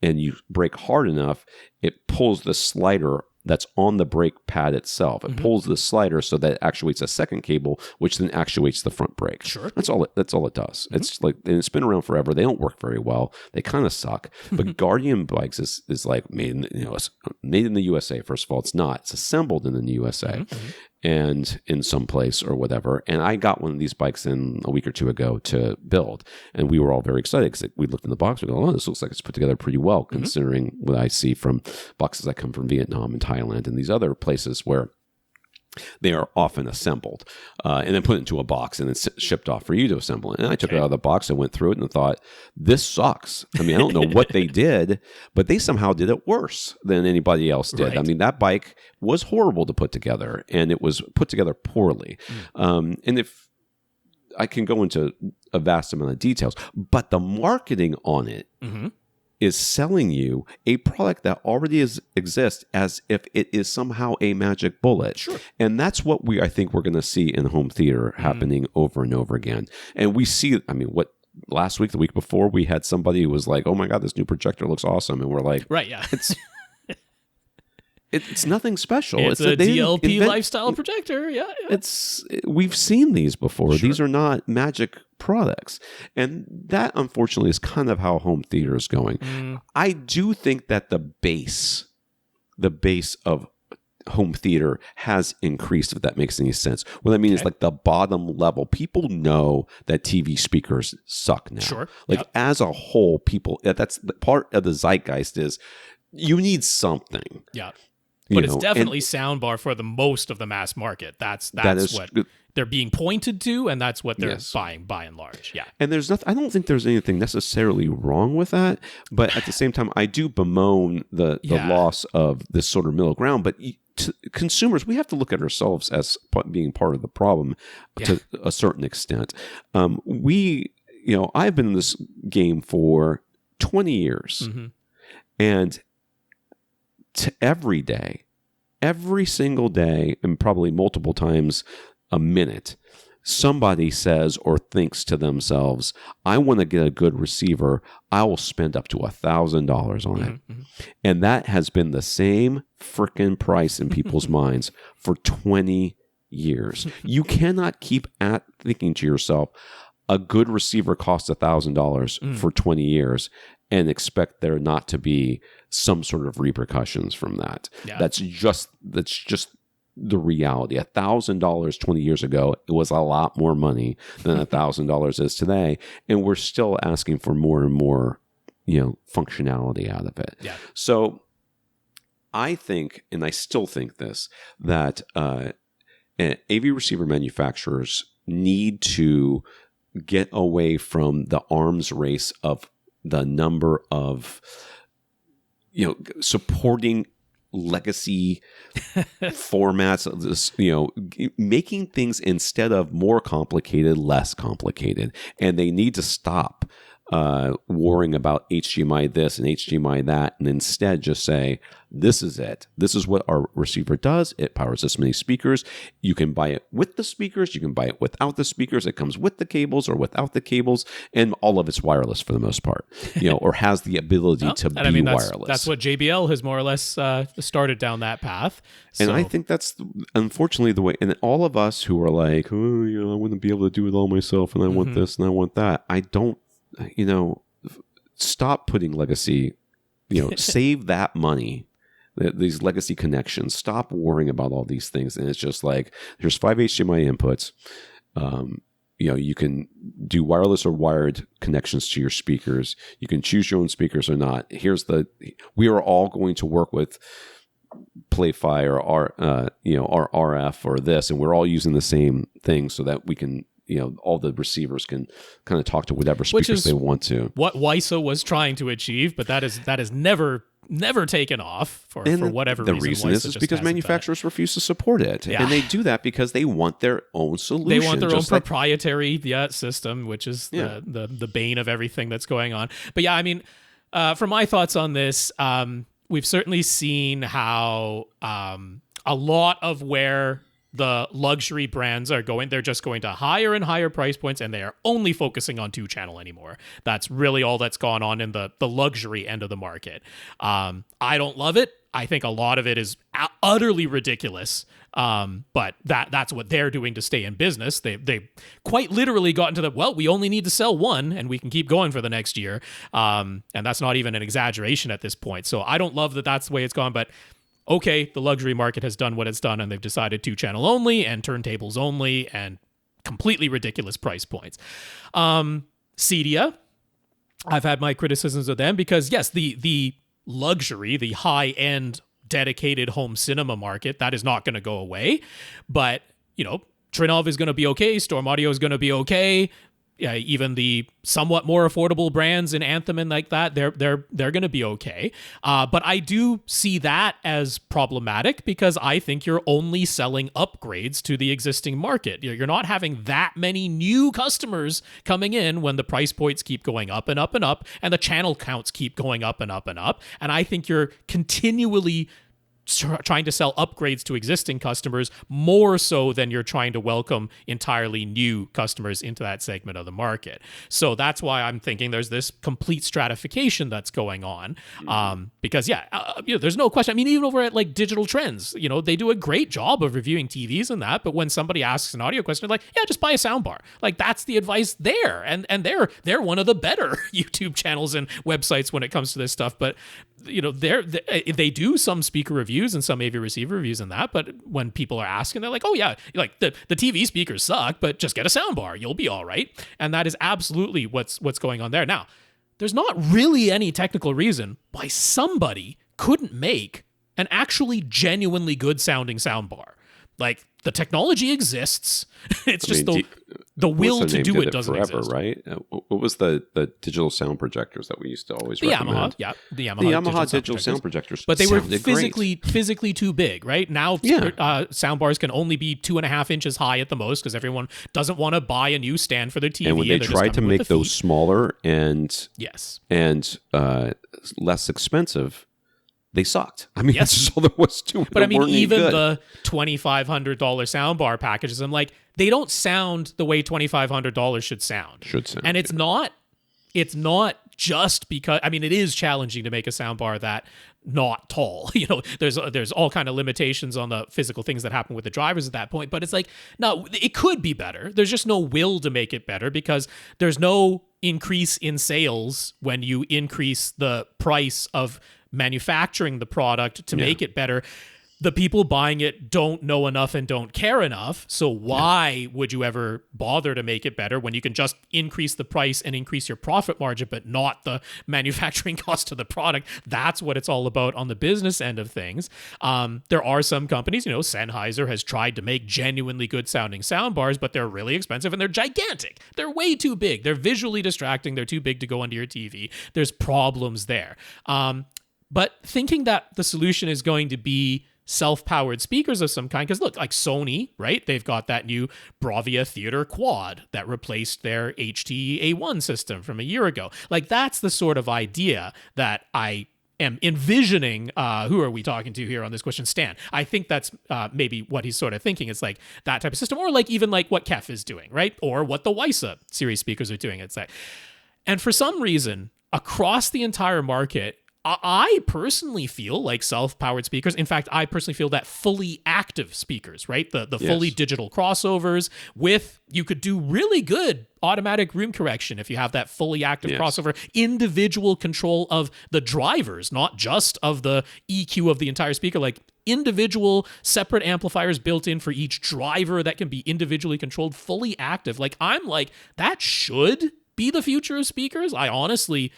and you brake hard enough, it pulls the slider that's on the brake pad itself. It pulls the slider so that it actuates a second cable, which then actuates the front brake. That's all it does. It's like, and it's been around forever. They don't work very well. They kind of suck. But Guardian bikes is like made in the USA. First of all, it's not. It's assembled in the USA. And in some place or whatever. And I got one of these bikes in a week or two ago to build. And we were all very excited because we looked in the box. We go, oh, this looks like it's put together pretty well, considering what I see from boxes that come from Vietnam and Thailand and these other places where they are often assembled and then put into a box and then shipped off for you to assemble it. And I took it out of the box and went through it and thought, this sucks. I mean, I don't know what they did, but they somehow did it worse than anybody else did. I mean, that bike was horrible to put together, and it was put together poorly. And if I can go into a vast amount of details, but the marketing on it is selling you a product that already exists as if it is somehow a magic bullet. And that's what I think we're going to see in home theater happening over and over again. And we see, I mean, last week, the week before, we had somebody who was like, oh my God, this new projector looks awesome. And we're like, it's nothing special. It's a DLP lifestyle projector. We've seen these before. These are not magic products. And that, unfortunately, is kind of how home theater is going. I do think that the base of home theater has increased, if that makes any sense. What I mean is like the bottom level. People know that TV speakers suck now. As a whole, people, that's the part of the zeitgeist is you need something. But it's definitely soundbar for the most of the mass market. That's what they're being pointed to, and that's what they're buying by and large. And there's nothing. I don't think there's anything necessarily wrong with that. But at the same time, I do bemoan the loss of this sort of middle ground. But consumers, we have to look at ourselves as being part of the problem to a certain extent. I've been in this game for 20 years, and every single day, and probably multiple times a minute, somebody says or thinks to themselves, I want to get a good receiver. I will spend up to $1,000 on it. And that has been the same freaking price in people's minds for 20 years. You cannot keep thinking to yourself, a good receiver costs $1,000 for 20 years. and expect there not to be some sort of repercussions from that. Yeah. That's just the reality. $1,000 20 years ago, it was a lot more money than $1,000 is today, and we're still asking for more and more, functionality out of it. Yeah. So I think, and I still think this, that AV receiver manufacturers need to get away from the arms race of the number of, supporting legacy formats of this, making things, instead of more complicated, less complicated. And they need to stop worrying about HDMI this and HDMI that, and instead just say, this is it. This is what our receiver does. It powers this many speakers. You can buy it with the speakers. You can buy it without the speakers. It comes with the cables or without the cables, and all of it's wireless for the most part, or has the ability to be wireless. That's what JBL has more or less started down that path. And I think that's unfortunately the way. And all of us who are like, oh, I wouldn't be able to do it all myself, and I want this and I want that. I don't. Stop putting legacy, save that money, these legacy connections. Stop worrying about all these things. And it's just like, here's 5 HDMI inputs. You can do wireless or wired connections to your speakers. You can choose your own speakers or not. We are all going to work with Play-Fi or our RF or this, and we're all using the same thing so that we can, all the receivers can kind of talk to whatever speakers they want to. What WISA was trying to achieve, but that is never taken off for whatever reason. The reason is because manufacturers refuse to support it. Yeah. And they do that because they want their own solution. They want their own proprietary system, which is the bane of everything that's going on. But yeah, I mean, for my thoughts on this, we've certainly seen how a lot of where the luxury brands are going, they're just going to higher and higher price points, and they are only focusing on 2-channel anymore. That's really all that's gone on in the luxury end of the market. I don't love it. I think a lot of it is utterly ridiculous. But that's what they're doing to stay in business. They quite literally got into we only need to sell one and we can keep going for the next year. And that's not even an exaggeration at this point. So I don't love that that's the way it's gone, but okay, the luxury market has done what it's done, and they've decided 2-channel only and turntables only and completely ridiculous price points. Cedia, I've had my criticisms of them because, yes, the luxury, the high-end dedicated home cinema market, that is not going to go away. But, Trinov is going to be okay. Storm Audio is going to be okay. Even the somewhat more affordable brands in Anthem and like that, they're going to be okay. But I do see that as problematic because I think you're only selling upgrades to the existing market. You're not having that many new customers coming in when the price points keep going up and up and up, and the channel counts keep going up and up and up. And I think you're continually trying to sell upgrades to existing customers more so than you're trying to welcome entirely new customers into that segment of the market. So that's why I'm thinking there's this complete stratification that's going on. Because there's no question. I mean, even over at like Digital Trends, they do a great job of reviewing TVs and that, but when somebody asks an audio question, they're like, yeah, just buy a soundbar. Like that's the advice there. And they're one of the better YouTube channels and websites when it comes to this stuff. But they do some speaker reviews and some AV receiver reviews and that, but when people are asking, they're like, oh yeah, like the TV speakers suck, but just get a soundbar, you'll be all right. And that is absolutely what's going on there. Now, there's not really any technical reason why somebody couldn't make an actually genuinely good sounding soundbar. Like, the technology exists. It's just the will to do it doesn't forever, exist. Right? What was the digital sound projectors that we used to always recommend? The Yamaha digital sound projectors. But they were physically too big, right? Now soundbars can only be 2.5 inches high at the most because everyone doesn't want to buy a new stand for their TV. And when they tried to make those smaller and less expensive, they sucked. I mean, that's just all there was to it. But I mean, even the $2,500 soundbar packages, I'm like, they don't sound the way $2,500 should sound. And it's not just because, I mean, it is challenging to make a soundbar that not tall. There's all kind of limitations on the physical things that happen with the drivers at that point, but it's like, no, it could be better. There's just no will to make it better because there's no increase in sales when you increase the price of manufacturing the product to make it better. The people buying it don't know enough and don't care enough. So why would you ever bother to make it better when you can just increase the price and increase your profit margin, but not the manufacturing cost of the product? That's what it's all about on the business end of things. There are some companies, Sennheiser has tried to make genuinely good sounding sound bars, but they're really expensive and they're gigantic. They're way too big. They're visually distracting. They're too big to go onto your TV. There's problems there. But thinking that the solution is going to be self-powered speakers of some kind, because look, like Sony, right? They've got that new Bravia Theater Quad that replaced their HT A1 system from a year ago. Like, that's the sort of idea that I am envisioning. Who are we talking to here on this question? Stan. I think that's maybe what he's sort of thinking. It's like that type of system, or like even like what Kef is doing, right? Or what the WISA series speakers are doing. It's like, and for some reason, across the entire market, I personally feel like self-powered speakers. In fact, I personally feel that fully active speakers, right? The fully digital crossovers you could do really good automatic room correction if you have that fully active crossover, individual control of the drivers, not just of the EQ of the entire speaker, like individual separate amplifiers built in for each driver that can be individually controlled, fully active. Like, I'm like, that should be the future of speakers. I honestly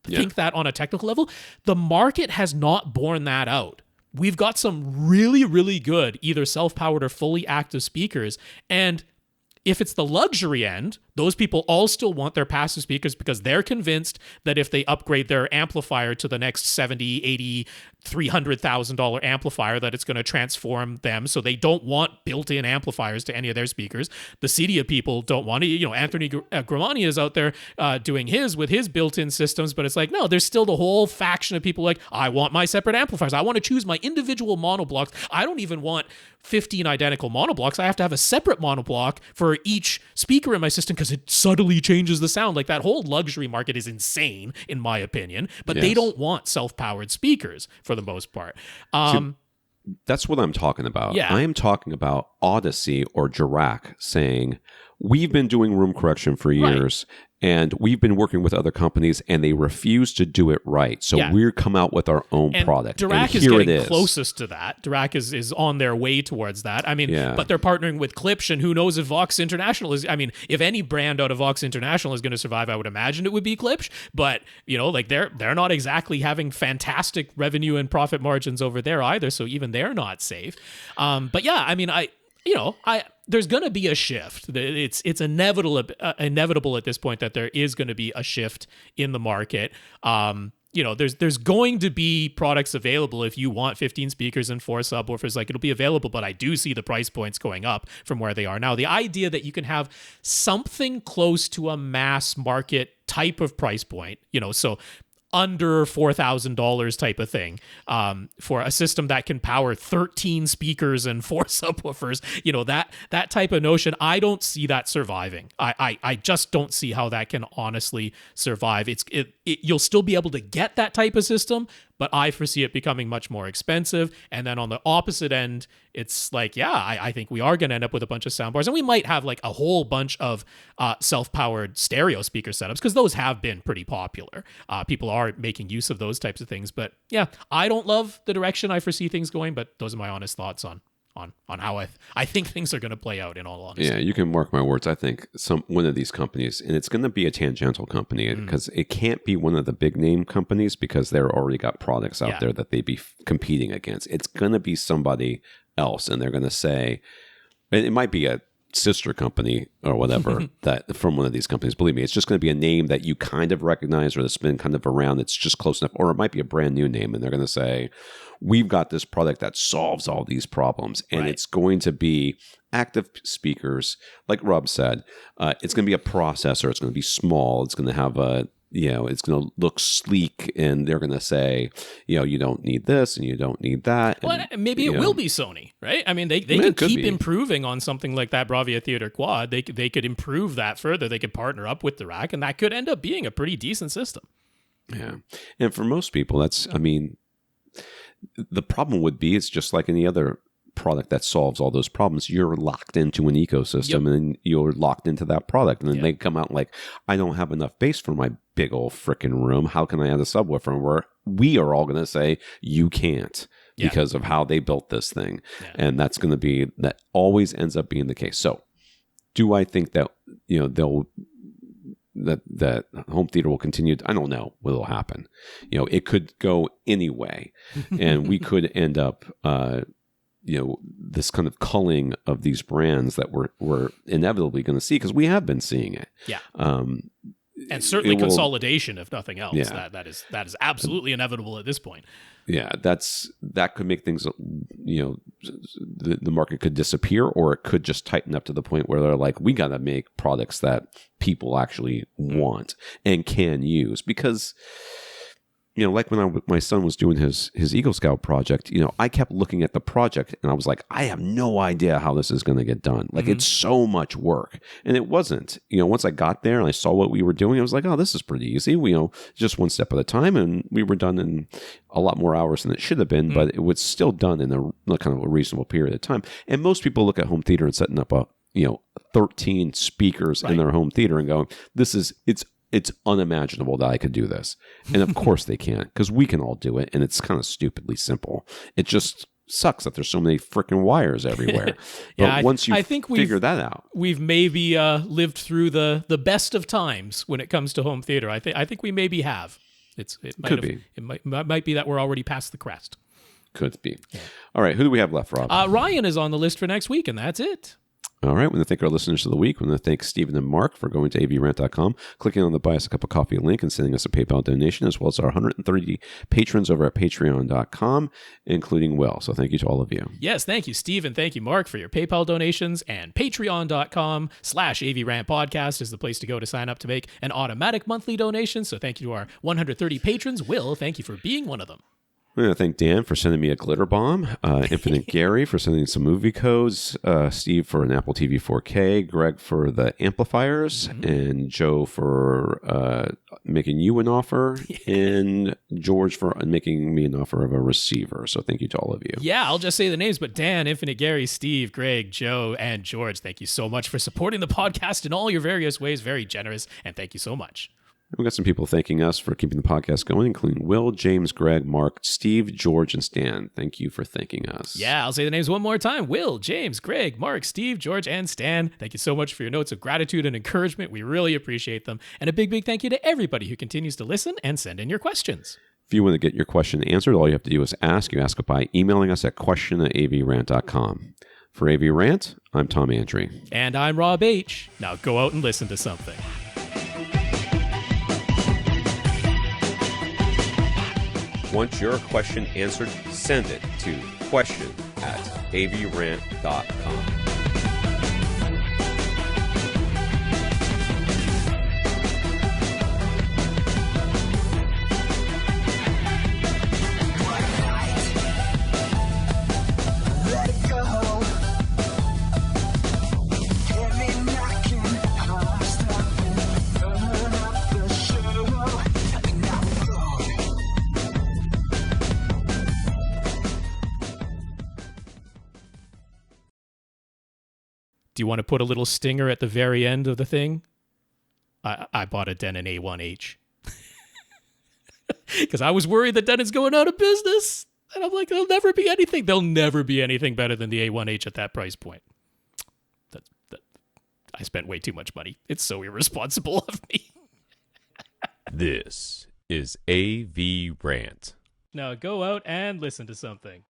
think that on a technical level. The market has not borne that out. We've got some really, really good either self-powered or fully active speakers. And if it's the luxury end, those people all still want their passive speakers because they're convinced that if they upgrade their amplifier to the next $70, $80, $300,000 amplifier, that it's going to transform them. So they don't want built-in amplifiers to any of their speakers. The Cedia people don't want it. Anthony Gramani is out there doing his with his built-in systems, but it's like, no, there's still the whole faction of people like, I want my separate amplifiers. I want to choose my individual monoblocks. I don't even want 15 identical monoblocks. I have to have a separate monoblock for each speaker in my system because it subtly changes the sound. Like, that whole luxury market is insane, in my opinion, but they don't want self-powered speakers for the most part. That's what I'm talking about. Yeah. I am talking about Odyssey or Dirac saying, we've been doing room correction for years, and we've been working with other companies, and they refuse to do it right. So we're come out with our own product. Dirac is getting closest to that. Dirac is on their way towards that. I mean, but they're partnering with Klipsch, and who knows if Vox International is. I mean, if any brand out of Vox International is going to survive, I would imagine it would be Klipsch. But like they're not exactly having fantastic revenue and profit margins over there either. So even they're not safe. But yeah, I mean, there's going to be a shift. It's inevitable at this point that there is going to be a shift in the market. There's going to be products available if you want 15 speakers and 4 subwoofers. Like, it'll be available, but I do see the price points going up from where they are now. The idea that you can have something close to a mass market type of price point, so under $4,000 type of thing, for a system that can power 13 speakers and 4 subwoofers, that type of notion, I don't see that surviving. I just don't see how that can honestly survive. You'll still be able to get that type of system, but I foresee it becoming much more expensive. And then on the opposite end, it's like, I think we are going to end up with a bunch of soundbars, and we might have like a whole bunch of self-powered stereo speaker setups, because those have been pretty popular. People are making use of those types of things. But yeah, I don't love the direction I foresee things going, but those are my honest thoughts on how I think things are going to play out, in all honesty. Yeah, you can mark my words. I think one of these companies, and it's going to be a tangential company, because it can't be one of the big name companies, because they're already got products out there that they'd be competing against. It's going to be somebody else, and they're going to say, it might be a sister company or whatever that from one of these companies. Believe me, it's just going to be a name that you kind of recognize, or that's been kind of around. It's just close enough, or it might be a brand new name, and they're going to say, we've got this product that solves all these problems, and it's going to be active speakers, like Rob said. It's going to be a processor. It's going to be small. It's going to have it's going to look sleek, and they're going to say, you don't need this and you don't need that. Well, maybe it will be Sony, right? I mean, they could keep improving on something like that Bravia Theater Quad. They could improve that further. They could partner up with Dirac, and that could end up being a pretty decent system. Yeah. And for most people, the problem would be it's just like any other product that solves all those problems. You're locked into an ecosystem, and you're locked into that product. And then they come out like, I don't have enough bass for my big old freaking room. How can I add a subwoofer? And we are all going to say, you can't. Because of how they built this thing. And that always ends up being the case. So do I think that, that home theater will continue? I don't know what will happen. It could go any way, and we could end up, this kind of culling of these brands that we're inevitably going to see, because we have been seeing it. Yeah. And certainly consolidation, if nothing else. Yeah. That is absolutely inevitable at this point. Yeah, that could make things, the market could disappear, or it could just tighten up to the point where they're like, we got to make products that people actually want and can use. Because, like when my son was doing his Eagle Scout project, I kept looking at the project and I was like, I have no idea how this is going to get done. Like, it's so much work. And it wasn't. Once I got there and I saw what we were doing, I was like, oh, this is pretty easy. Just one step at a time. And we were done in a lot more hours than it should have been, but it was still done in a kind of a reasonable period of time. And most people look at home theater and setting up 13 speakers in their home theater and going, it's unimaginable that I could do this. And of course they can, because we can all do it. And it's kind of stupidly simple. It just sucks that there's so many freaking wires everywhere. But once you figure that out, we've maybe lived through the best of times when it comes to home theater. I think we maybe have. It might be that we're already past the crest. Could be. Yeah. All right. Who do we have left, Rob? Ryan is on the list for next week, and that's it. All right. We want to thank our listeners of the week. We want to thank Stephen and Marc for going to avrant.com, clicking on the Buy Us a Cup of Coffee link, and sending us a PayPal donation, as well as our 130 patrons over at patreon.com, including Will. So thank you to all of you. Yes, thank you, Stephen. Thank you, Marc, for your PayPal donations. And patreon.com/AVRant podcast is the place to go to sign up to make an automatic monthly donation. So thank you to our 130 patrons. Will, thank you for being one of them. I want to thank Dan for sending me a glitter bomb, Infinite Gary for sending some movie codes, Steve for an Apple TV 4K, Greg for the amplifiers, and Joe for making you an offer, and George for making me an offer of a receiver. So thank you to all of you. Yeah, I'll just say the names, but Dan, Infinite Gary, Steve, Greg, Joe, and George, thank you so much for supporting the podcast in all your various ways. Very generous, and thank you so much. We got some people thanking us for keeping the podcast going, including Will, James, Greg, Marc, Steve, George, and Stan. Thank you for thanking us. Yeah, I'll say the names one more time. Will, James, Greg, Marc, Steve, George, and Stan. Thank you so much for your notes of gratitude and encouragement. We really appreciate them. And a big, big thank you to everybody who continues to listen and send in your questions. If you want to get your question answered, all you have to do is ask. You ask it by emailing us at question@avrant.com. For AVRant, I'm Tom Andry. And I'm Rob H. Now go out and listen to something. Want your question answered? Send it to question@avrant.com. Do you want to put a little stinger at the very end of the thing? I bought a Denon A1H. Because I was worried that Denon's going out of business. And I'm like, there'll never be anything. There'll never be anything better than the A1H at that price point. I spent way too much money. It's so irresponsible of me. This is AVRant. Now go out and listen to something.